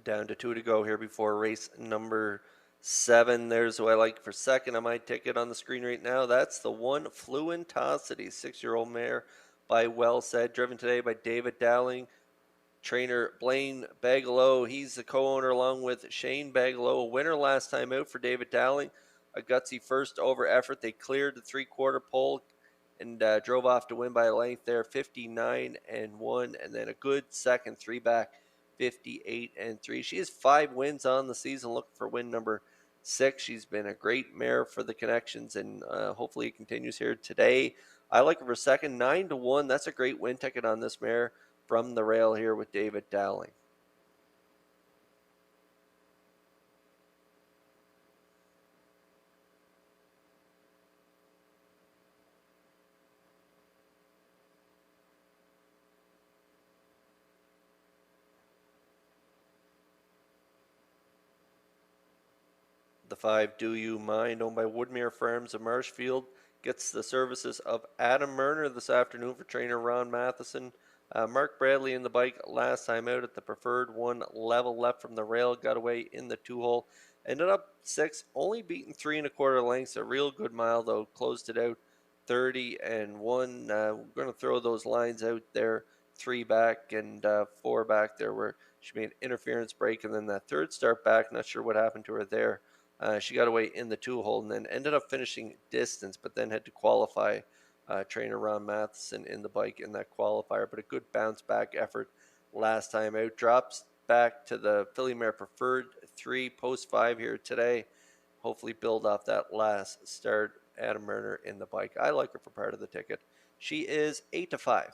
Down to 2 to go here before race number 7. There's who I like for second on my ticket on the screen right now. That's the 1 Fluentosity, 6-year-old mare by Well Said, driven today by David Dowling. Trainer Blaine Baglow, he's the co-owner along with Shane Baglow, a winner last time out for David Dowling. A gutsy first over effort. They cleared the 3-quarter pole and drove off to win by a length there, 59-1, and then a good second 3-back, 58-3. She has 5 wins on the season, looking for win number 6. She's been a great mare for the connections, and hopefully it continues here today. I like her for second, 9-1. That's a great win ticket on this mare from the rail here with David Dowling. The 5, Do You Mind, owned by Woodmere Farms of Marshfield, gets the services of Adam Murner this afternoon for trainer Ron Matheson. Mark Bradley in the bike last time out at the preferred 1, level left from the rail, got away in the 2-hole. Ended up 6, only beaten 3 1/4 lengths. A real good mile though, closed it out 30-1. We're going to throw those lines out there, 3 back and 4 back there where she made an interference break, and then that third start back, not sure what happened to her there. She got away in the 2-hole and then ended up finishing distance, but then had to qualify trainer Ron Matheson in the bike in that qualifier, but a good bounce back effort last time out. Drops back to the filly mare preferred 3 post 5 here today. Hopefully build off that last start. Adam Murner in the bike. I like her for part of the ticket. She is 8-5.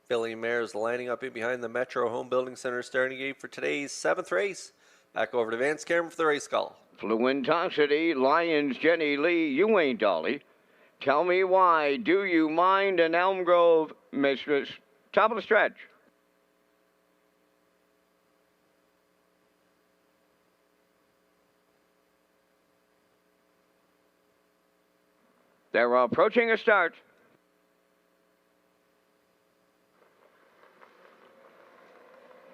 Filly mares lining up in behind the Metro Home Building Center starting gate for today's 7th race. Back over to Vance Cameron for the race call. Fluentosity, Lions, Jenny Lee, you ain't Dolly. Tell me why, do you mind an Elm Grove mistress? Top of the stretch. They're approaching a start.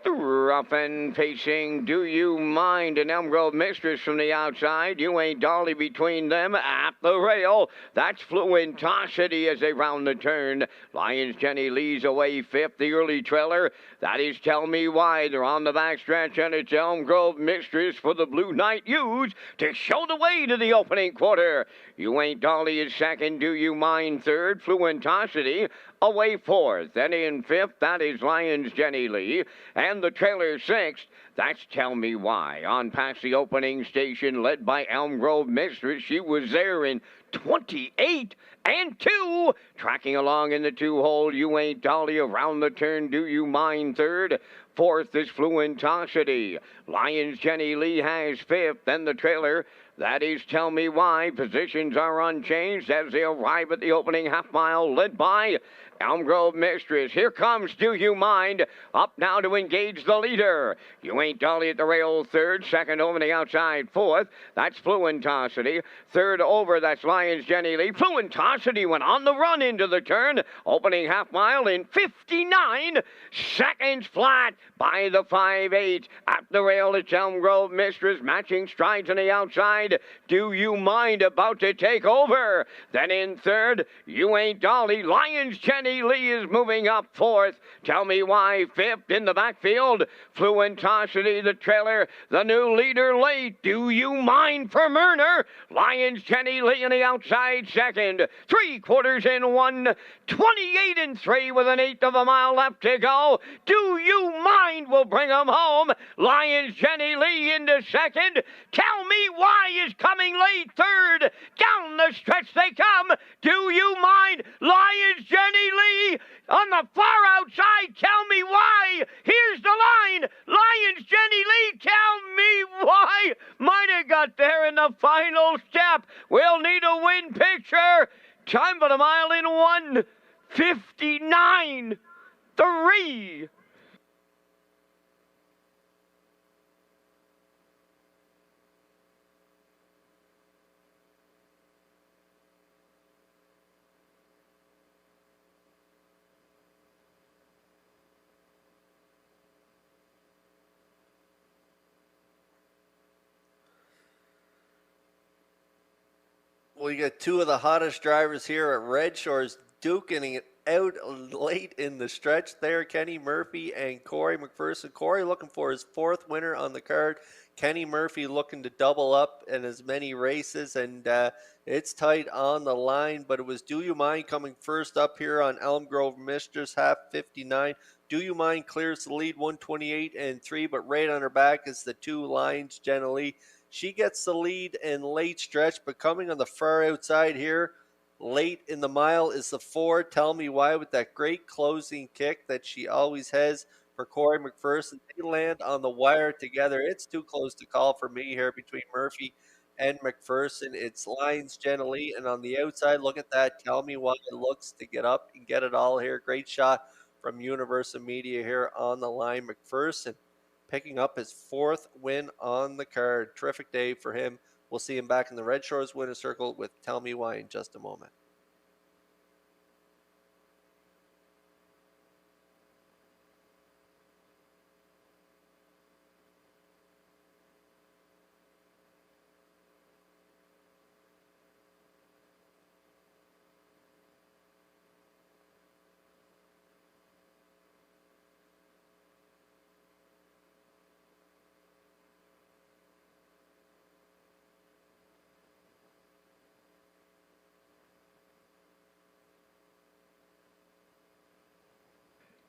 Rough and pacing, do you mind an Elm Grove mistress from the outside? You ain't Dolly between them at the rail. That's Fluentosity as they round the turn. Lions Jenny Lee's away 5th, the early trailer. That is Tell Me Why. They're on the backstretch, and it's Elm Grove mistress for the Blue Knight Ewes to show the way to the opening quarter. You ain't Dolly is 2nd, do you mind 3rd? Fluentosity away 4th, and in 5th, that is Lions Jenny Lee, and the trailer 6th, that's Tell Me Why. On past the opening station, led by Elm Grove mistress, she was there in 28 and 2, tracking along in the 2-hole. You ain't Dolly around the turn, do you mind 3rd? 4th is Fluentosity. Lions Jenny Lee has 5th, and the trailer, that is Tell Me Why. Positions are unchanged as they arrive at the opening half-mile, led by Elm Grove mistress. Here comes Do You Mind, up now to engage the leader. You Ain't Dolly at the rail 3rd, 2nd over the outside 4th, that's Fluentosity. 3rd over, that's Lions Jenny Lee. Fluentosity went on the run into the turn, opening half-mile in 59 seconds flat by the 5-8. At the rail, it's Elm Grove mistress, matching strides on the outside. Do You Mind about to take over. Then in 3rd, You Ain't Dolly. Lions Jenny Lee is moving up 4th. Tell Me Why 5th in the backfield. Fluentosity, the trailer, the new leader late. Do You Mind for Murner. Lions Jenny Lee on the outside 2nd. 3/4 in 1. 28 and 3 with an 1/8 of a mile left to go. Do You Mind will bring them home. Lions Jenny Lee into 2nd. Tell Me Why is coming late 3rd. Down the stretch they come. Do You Mind? Lions Jenny Lee on the far outside. Tell Me Why. Here's the line. Lions Jenny Lee. Tell Me Why. Might have got there in the final step. We'll need a win picture. Time for the mile in 1:59.3. Well, you got 2 of the hottest drivers here at Redshores duking it out late in the stretch there. Kenny Murphy and Corey McPherson. Corey looking for his fourth winner on the card. Kenny Murphy looking to double up in as many races, and it's tight on the line, but it was Do You Mind coming first up here on Elm Grove Mistress, half 59. Do You Mind clears the lead, 128 and 3, but right on her back is the two lines, Jenna Lee. She gets the lead in late stretch, but coming on the far outside here, late in the mile, is the 4, Tell Me Why, with that great closing kick that she always has for Corey McPherson. They land on the wire together. It's too close to call for me here between Murphy and McPherson. It's lines generally, and on the outside, look at that. Tell Me Why it looks to get up and get it all here. Great shot from Universal Media here on the line. McPherson picking up his fourth win on the card. Terrific day for him. We'll see him back in the Red Shores winner's circle with Tell Me Why in just a moment.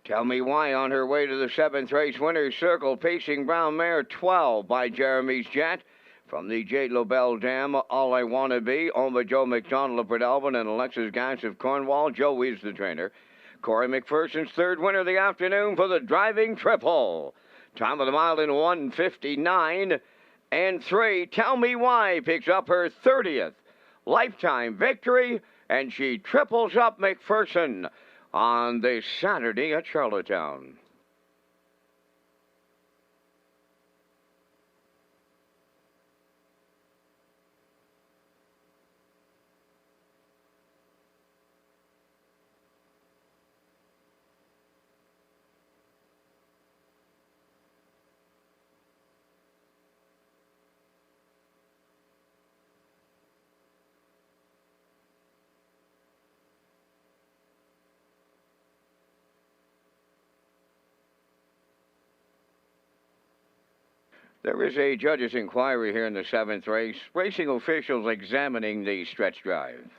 Tell Me Why on her way to the 7th race winner's circle, pacing brown mare 12 by Jeremy's Jet. From the J. Lobel Dam, All I Wanna Be, owned by Joe McDonald of Port Alvin and Alexis Gass of Cornwall. Joe is the trainer. Corey McPherson's third winner of the afternoon for the driving triple. Time of the mile in 1:59 and 3. Tell Me Why picks up her 30th lifetime victory, and she triples up McPherson on this Saturday at Charlottetown. There is a judge's inquiry here in the 7th race. Racing officials examining the stretch drive.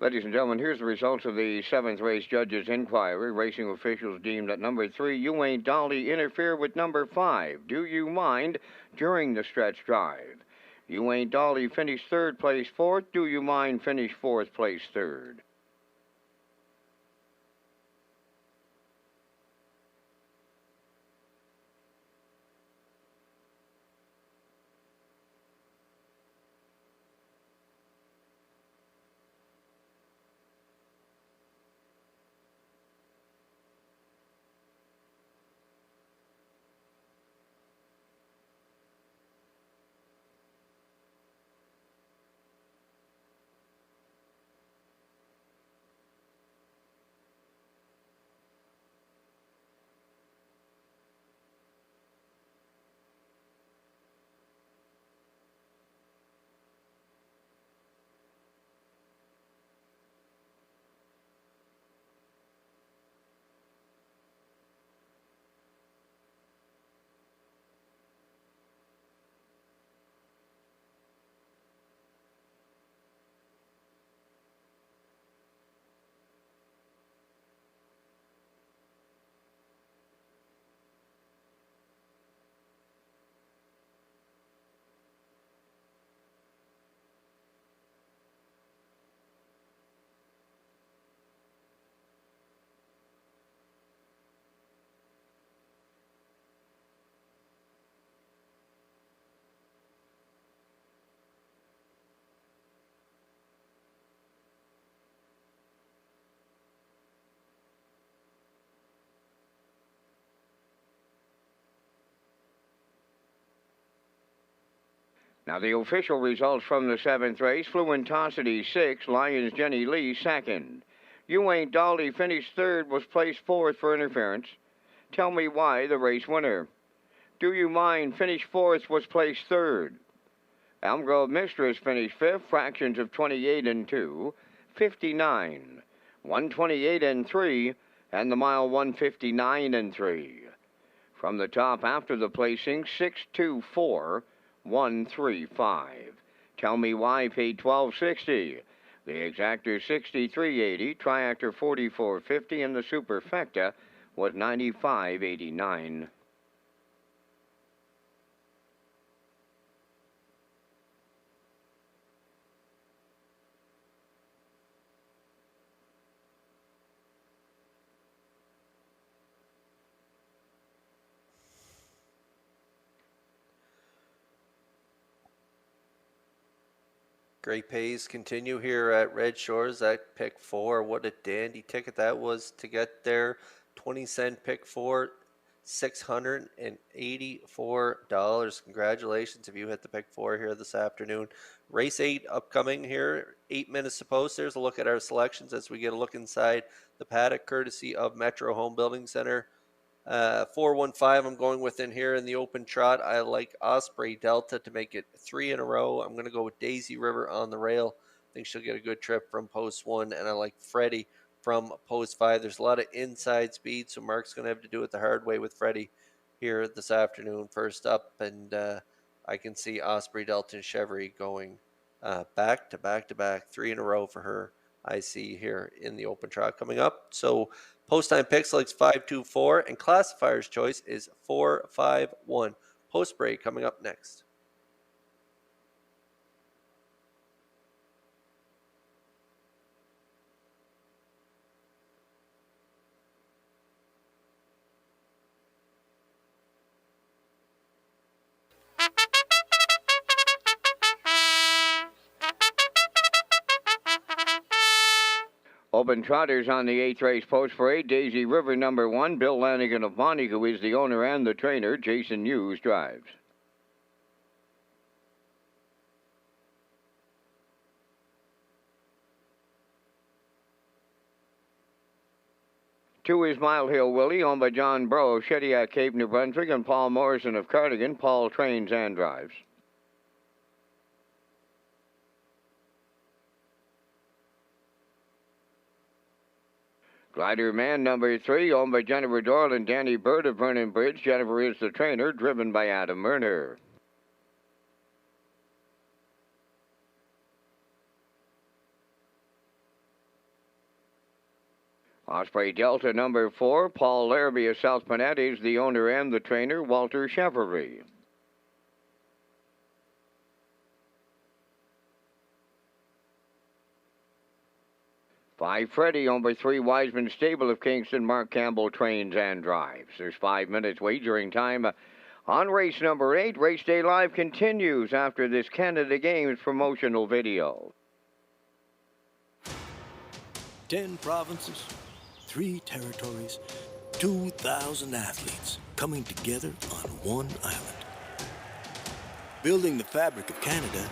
Ladies and gentlemen, here's the results of the 7th race judges' inquiry. Racing officials deemed that number 3, You Ain't Dolly, interfered with number 5, Do You Mind, during the stretch drive. You Ain't Dolly finished 3rd, place 4th. Do You Mind finished 4th, place 3rd. Now, the official results from the 7th race: Fluentosity 6, Lions Jenny Lee 2nd. You Ain't Dolly finished 3rd, was placed 4th for interference. Tell Me Why, the race winner. Do You Mind finished 4th, was placed 3rd. Elm Grove Mistress finished 5th, fractions of 28 and 2, 59, 128 and 3, and the mile 159 and 3. From the top after the placing, 624. 135. Tell Me Why paid $12.60. The exactor $63.80, triactor $44.50, and the superfecta was $95.89. Great pays continue here at Red Shores at pick 4. What a dandy ticket that was to get there. 20-cent pick 4, $684. Congratulations if you hit the pick 4 here this afternoon. Race 8 upcoming here. 8 minutes to post. There's a look at our selections as we get a look inside the paddock, courtesy of Metro Home Building Center. 415 I'm going with in here in the open trot. I like Osprey Delta to make it 3 in a row. I'm going to go with Daisy River on the rail. I think she'll get a good trip from post 1, and I like Freddie from post 5. There's a lot of inside speed, so Mark's going to have to do it the hard way with Freddie here this afternoon. First up, and I can see Osprey Delta and Chevry going back to back to back, 3 in a row for her. I see here in the open trot coming up. So post time pick selects 524, and classifier's choice is 451. Post break coming up next. Open trotters on the 8th race post parade. Daisy River, number 1. Bill Lanigan of Montego is the owner and the trainer. Jason Hughes drives. Two is Mile Hill Willie, owned by John Bro of Shediac, Cape, New Brunswick, and Paul Morrison of Cardigan. Paul trains and drives. Glider Man, number 3, owned by Jennifer Doyle and Danny Bird of Vernon Bridge. Jennifer is the trainer, driven by Adam Murner. Osprey Delta number 4, Paul Larrabee of South Panett is the owner and the trainer, Walter Chevrolet. 5 Freddie, owned by 3 Wiseman Stable of Kingston, Mark Campbell trains and drives. There's 5 minutes wagering time on race number 8. Race Day Live continues after this Canada Games promotional video. 10 provinces, 3 territories, 2,000 athletes coming together on one island. Building the fabric of Canada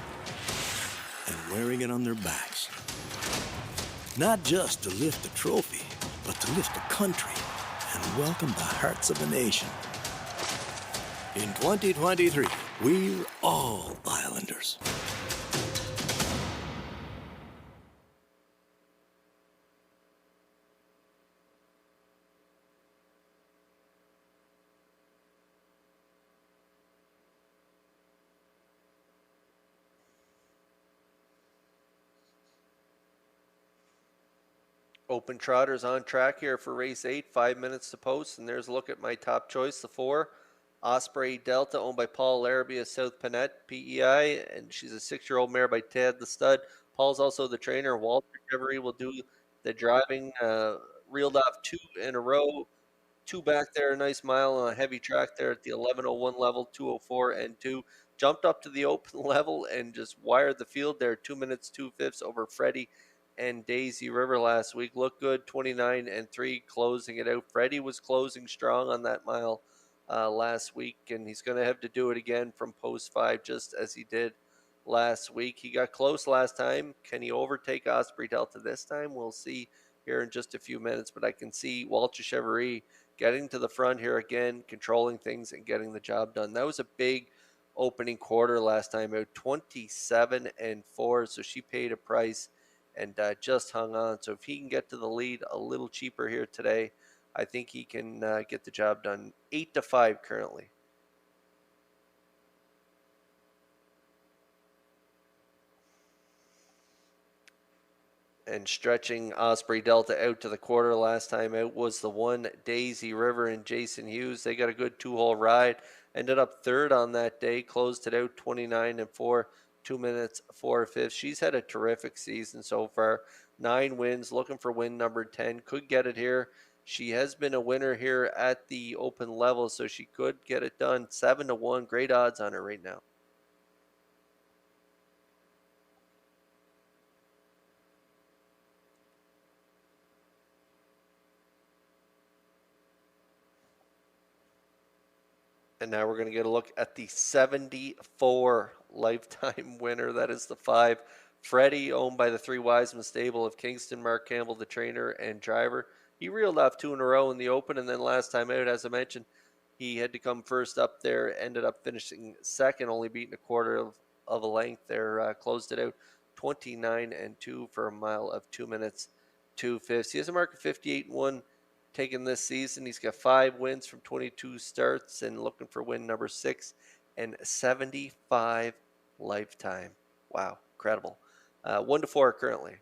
and wearing it on their backs. Not just to lift a trophy, but to lift a country and welcome the hearts of a nation. In 2023, we're all Islanders. Open Trotters on track here for race 8, 5 minutes to post, and there's a look at my top choice, the 4, Osprey Delta, owned by Paul Larrabee of South Panett, PEI, and she's a 6-year-old mare by Ted the Stud. Paul's also the trainer. Walter Chevrolet will do the driving, reeled off 2 in a row, 2 back there, a nice mile on a heavy track there at the 11:01 level, 2:04 and 2. Jumped up to the open level and just wired the field there, 2 minutes, 2/5 over Freddie and Daisy River last week. Looked good, 29 and 3, closing it out. Freddie was closing strong on that mile last week, and he's going to have to do it again from post 5, just as he did last week. He got close last time. Can he overtake Osprey Delta this time? We'll see here in just a few minutes, but I can see Walter Chevrolet getting to the front here again, controlling things and getting the job done. That was a big opening quarter last time out, 27 and 4, so she paid a price and just hung on. So if he can get to the lead a little cheaper here today, I think he can get the job done. 8-5 currently. And stretching Osprey Delta out to the quarter last time out was the 1 Daisy River and Jason Hughes. They got a good 2-hole ride. Ended up 3rd on that day. Closed it out 29 and 4. 2 minutes, 4/5. She's had a terrific season so far. 9 wins, looking for win number 10. Could get it here. She has been a winner here at the open level, so she could get it done. 7-1. Great odds on her right now. And now we're going to get a look at the 74 lifetime winner. That is the 5 Freddie, owned by the 3 Wiseman Stable of Kingston. Mark Campbell, the trainer and driver. He reeled off 2 in a row in the open, and then last time out, as I mentioned, he had to come first up there. Ended up finishing 2nd, only beating a quarter of a length there. Closed it out 29 and 2 for a mile of 2 minutes, 2/5. He has a mark of 58 and 1. Taken this season. He's got 5 wins from 22 starts and looking for win number 6 and 75 lifetime. Wow, incredible. 1-4 currently.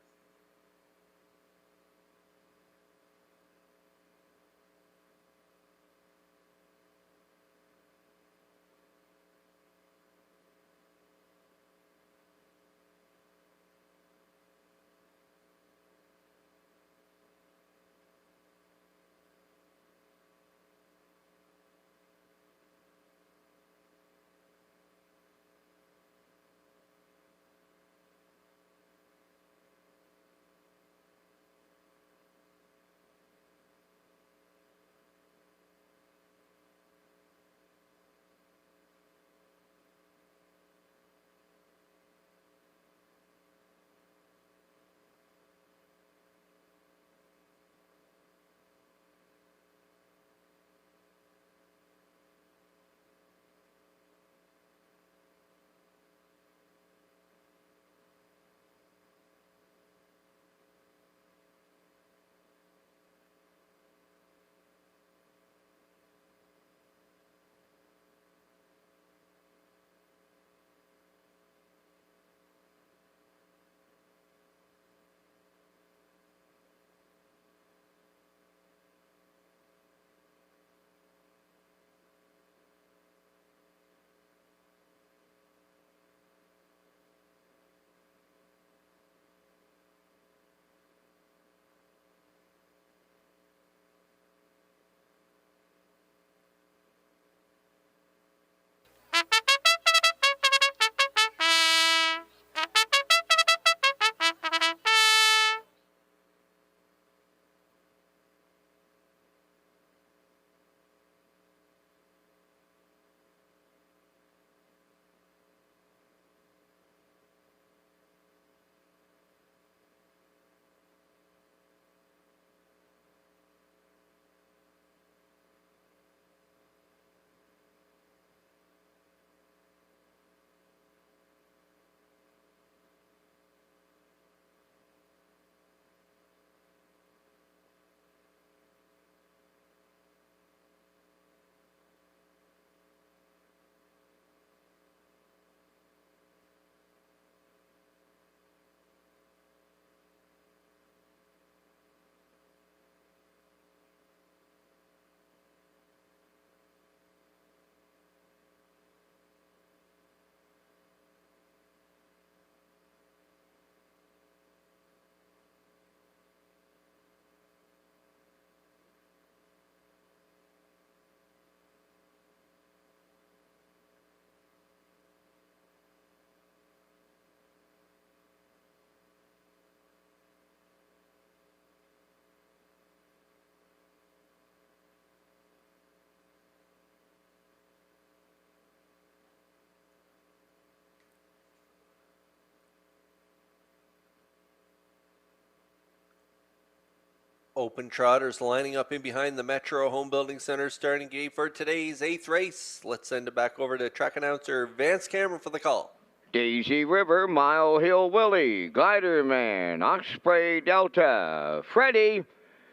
Open trotters lining up in behind the Metro Home Building Center starting gate for today's 8th race. Let's send it back over to track announcer Vance Cameron for the call. Daisy River, Mile Hill Willie, Glider Man, Osprey Delta, Freddie,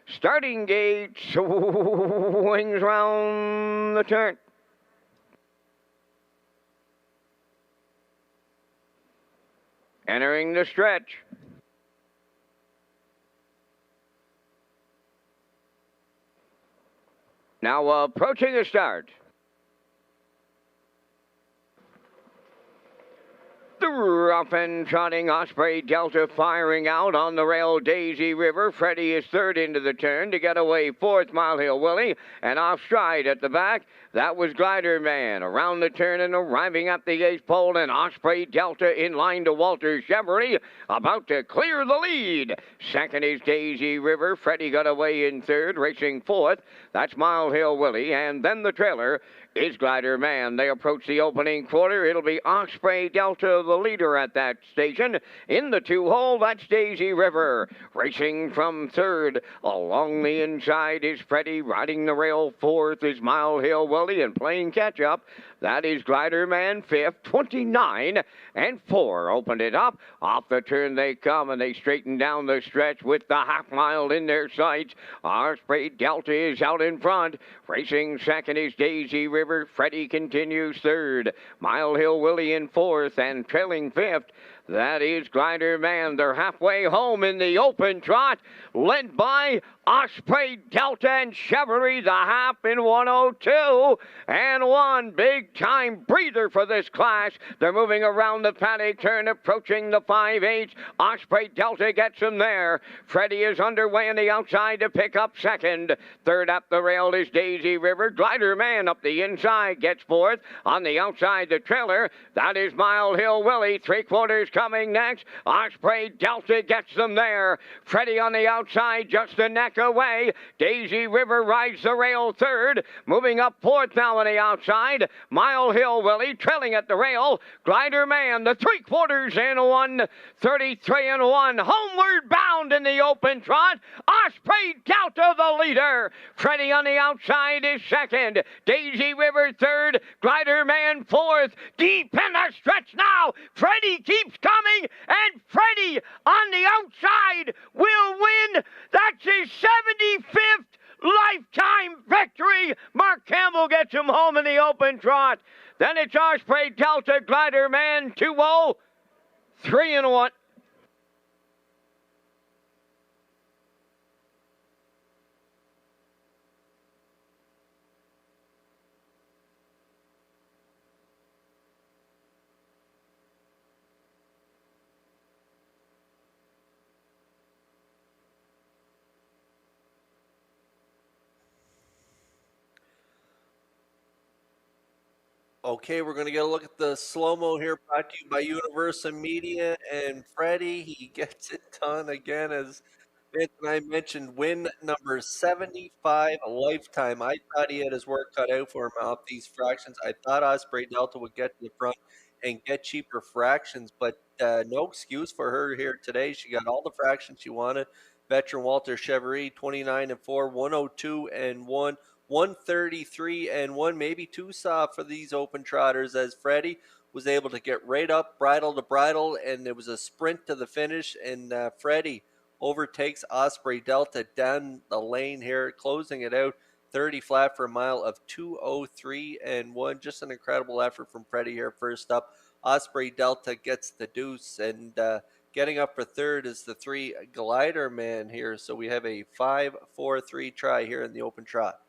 starting gate, swings round the turn. Entering the stretch. Now approaching the start. The rough and trotting Osprey Delta firing out on the rail. Daisy River. Freddie is third into the turn to get away fourth. Mile Hill Willie, and off stride at the back. That was Glider Man. Around the turn and arriving at the eighth pole, and Osprey Delta in line to Walter Chevrolet, about to clear the lead. Second is Daisy River. Freddie got away in third, racing fourth. That's Mile Hill Willie, and then the trailer is Glider Man. They approach the opening quarter. It'll be Osprey Delta, the leader at that station. In the two-hole, that's Daisy River. Racing from third. Along the inside is Freddie. Riding the rail fourth is Mile Hill Willie, and playing catch-up, that is Glider Man fifth. 29 and 4 opened it up. Off the turn they come, and they straighten down the stretch with the half mile in their sights. Osprey Delta is out in front. Racing second is Daisy River. Freddie continues third. Mile Hill Willie in fourth, and trailing fifth, that is Glider Man. They're halfway home in the open trot, led by Osprey Delta and Chevrolet, the half in 102. And one big-time breather for this class. They're moving around the paddock turn, approaching the 5/8. Osprey Delta gets them there. Freddie is underway on the outside to pick up second. Third up the rail is Daisy River. Glider Man up the inside gets fourth. On the outside, the trailer, that is Mile Hill Willie. Three-quarters coming next. Osprey Delta gets them there. Freddie on the outside, just a neck away. Daisy River rides the rail third. Moving up fourth now on the outside. Mile Hill Willie trailing at the rail. Glider Man, the three-quarters in 1:33 and 1. Homeward bound in the open trot. Osprey Delta the leader. Freddie on the outside is second. Daisy River third. Glider Man fourth. Deep in the stretch now. Freddie keeps coming, and Freddie on the outside will win. That's his 75th lifetime victory. Mark Campbell gets him home in the open trot. Then it's Osprey Delta, Glider Man 2-0, 3 and 1. Okay, we're going to get a look at the slow-mo here, brought to you by Universal Media. And Freddie, he gets it done again, as Vince and I mentioned, win number 75 a lifetime. I thought he had his work cut out for him off these fractions. I thought Osprey Delta would get to the front and get cheaper fractions, but no excuse for her here today. She got all the fractions she wanted. Veteran Walter Chevrolet, 29 and 4, 102 and 1. 133 and 1, maybe too soft for these open trotters, as Freddie was able to get right up bridle to bridle, and it was a sprint to the finish, and Freddie overtakes Osprey Delta down the lane here, closing it out 30 flat for a mile of 2:03 and 1. Just an incredible effort from Freddie here. First up, Osprey Delta gets the deuce, and getting up for third is the 3 Glider Man here. So we have a 5-4-3 try here in the open trot.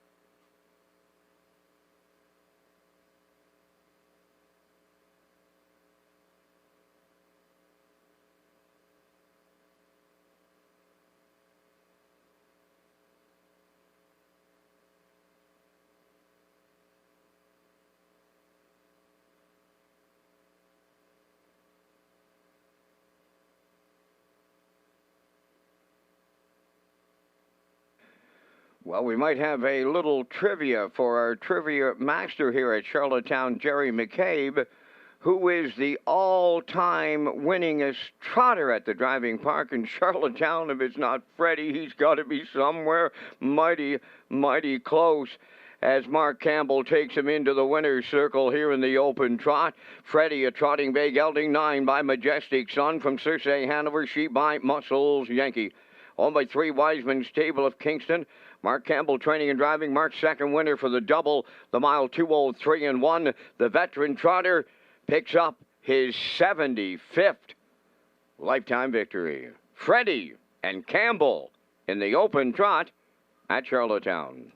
Well, we might have a little trivia for our trivia master here at Charlottetown, Jerry McCabe. who is the all-time winningest trotter at the driving park in Charlottetown. If it's not Freddie, he's got to be somewhere mighty, mighty close. As Mark Campbell takes him into the winner's circle here in the open trot. Freddie, a trotting bay gelding, 9 by Majestic Sun from Circe Hanover, she by Muscles Yankee. Owned by 3 Wiseman's Table of Kingston. Mark Campbell training and driving. Mark's second winner for the double, the mile 2:03.1. The veteran trotter picks up his 75th lifetime victory. Freddie and Campbell in the open trot at Charlottetown.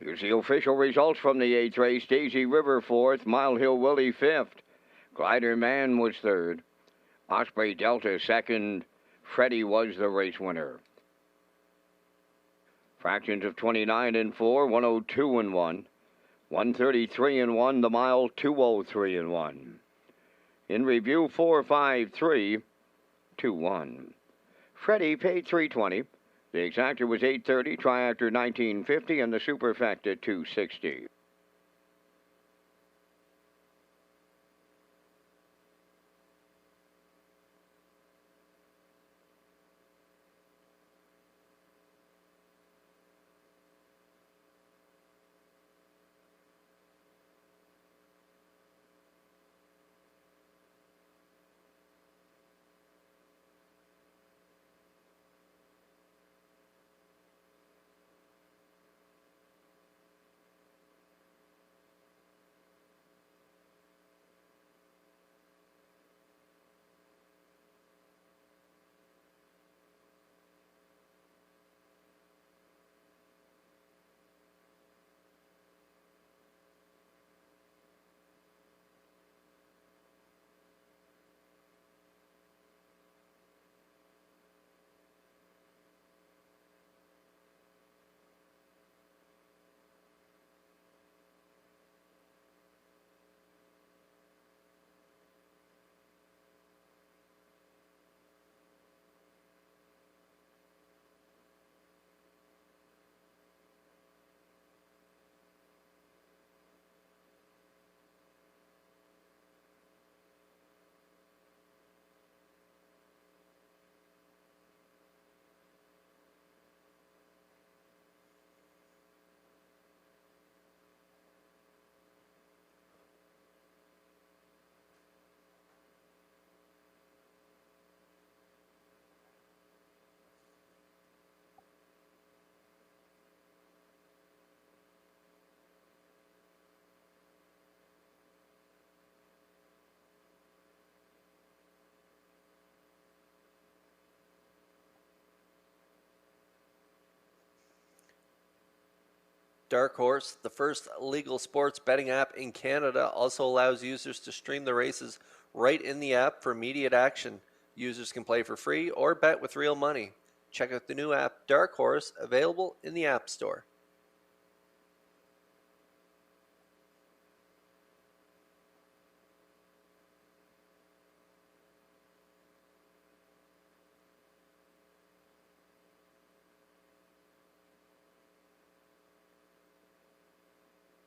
Here's the official results from the 8th race. Daisy River 4th, Mile Hill Willie 5th. Glider Man was 3rd. Osprey Delta 2nd. Freddie was the race winner. Fractions of 29 and 4, 102 and 1. 133 and 1, the mile 203 and 1. In review, 453 2-1. Freddie paid $320. The exactor was $830, triactor $1950, and the superfecta $260. Dark Horse, the first legal sports betting app in Canada, also allows users to stream the races right in the app for immediate action. Users can play for free or bet with real money. Check out the new app Dark Horse, available in the App Store.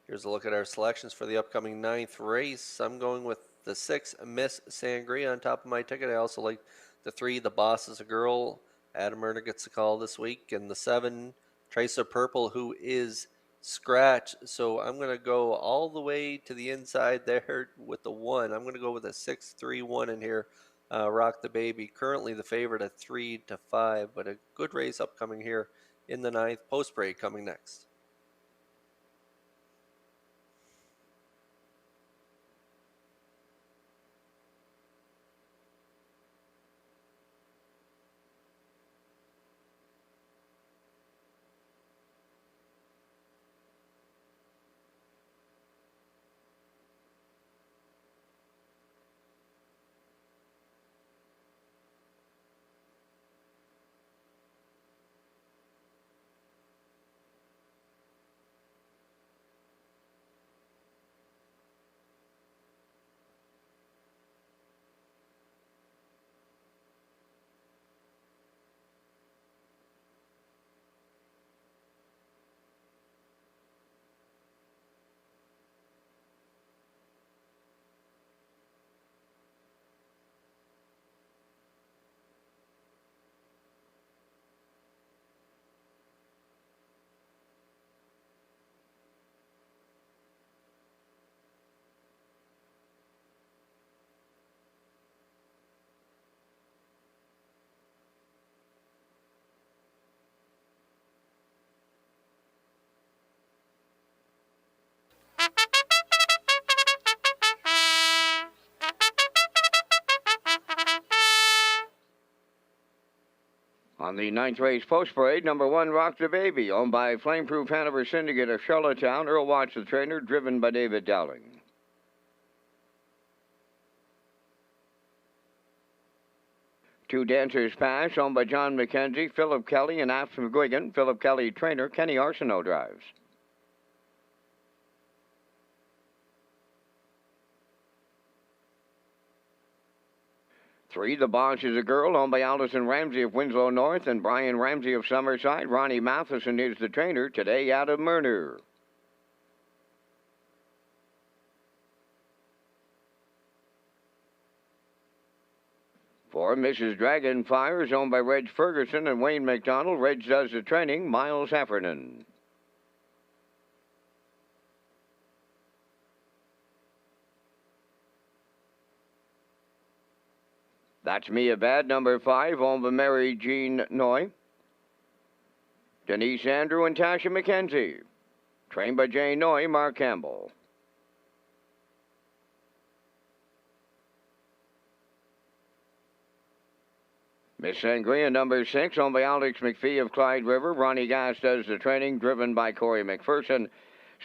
Here's a look at our selections for the upcoming 9th race. I'm going with the 6, Miss Sangria, on top of my ticket. I also like the 3, The Boss is a Girl. Adam Murner gets a call this week. And the 7, Tracer Purple, who is scratch. So I'm going to go all the way to the inside there with the 1. I'm going to go with a 6-3-1 in here. Rock the Baby. Currently the favorite at 3-5, but a good race upcoming here in the 9th. Post break coming next. On the ninth race post parade, number 1, Rock the Baby, owned by Flameproof Hanover Syndicate of Charlottetown. Earl Watts, the trainer, driven by David Dowling. Two Dancers Pass, owned by John McKenzie, Philip Kelly, and Aft McGuigan. Philip Kelly, trainer. Kenny Arsenault drives. Three, The Boss is a Girl, owned by Allison Ramsey of Winslow North and Brian Ramsey of Summerside. Ronnie Matheson is the trainer. Today, Adam Murner. 4, Mrs. Dragonfire is owned by Reg Ferguson and Wayne McDonald. Reg does the training. Miles Heffernan. 'That's Me a Bad, number 5, owned by Mary Jean Noy. Denise Andrew and Tasha McKenzie. Trained by Jane Noy, Mark Campbell. Miss Sangria, number 6, owned by Alex McPhee of Clyde River. Ronnie Gass does the training, driven by Corey McPherson.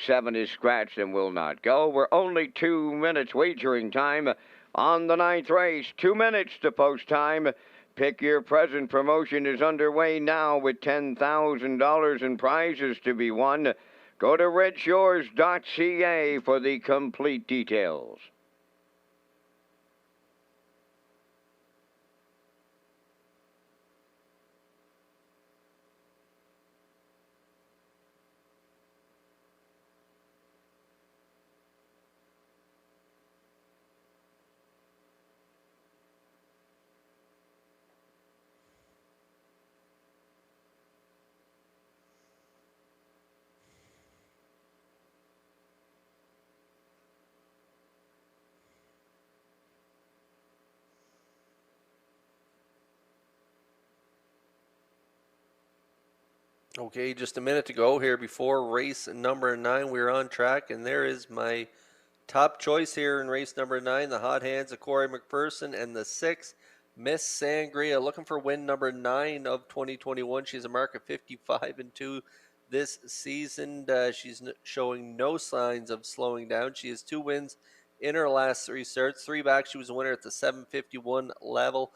7 is scratched and will not go. We're only 2 minutes wagering time on the 9th race. 2 minutes to post time. Pick Your Present promotion is underway now with $10,000 in prizes to be won. Go to Redshores.ca for the complete details. Okay, just a minute to go here before race number 9. We're on track, and there is my top choice here in race number 9, the hot hands of Corey McPherson, and the 6, Miss Sangria, looking for win number 9 of 2021. She's a mark of 55-2 this season. She's showing no signs of slowing down. She has 2 wins in her last 3 starts. 3 back, she was a winner at the 751 level.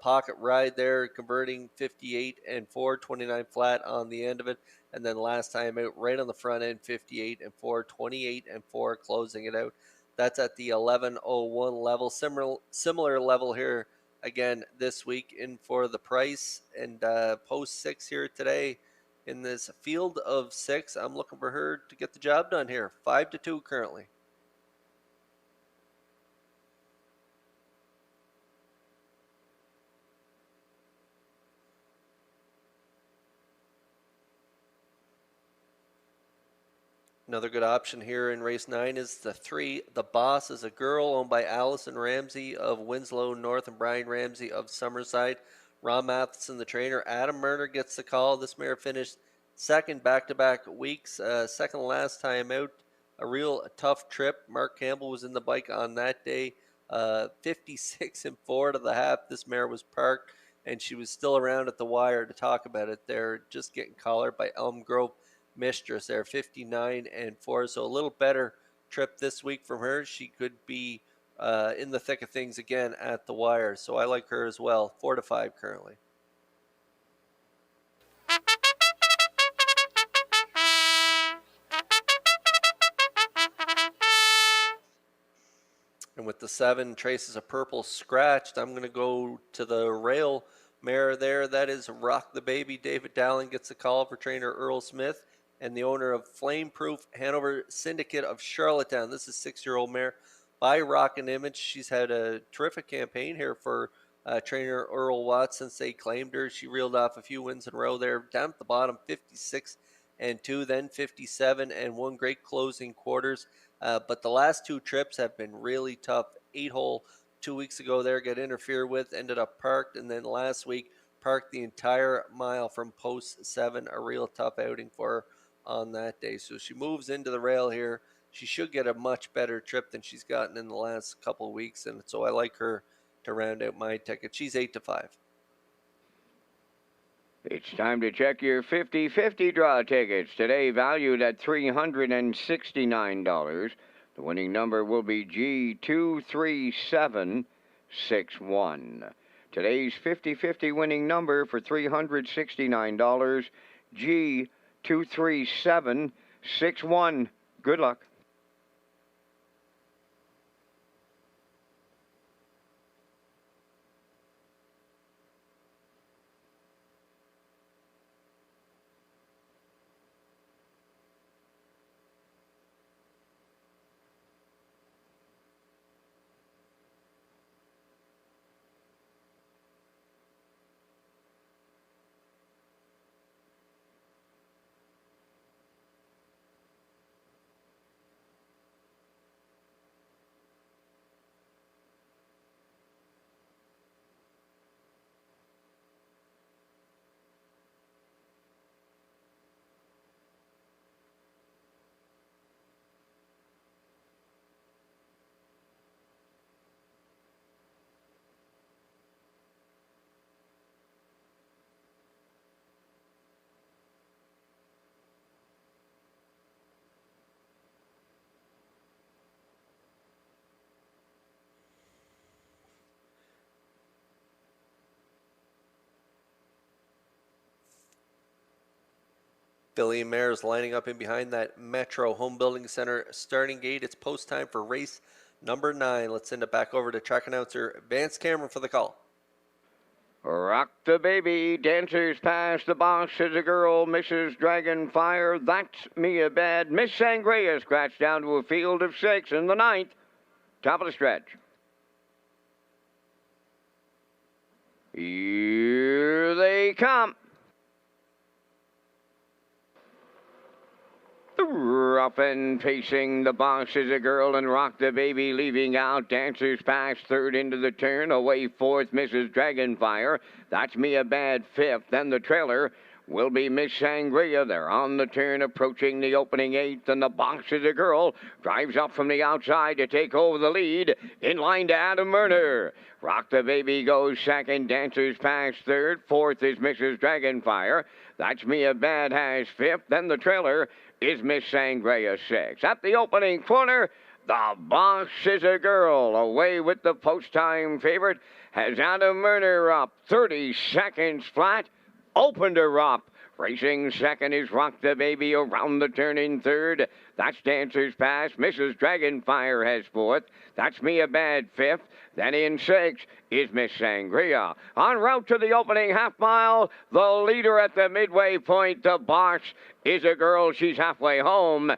Pocket ride there, converting 58 and 4, 29 flat on the end of it. And then last time out, right on the front end, 58 and 4, 28 and 4, closing it out. That's at the 1101 level. Similar level here again this week in for the price. And post 6 here today in this field of 6. I'm looking for her to get the job done here. 5-2 currently. Another good option here in race 9 is the 3, The Boss is a Girl, owned by Allison Ramsey of Winslow North and Brian Ramsey of Summerside. Ron Matheson, the trainer. Adam Murner gets the call. This mare finished second back-to-back weeks, second last time out. A real tough trip. Mark Campbell was in the bike on that day. 56 and 4 to the half. This mare was parked, and she was still around at the wire to talk about it. They're just getting collared by Elm Grove Mistress there, 59 and 4. So a little better trip this week from her. She could be in the thick of things again at the wire. So I like her as well. 4-5 currently. And with the 7, Traces of Purple scratched, I'm going to go to the rail mare there. That is Rock the Baby. David Dowling gets the call for trainer Earl Smith and the owner of Flameproof Hanover Syndicate of Charlottetown. This is 6-year-old mare by Rockin' Image. She's had a terrific campaign here for trainer Earl Watts since they claimed her. She reeled off a few wins in a row there. Down at the bottom, 56 and 2, then 57 and 1. Great closing quarters. But the last 2 trips have been really tough. 8-hole 2 weeks ago there got interfered with, ended up parked, and then last week parked the entire mile from post 7. A real tough outing for her on that day. So she moves into the rail here. She should get a much better trip than she's gotten in the last couple of weeks, and so I like her to round out my ticket. She's 8-5. It's time to check your 50-50 draw tickets, today valued at $369. The winning number will be G23761. Today's 50-50 winning number for $369, G23761. Good luck. Billy and Mares lining up in behind that Metro Home Building Center starting gate. It's post time for race number 9. Let's send it back over to track announcer Vance Cameron for the call. Rock the baby, dancers past the box as a girl, Mrs. Dragonfire, that's me a bad. Miss Sangria scratched down to a field of 6 in the 9th. Top of the stretch. Here they come. Rough and pacing the box is a girl, and Rock the Baby leaving out. Dancers pass 3rd into the turn, away 4th Mrs. Dragonfire. That's me a bad 5th. Then the trailer will be Miss Sangria. They're on the turn, approaching the opening 8th, and the box is a girl. Drives up from the outside to take over the lead. In line to Adam Murner. Rock the Baby goes 2nd. Dancers pass 3rd. 4th is Mrs. Dragonfire. That's me a bad has 5th. Then the trailer is Miss Sangria 6. At the opening corner, the box is a girl. Away with the post-time favorite has Adam Murner up 30 seconds flat. Opened her up. Racing 2nd is Rock the Baby around the turn in 3rd. That's Dancer's Pass. Mrs. Dragonfire has 4th. That's Me a Bad 5th. Then in 6th is Miss Sangria. En route to the opening half mile, the leader at the midway point, the box is a girl. She's halfway home.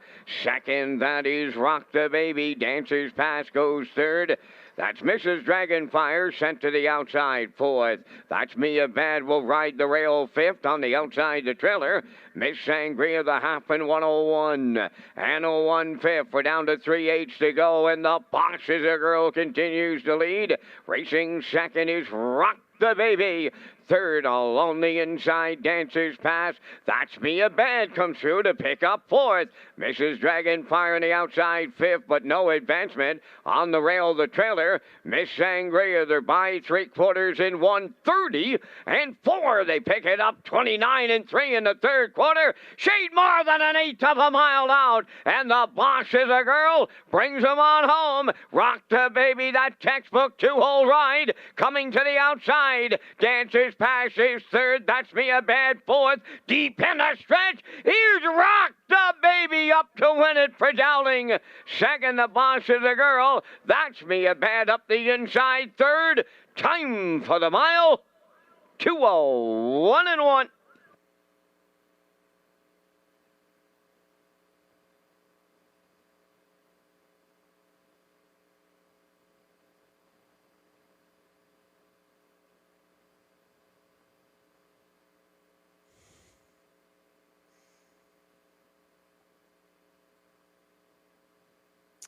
2nd, that is Rock the Baby. Dancer's Pass goes 3rd. That's Mrs. Dragonfire sent to the outside 4th. That's Me a Bad will ride the rail 5th on the outside the trailer. Miss Sangria the half in 101. And a 1/5. We're down to 3/8 to go, and the box is a girl continues to lead. Racing 2nd is Rock the Baby. 3rd, along the inside, Dancer's Pass. That's Me a Bad comes through to pick up 4th. Mrs. Dragonfire on the outside 5th, but no advancement. On the rail, the trailer. Miss Sangria, they're by 3/4 in 1:30 and 4. They pick it up 29 and 3 in the 3rd quarter. Shade more than an 1/8 of a mile out, and the box is a girl. Brings them on home. Rock the Baby, that textbook 2-hole ride. Coming to the outside. Dancer's Pass is 3rd. That's Me a Bad 4th. Deep in the stretch. Here's Rock the Baby up to win it for Dowling. 2nd, the boss is a girl. That's Me a Bad up the inside 3rd. Time for the mile. 2:01 and 1.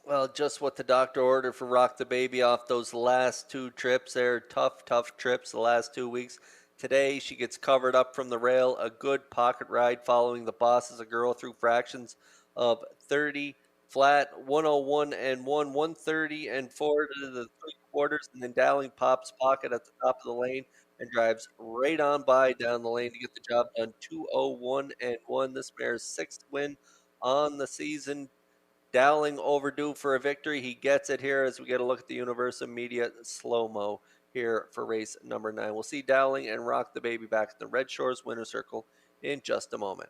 Well, just what the doctor ordered for Rock the Baby off those last 2 trips there. Tough trips the last 2 weeks. Today, she gets covered up from the rail. A good pocket ride following the boss as a girl through fractions of 30 flat, 101 and 1, 130 and 4 to the quarters, and then Dowling pops pocket at the top of the lane and drives right on by down the lane to get the job done. 201 and 1. This mare's 6th win on the season. Dowling overdue for a victory. He gets it here as we get a look at the Universal Media slow-mo here for race number 9. We'll see Dowling and Rock the Baby back in the Red Shores winner's circle in just a moment.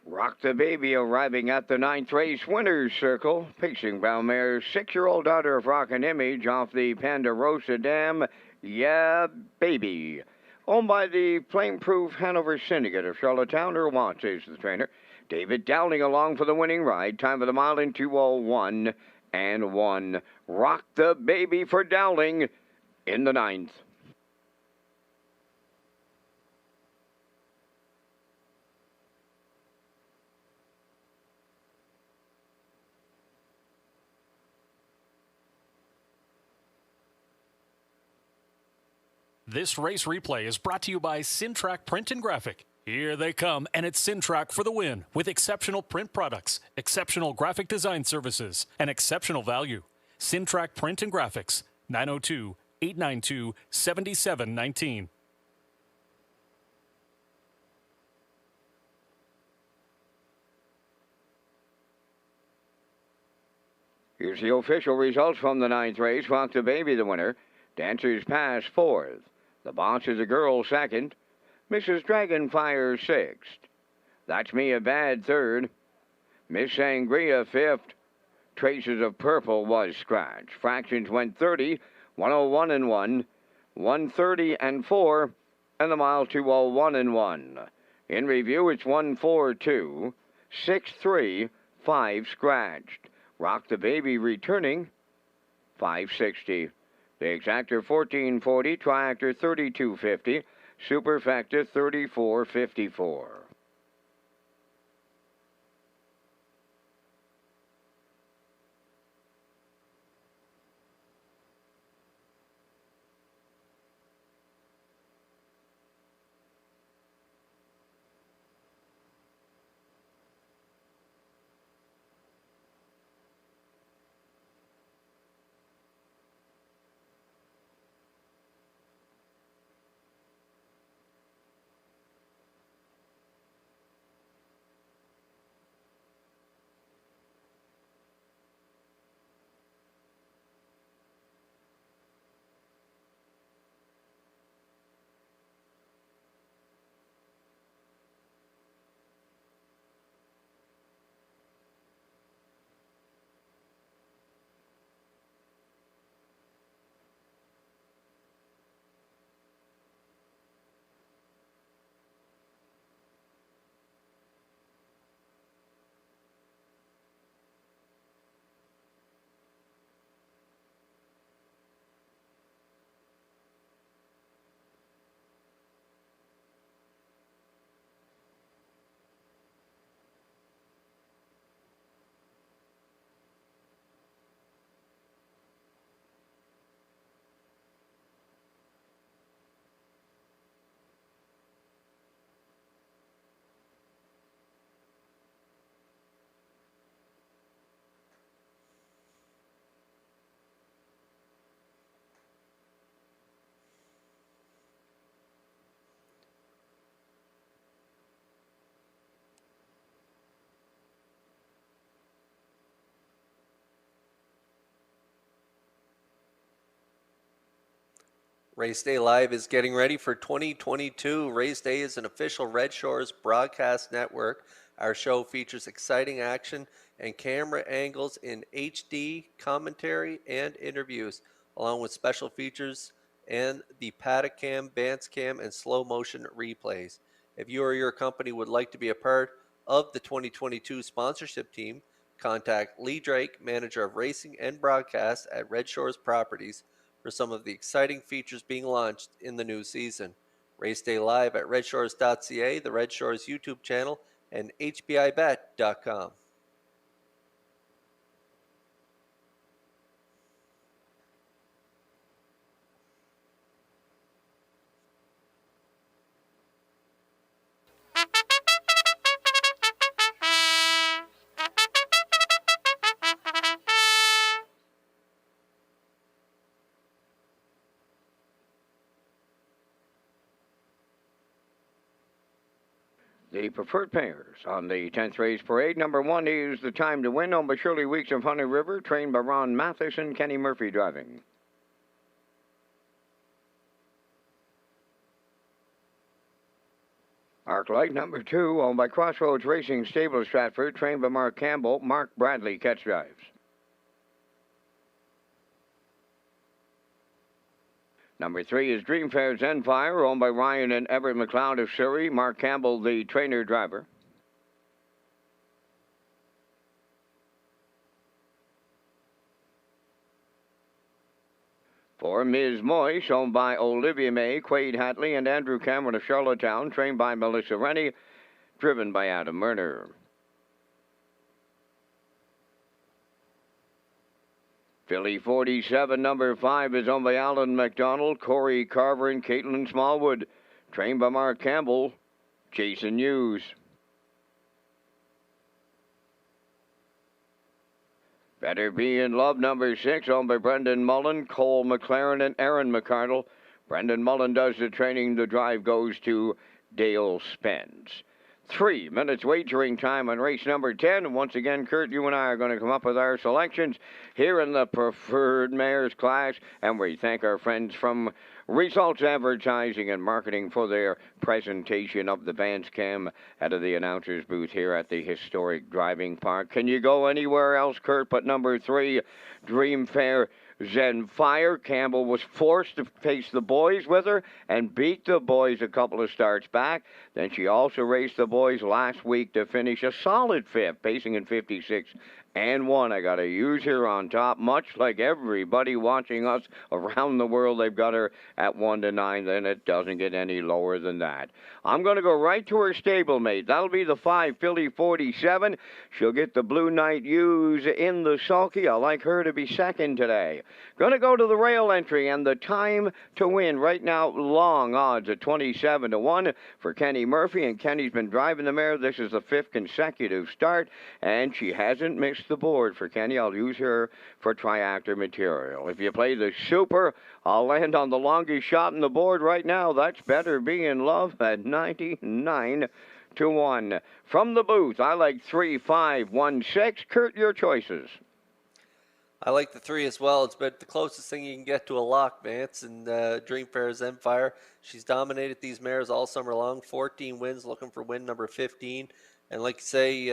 Rock the Baby arriving at the 9th race winner's circle. Pacing Brown Mare's 6-year-old daughter of Rock and Image off the Ponderosa Dam. Yeah, Baby. Owned by the flame-proof Hanover Syndicate of Charlottetown, or Watts is the trainer. David Dowling along for the winning ride. Time of the mile in 2:01 and 1. Rock the Baby for Dowling in the 9th. This race replay is brought to you by Syntrack Print and Graphic. Here they come, and it's Syntrack for the win with exceptional print products, exceptional graphic design services, and exceptional value. Syntrack Print and Graphics, 902-892-7719. Here's the official results from the 9th race. Rock the Baby the winner. Dancers Pass 4th. The Boss is a Girl 2nd. Mrs. Dragonfire 6th. That's Me a Bad 3rd. Miss Sangria 5th. Traces of Purple was scratched. Fractions went 30, 101 and 1, 130 and 4, and the mile 201 and 1. In review, it's 142, 63, 5 scratched. Rock the Baby returning 560. The exactor 1440, triactor 3250, superfecta 3454. Race Day Live is getting ready for 2022. Race Day is an official Red Shores broadcast network. Our show features exciting action and camera angles in HD, commentary, and interviews, along with special features and the paddock cam, bands cam, and slow motion replays. If you or your company would like to be a part of the 2022 sponsorship team, contact Lee Drake, manager of racing and broadcast at Red Shores Properties, for some of the exciting features being launched in the new season. Race Day Live at Redshores.ca, the Red Shores YouTube channel, and HBIBet.com. The preferred pairs on the 10th race parade. Number 1 is The Time to Win, owned by Shirley Weeks of Honey River, trained by Ron Mathis and Kenny Murphy driving. Arclight, number 2, owned by Crossroads Racing Stable Stratford, trained by Mark Campbell, Mark Bradley catch drives. Number 3 is Dreamfair Zenfire, owned by Ryan and Everett McLeod of Surrey, Mark Campbell, the trainer driver. For Ms. Moyes, owned by Olivia May, Quade Hatley, and Andrew Cameron of Charlottetown, trained by Melissa Rennie, driven by Adam Murner. Philly 47, number 5, is owned by Alan McDonald, Corey Carver, and Caitlin Smallwood, trained by Mark Campbell, Jason Hughes. Better Be in Love, number 6, owned by Brendan Mullen, Cole McLaren, and Aaron McCardle. Brendan Mullen does the training. The drive goes to Dale Spence. 3 minutes wagering time on race number 10. Once again, Kurt, you and I are going to come up with our selections here in the preferred mares class, and we thank our friends from Results Advertising and Marketing for their presentation of the bands cam out of the announcer's booth here at the historic driving park. Can you go anywhere else, Kurt, but number 3, Dreamfair Zenfire? Campbell was forced to face the boys with her and beat the boys a couple of starts back. Then she also raced the boys last week to finish a solid 5th, pacing in 56-1. I got to use her on top, much like everybody watching us around the world. They've got her at 1-9. Then it doesn't get any lower than that. I'm going to go right to her stablemate. That'll be the 5, Philly 47. She'll get the Blue Knight Use in the sulky. I like her to be second today. Going to go to the rail entry, and the Time to Win right now, long odds at 27-1 for Kenny Murphy, and Kenny's been driving the mare. This is the 5th consecutive start, and she hasn't missed the board for Kenny. I'll use her for triactor material. If you play the Super, I'll land on the longest shot on the board right now. That's Better Be in Love at 99-1. From the booth, I like 3, 5, 1, 6. Kurt, your choices. I like the 3 as well. It's been the closest thing you can get to a lock, Vance, and Dreamfair Zenfire. She's dominated these mares all summer long. 14 wins, looking for win number 15. And like I say,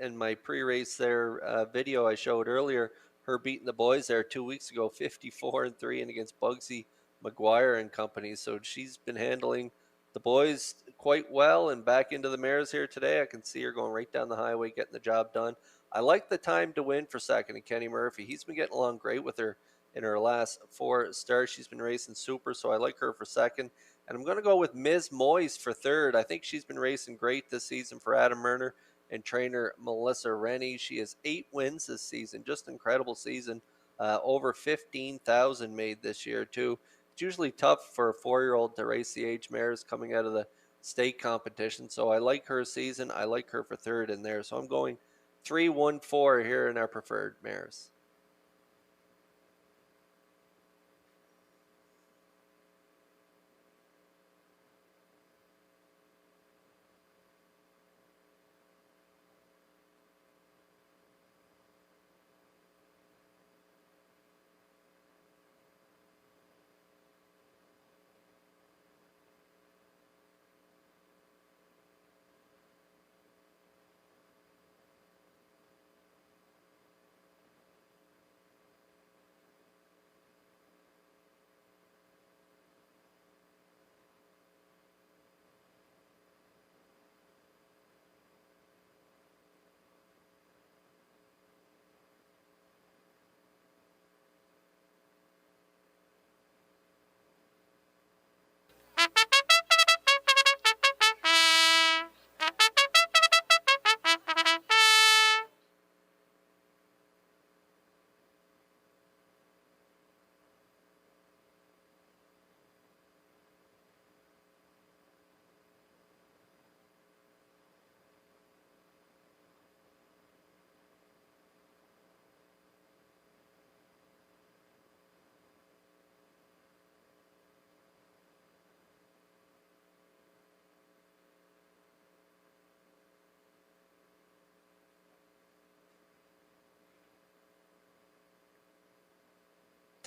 in my pre-race there video I showed earlier, her beating the boys there 2 weeks ago, 54-3, and against Bugsy McGuire and company. So she's been handling the boys quite well, and back into the mares here today. I can see her going right down the highway, getting the job done. I like the Time to Win for second, and Kenny Murphy. He's been getting along great with her in her last 4 starts. She's been racing super, so I like her for second. And I'm going to go with Ms. Moyes for third. I think she's been racing great this season for Adam Murner and trainer Melissa Rennie. She has 8 wins this season. Just an incredible season. Over 15,000 made this year, too. It's usually tough for a 4-year-old to race the age mares coming out of the state competition. So I like her season. I like her for third in there. So I'm going 3-1-4 here in our preferred mares.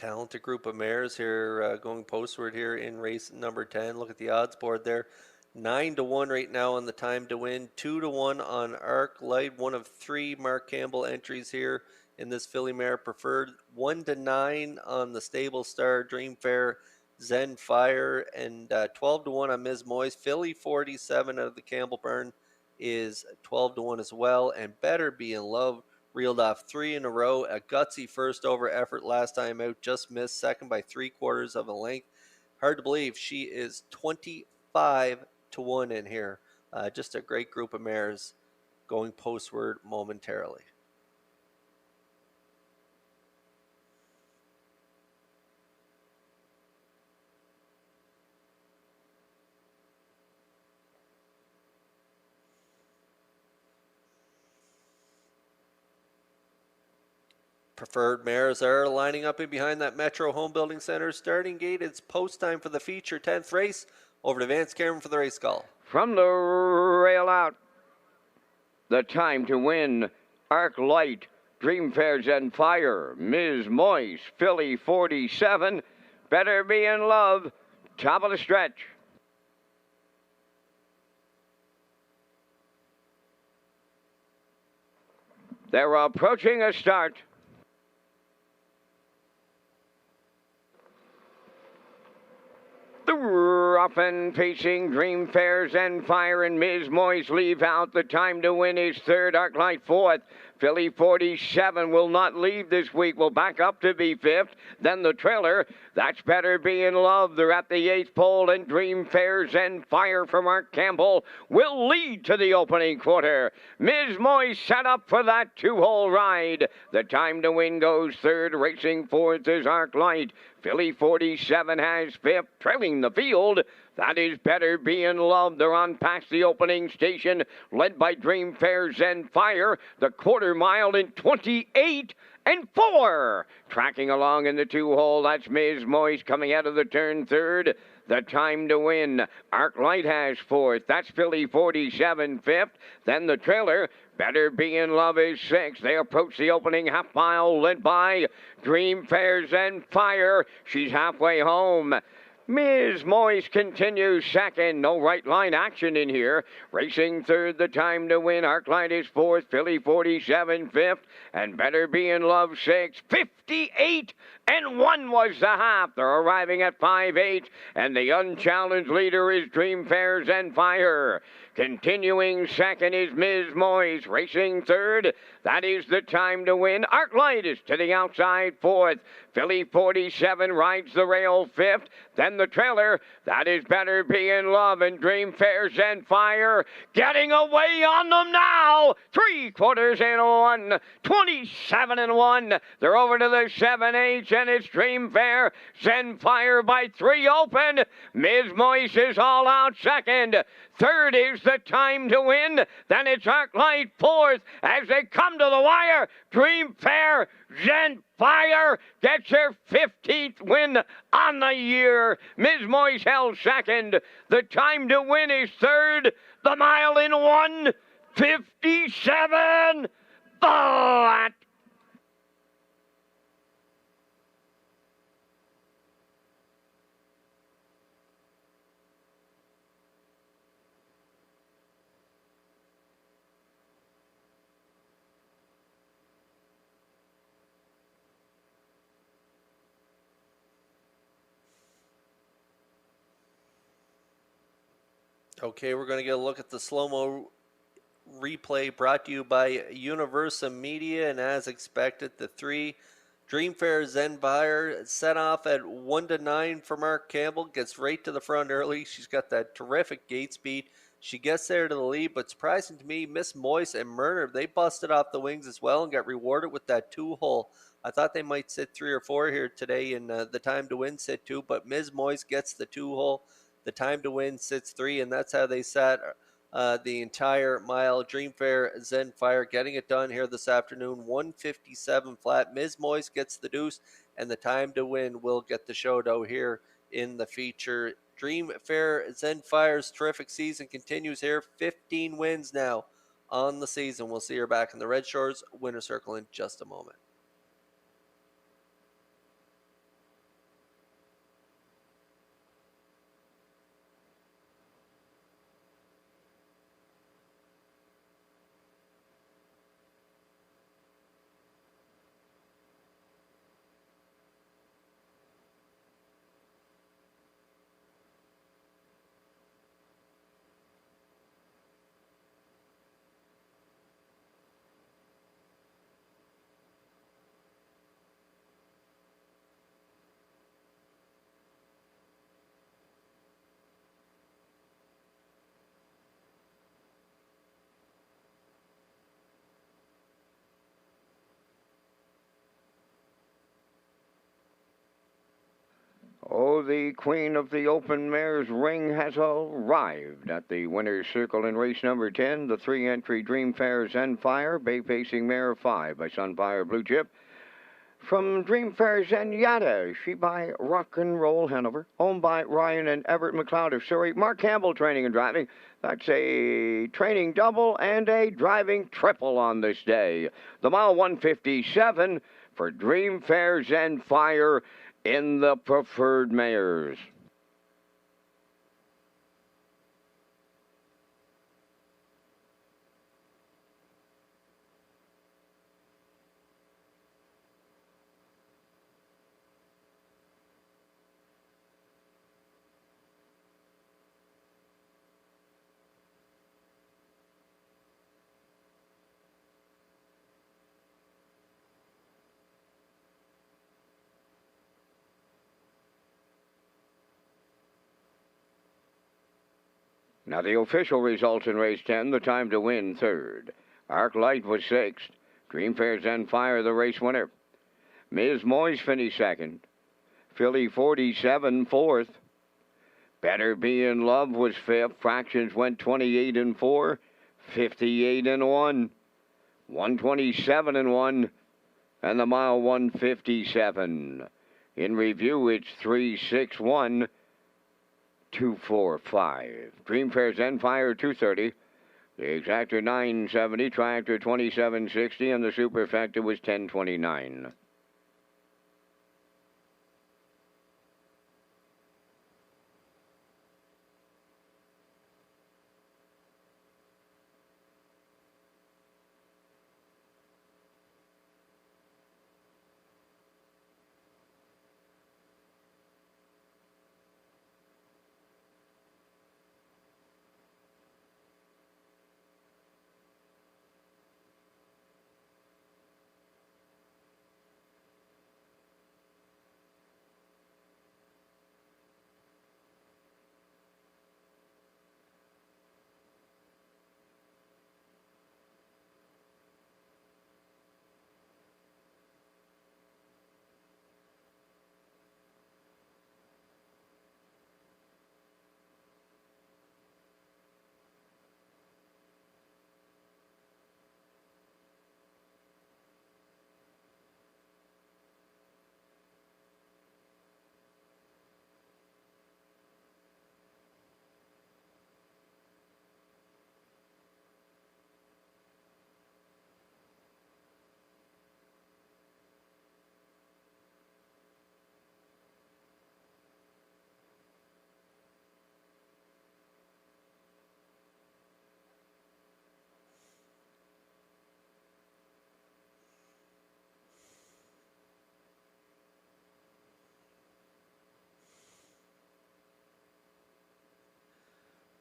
talented group of mares here going postward here in race number 10. Look at the odds board there. 9-1 right now on the time to win. 2-1 on Arc Light. One of 3 Mark Campbell entries here in this filly mare preferred. 1-9 on the Stable Star Dream Fair Zen Fire, and 12-1 on Ms. Moyes. Philly 47 out of the Campbell Burn is 12-1 as well, and Better Be in Love reeled off 3 in a row. A gutsy first over effort last time out, just missed second by 3/4 of a length. Hard to believe she is 25-1 in here. Just a great group of mares going postward momentarily. Preferred mares are lining up in behind that Metro Home Building Center starting gate. It's post time for the feature 10th race. Over to Vance Cameron for the race call. From the rail out, the time to win, Arc Light, Dream Fair Zen Fire, Ms. Moyes, Philly 47, Better Be in Love, top of the stretch. They're approaching a start. The rough and pacing Dream Fair Zen Fire and Ms. Moyes leave out. The time to win is third, Arclight fourth. Philly 47 will not leave this week, will back up to be fifth. Then the trailer, that's Better Be in Love. They're at the 8th pole, and Dream Fair Zen Fire from Mark Campbell will lead to the opening quarter. Ms. Moyes set up for that 2-hole ride. The time to win goes third, racing fourth is Arclight. Philly 47 has fifth, trailing the field. That is Better Be in Love. They're on past the opening station, led by Dream Fair Zen Fire. The quarter mile in 28-4. Tracking along in the 2-hole, that's Ms. Moyes coming out of the turn third. The time to win, Arclight has fourth. That's Philly 47 fifth. Then the trailer, Better Be in Love is sixth. They approach the opening half mile, led by Dream Fair Zen Fire. She's halfway home. Ms. Moyes continues second. No right line action in here. Racing third, the time to win. Arclight is fourth. Philly 47 fifth. And Better Be in Love sixth. 58-1 was the half. They're arriving at 5-8. And the unchallenged leader is Dream Fair Zen Fire. Continuing second is Ms. Moyes. Racing third, that is the time to win. Arclight is to the outside fourth. Philly 47 rides the rail fifth. Then the trailer, that is Better Be in Love, and Dream Fair Zen Fire getting away on them now. 3/4 in one, 27-1. They're over to the 7/8, and it's Dream Fair Zen Fire by 3 open. Ms. Moyes is all out second. Third is the time to win. Then it's Arclight fourth as they come to the wire. Dream Fair Zen Fire gets her 15th win on the year. Ms. Moyes held second. The time to win is third. The mile in 1:57 flat. Okay, we're going to get a look at the slow-mo replay brought to you by Universa Media, and as expected, the 3 Dream Fair Zen Fire set off at 1-9 for Mark Campbell, gets right to the front early. She's got that terrific gate speed. She gets there to the lead, but surprising to me, Miss Moyes and Murner, they busted off the wings as well and got rewarded with that 2-hole. I thought they might sit 3 or 4 here today in the time to win sit 2, but Ms. Moyes gets the 2-hole. The time to win sits 3, and that's how they sat the entire mile. Dream Fair Zen Fire getting it done here this afternoon. 1:57 flat. Ms. Moyes gets the deuce, and the time to win will get the show here in the feature. Dream Fair Zen Fire's terrific season continues here. 15 wins now on the season. We'll see her back in the Red Shores winner circle in just a moment. Oh, the queen of the open mare's ring has arrived at the winner's circle in race number 10, the 3-entry Dream Fair Zenfire, Bay Pacing Mare 5 by Sunfire Blue Chip. From Dream Fair Zenyatta, she by Rock and Roll Hanover, owned by Ryan and Everett McLeod of Surrey. Mark Campbell training and driving. That's a training double and a driving triple on this day. The mile 157 for Dream Fair Zenfire in the preferred mares. Now the official results in race 10, the time to win third. Arc Light was sixth. Dream Fair Zenfire, the race winner. Ms. Moyes finished second. Philly 47 fourth. Better Be in Love was fifth. Fractions went 28 and 4, 58 and 1, 127 and 1, and the mile 157. In review, it's 3-6-1. 245. Dream Fair Zenfire 230. The exactor 970, Triactor 2760, and the superfecta was 1029.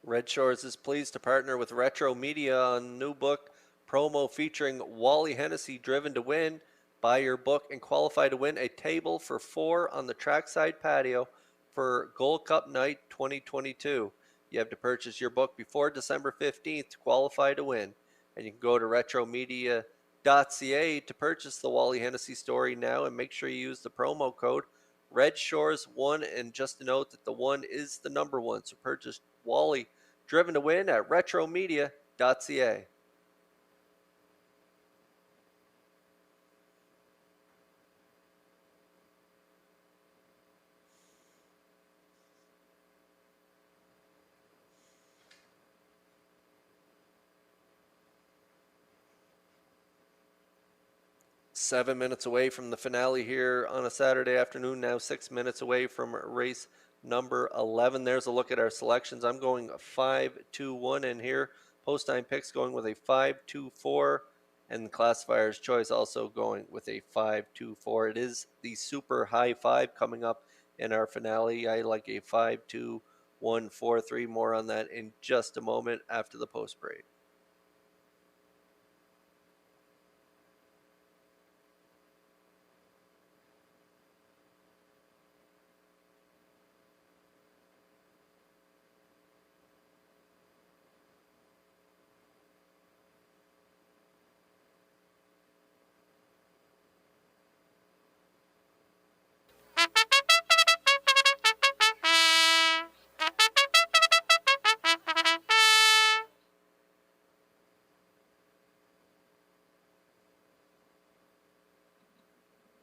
Red Shores is pleased to partner with Retro Media on new book promo featuring Wally Hennessy, Driven to Win. Buy your book and qualify to win a table for 4 on the trackside patio for Gold Cup Night 2022. You have to purchase your book before December 15th to qualify to win. And you can go to retromedia.ca to purchase the Wally Hennessy story now, and make sure you use the promo code RedShores1, and just to note that the 1 is the number 1. So purchase Wally Driven to Win at retromedia.ca. Seven minutes away from the finale here on a Saturday afternoon, now 6 minutes away from race number 11. There's a look at our selections. I'm going 5-2-1 in here. Post time picks going with a 5-2-4, and the classifier's choice also going with a 5-2-4. It is the super high 5 coming up in our finale. I like a 5-2-1-4-3. More on that in just a moment after the post break.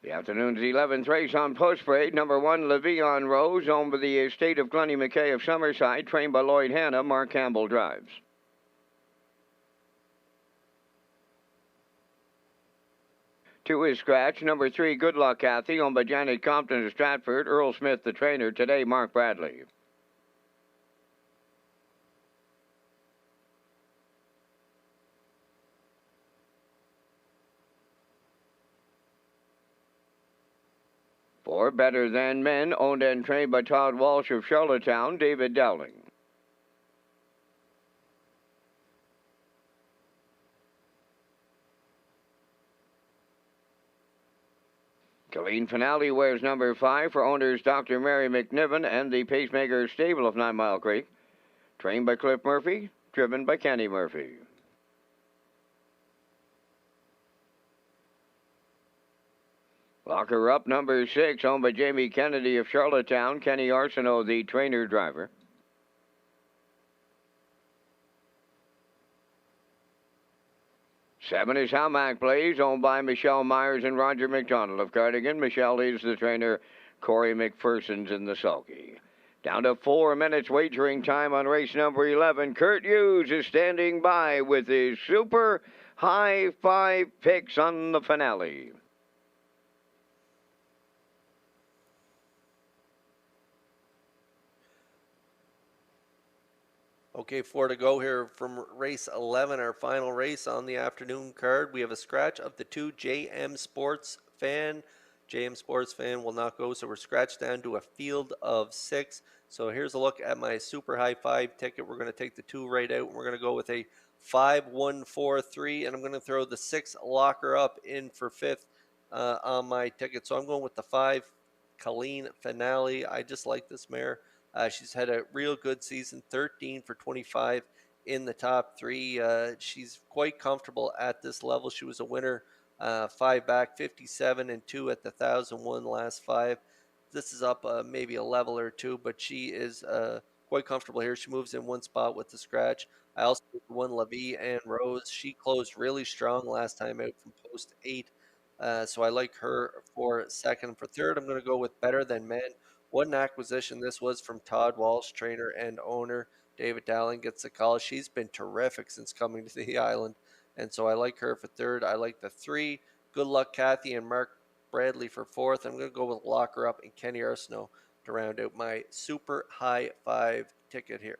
The afternoon's 11th race on Post Parade, number 1, Le'Veon Rose, owned by the estate of Glennie McKay of Summerside, trained by Lloyd Hanna. Mark Campbell drives. To his scratch, number 3, Good Luck Kathy, owned by Janet Compton of Stratford. Earl Smith, the trainer. Today, Mark Bradley. For Better Than Men, owned and trained by Todd Walsh of Charlottetown, David Dowling. Colleen Finale wears number 5 for owners Dr. Mary McNiven and the Pacemaker Stable of 9 Mile Creek. Trained by Cliff Murphy, driven by Kenny Murphy. Locker Up, number 6, owned by Jamie Kennedy of Charlottetown. Kenny Arsenault, the trainer driver. Seven is How Mac Plays, owned by Michelle Myers and Roger McDonald of Cardigan. Michelle is the trainer. Corey McPherson's in the sulky. Down to 4 minutes wagering time on race number 11. Kurt Hughes is standing by with his super high 5 picks on the finale. Okay, 4 to go here from race 11, our final race on the afternoon card. We have a scratch of the 2 JM Sports Fan. JM Sports Fan will not go, so we're scratched down to a field of 6. So here's a look at my super high 5 ticket. We're going to take the 2 right out, and we're going to go with a 5-1-4-3, and I'm going to throw the 6 Locker Up in for 5th on my ticket. So I'm going with the 5 Colleen Finale. I just like this mare. She's had a real good season, 13 for 25 in the top 3. She's quite comfortable at this level. She was a winner 5 back, 57 and 2 at the 1,001 last 5. This is up maybe a level or 2, but she is quite comfortable here. She moves in 1 spot with the scratch. I also won Levy and Rose. She closed really strong last time out from post 8. So I like her for 2nd. For 3rd, I'm going to go with Better Than Men. What an acquisition this was from Todd Walsh, trainer and owner. David Dowling gets the call. She's been terrific since coming to the island, and so I like her for 3rd. I like the 3, Good Luck Kathy and Mark Bradley for 4th. I'm going to go with Locker Up and Kenny Arsenault to round out my super high 5 ticket here.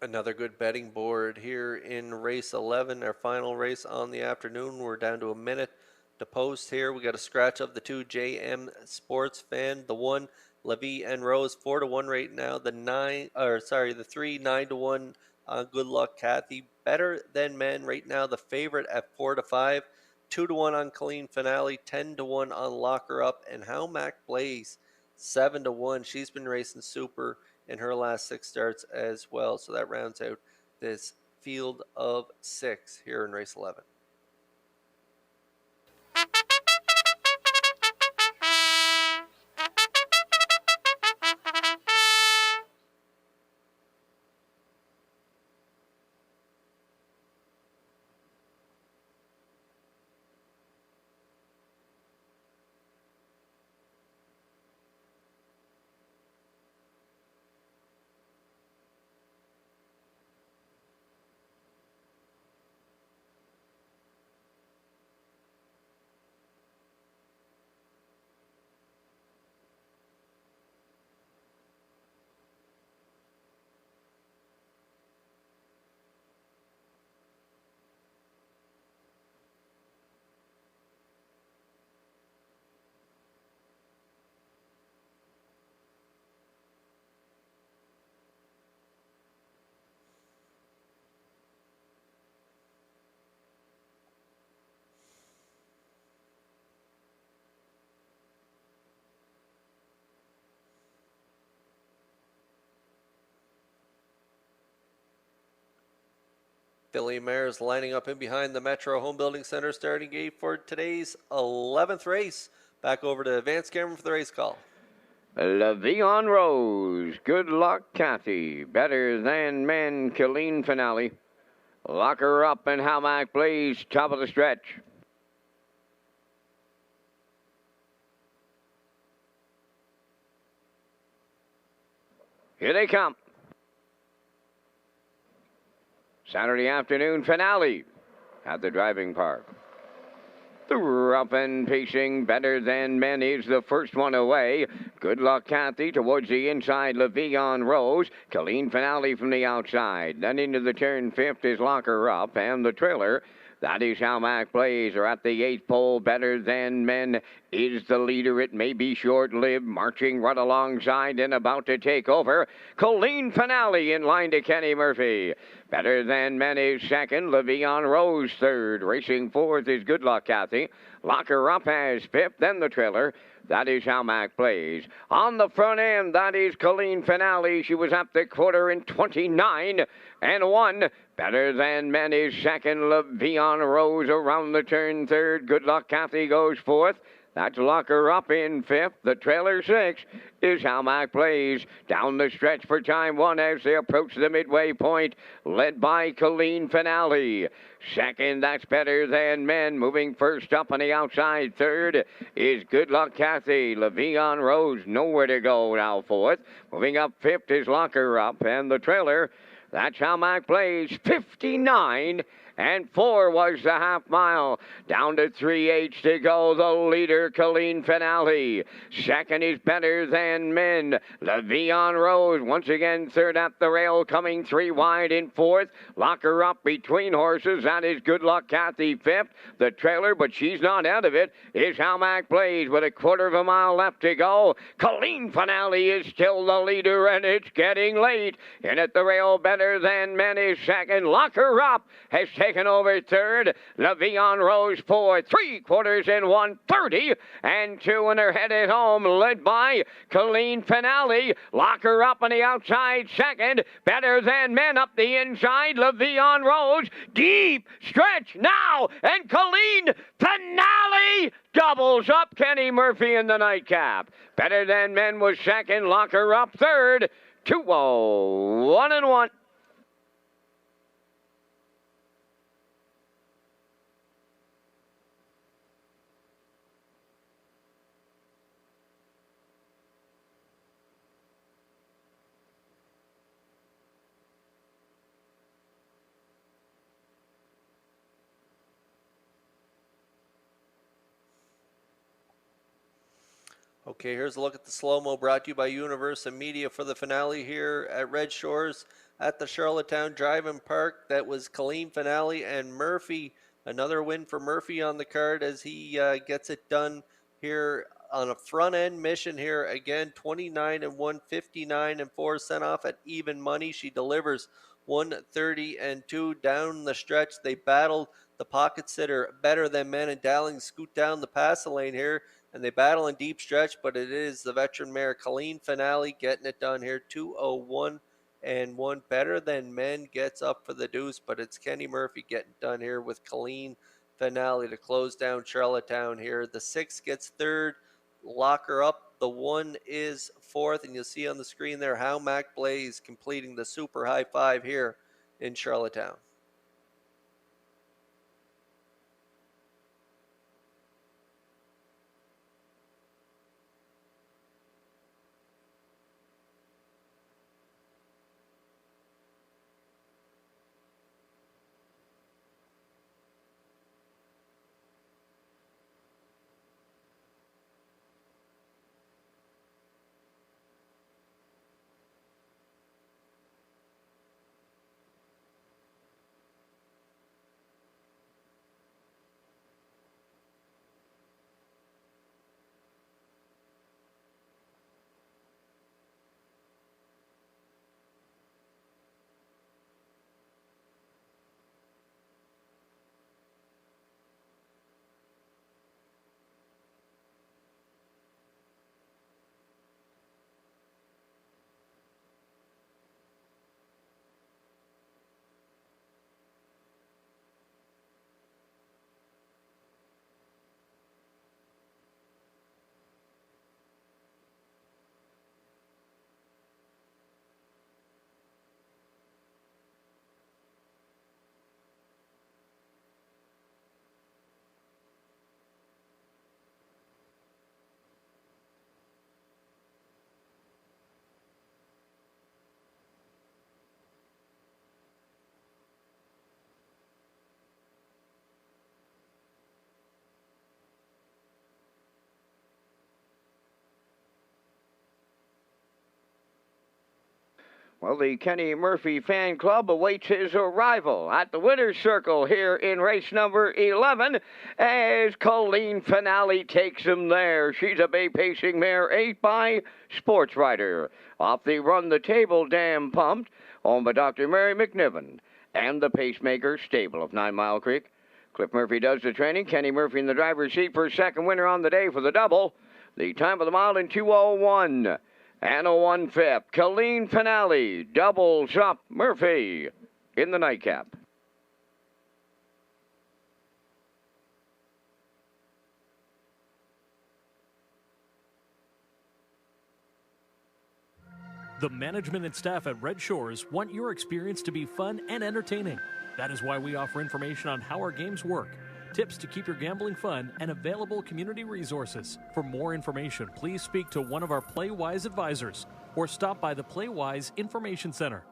Another good betting board here in race 11, our final race on the afternoon. We're down to a minute to post here. We got a scratch of the 2 JM Sports Fan, the 1 Levy and Rose 4-1 right now. The 3 9-1 Good Luck Kathy. Better Than Men right now, the favorite at 4-5. 2-1 on Colleen Finale, 10-1 on Lock Her Up, and How Mac Blaze 7-1. She's been racing super in her last 6 starts as well. So that rounds out this field of 6 here in race 11. Billy Mares lining up in behind the Metro Home Building Center starting gate for today's 11th race. Back over to Vance Cameron for the race call. Le'Veon Rose, Good Luck Kathy, Better Than Men, Colleen Finale, Lock Her Up, and How Mac Blaze, top of the stretch. Here they come. Saturday afternoon finale at the driving park. The rough and pacing Better Than Men is the first one away. Good Luck Kathy towards the inside, Le'Veon Rose. Colleen Finale from the outside. Then into the turn 5th is Lock Her Up, and the trailer. That is How Mac Blaze are at the 8th pole. Better Than Men is the leader. It may be short-lived, marching right alongside and about to take over. Colleen Finale in line to Kenny Murphy. Better Than Men is second. Le'Veon Rose third. Racing 4th is Good Luck Kathy. Lock Her Up has 5th. Then the trailer. That is How Mac Blaze. On the front end, that is Colleen Finale. She was at the quarter in 29 and 1. Better Than Men is second. Le'Veon Rose around the turn third. Good Luck Kathy goes 4th. That's Lock Her Up in 5th. The trailer 6th is How Mac Blaze. Down the stretch for time 1 as they approach the midway point, led by Colleen Finale. Second, that's Better Than Men. Moving first up on the outside. Third is Good Luck Kathy. Le'Veon Rose nowhere to go now 4th. Moving up 5th is Lock Her Up. And the trailer, that's How Mac Blaze. 59 and 4 was the half mile. Down to 3/8 to go. The leader, Colleen Finale. Second is Better Than Men. Le'Veon Rose once again third at the rail, coming 3 wide in 4th. Lock Her Up between horses. That is Good Luck Kathy 5th. The trailer, but she's not out of it, is How Mac Blaze with a quarter of a mile left to go. Colleen Finale is still the leader, and it's getting late. In at the rail, Better Than Men is second. Lock Her Up has taken over third. Le'Veon Rose 4, 3/4 in 1:30 and 2, and they're headed home, led by Colleen Finale. Lock Her Up on the outside second. Better Than Men up the inside. Le'Veon Rose deep stretch now, and Colleen Finale doubles up Kenny Murphy in the nightcap. Better Than Men was second. Lock Her Up third. 2-0, 1-1. Okay, here's a look at the slow-mo brought to you by Universal Media for the finale here at Red Shores. at the Charlottetown Driving Park. That was Colleen Finale and Murphy. Another win for Murphy on the card as he gets it done here on a front end mission here. Again, 29 and 1, 59 and 4, sent off at even money. She delivers 130 and 2 down the stretch. They battled the pocket sitter Better Than Men and Dowling scoot down the pass lane here, and they battle in deep stretch, but it is the veteran mare Colleen Finale getting it done here. 201 and 1. Better Than Men gets up for the deuce, but it's Kenny Murphy getting done here with Colleen Finale to close down Charlottetown here. The 6 gets third. Lock her up. The 1 is fourth, and you'll see on the screen there how Mac Blaze completing the super high 5 here in Charlottetown. Well, the Kenny Murphy fan club awaits his arrival at the winner's circle here in race number 11 as Colleen Finale takes him there. She's a bay-pacing mare, 8 by Sports Rider. Off the Run the Table Dam Pumped, owned by Dr. Mary McNiven and the Pacemaker stable of 9 Mile Creek. Cliff Murphy does the training. Kenny Murphy in the driver's seat for second winner on the day for the double. The time of the mile in 2:01. And a 1/5. Colleen Finale doubles up Murphy in the nightcap. The management and staff at Red Shores want your experience to be fun and entertaining. That is why we offer information on how our games work, tips to keep your gambling fun, and available community resources. For more information, please speak to one of our PlayWise advisors or stop by the PlayWise Information Center.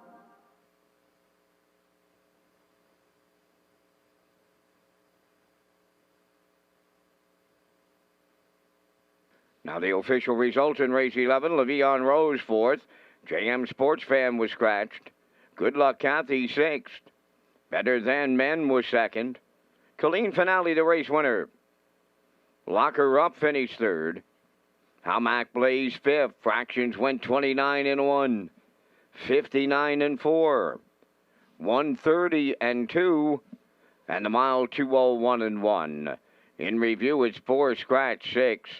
Now the official results in race 11. Le'Veon Rose 4th. JM Sports Fan was scratched. Good Luck Kathy 6th. Better Than Men was 2nd. Colleen Finale, the race winner. Lock Her Up finished 3rd. How Mac Blaze 5th. Fractions went 29 and 1. 59 and 4. 130 and 2. And the mile 2:01 and 1. In review, it's 4 scratch 6.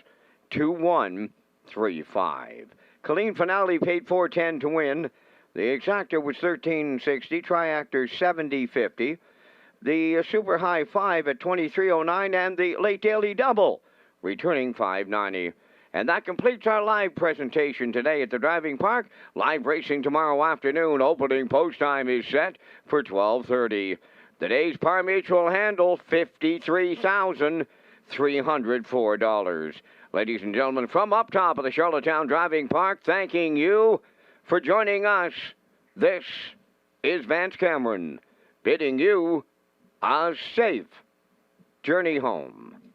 2-1-3-5. Colleen Finale paid $4.10 to win. The exactor was $13.60. Triactor $70.50. The super high 5 at $23.09, and the late daily double returning $5.90. And that completes our live presentation today at the driving park. Live racing tomorrow afternoon. Opening post time is set for 12:30. The day's par mutual handle $53,304. Ladies and gentlemen, from up top of the Charlottetown Driving Park, thanking you for joining us. This is Vance Cameron bidding you a safe journey home.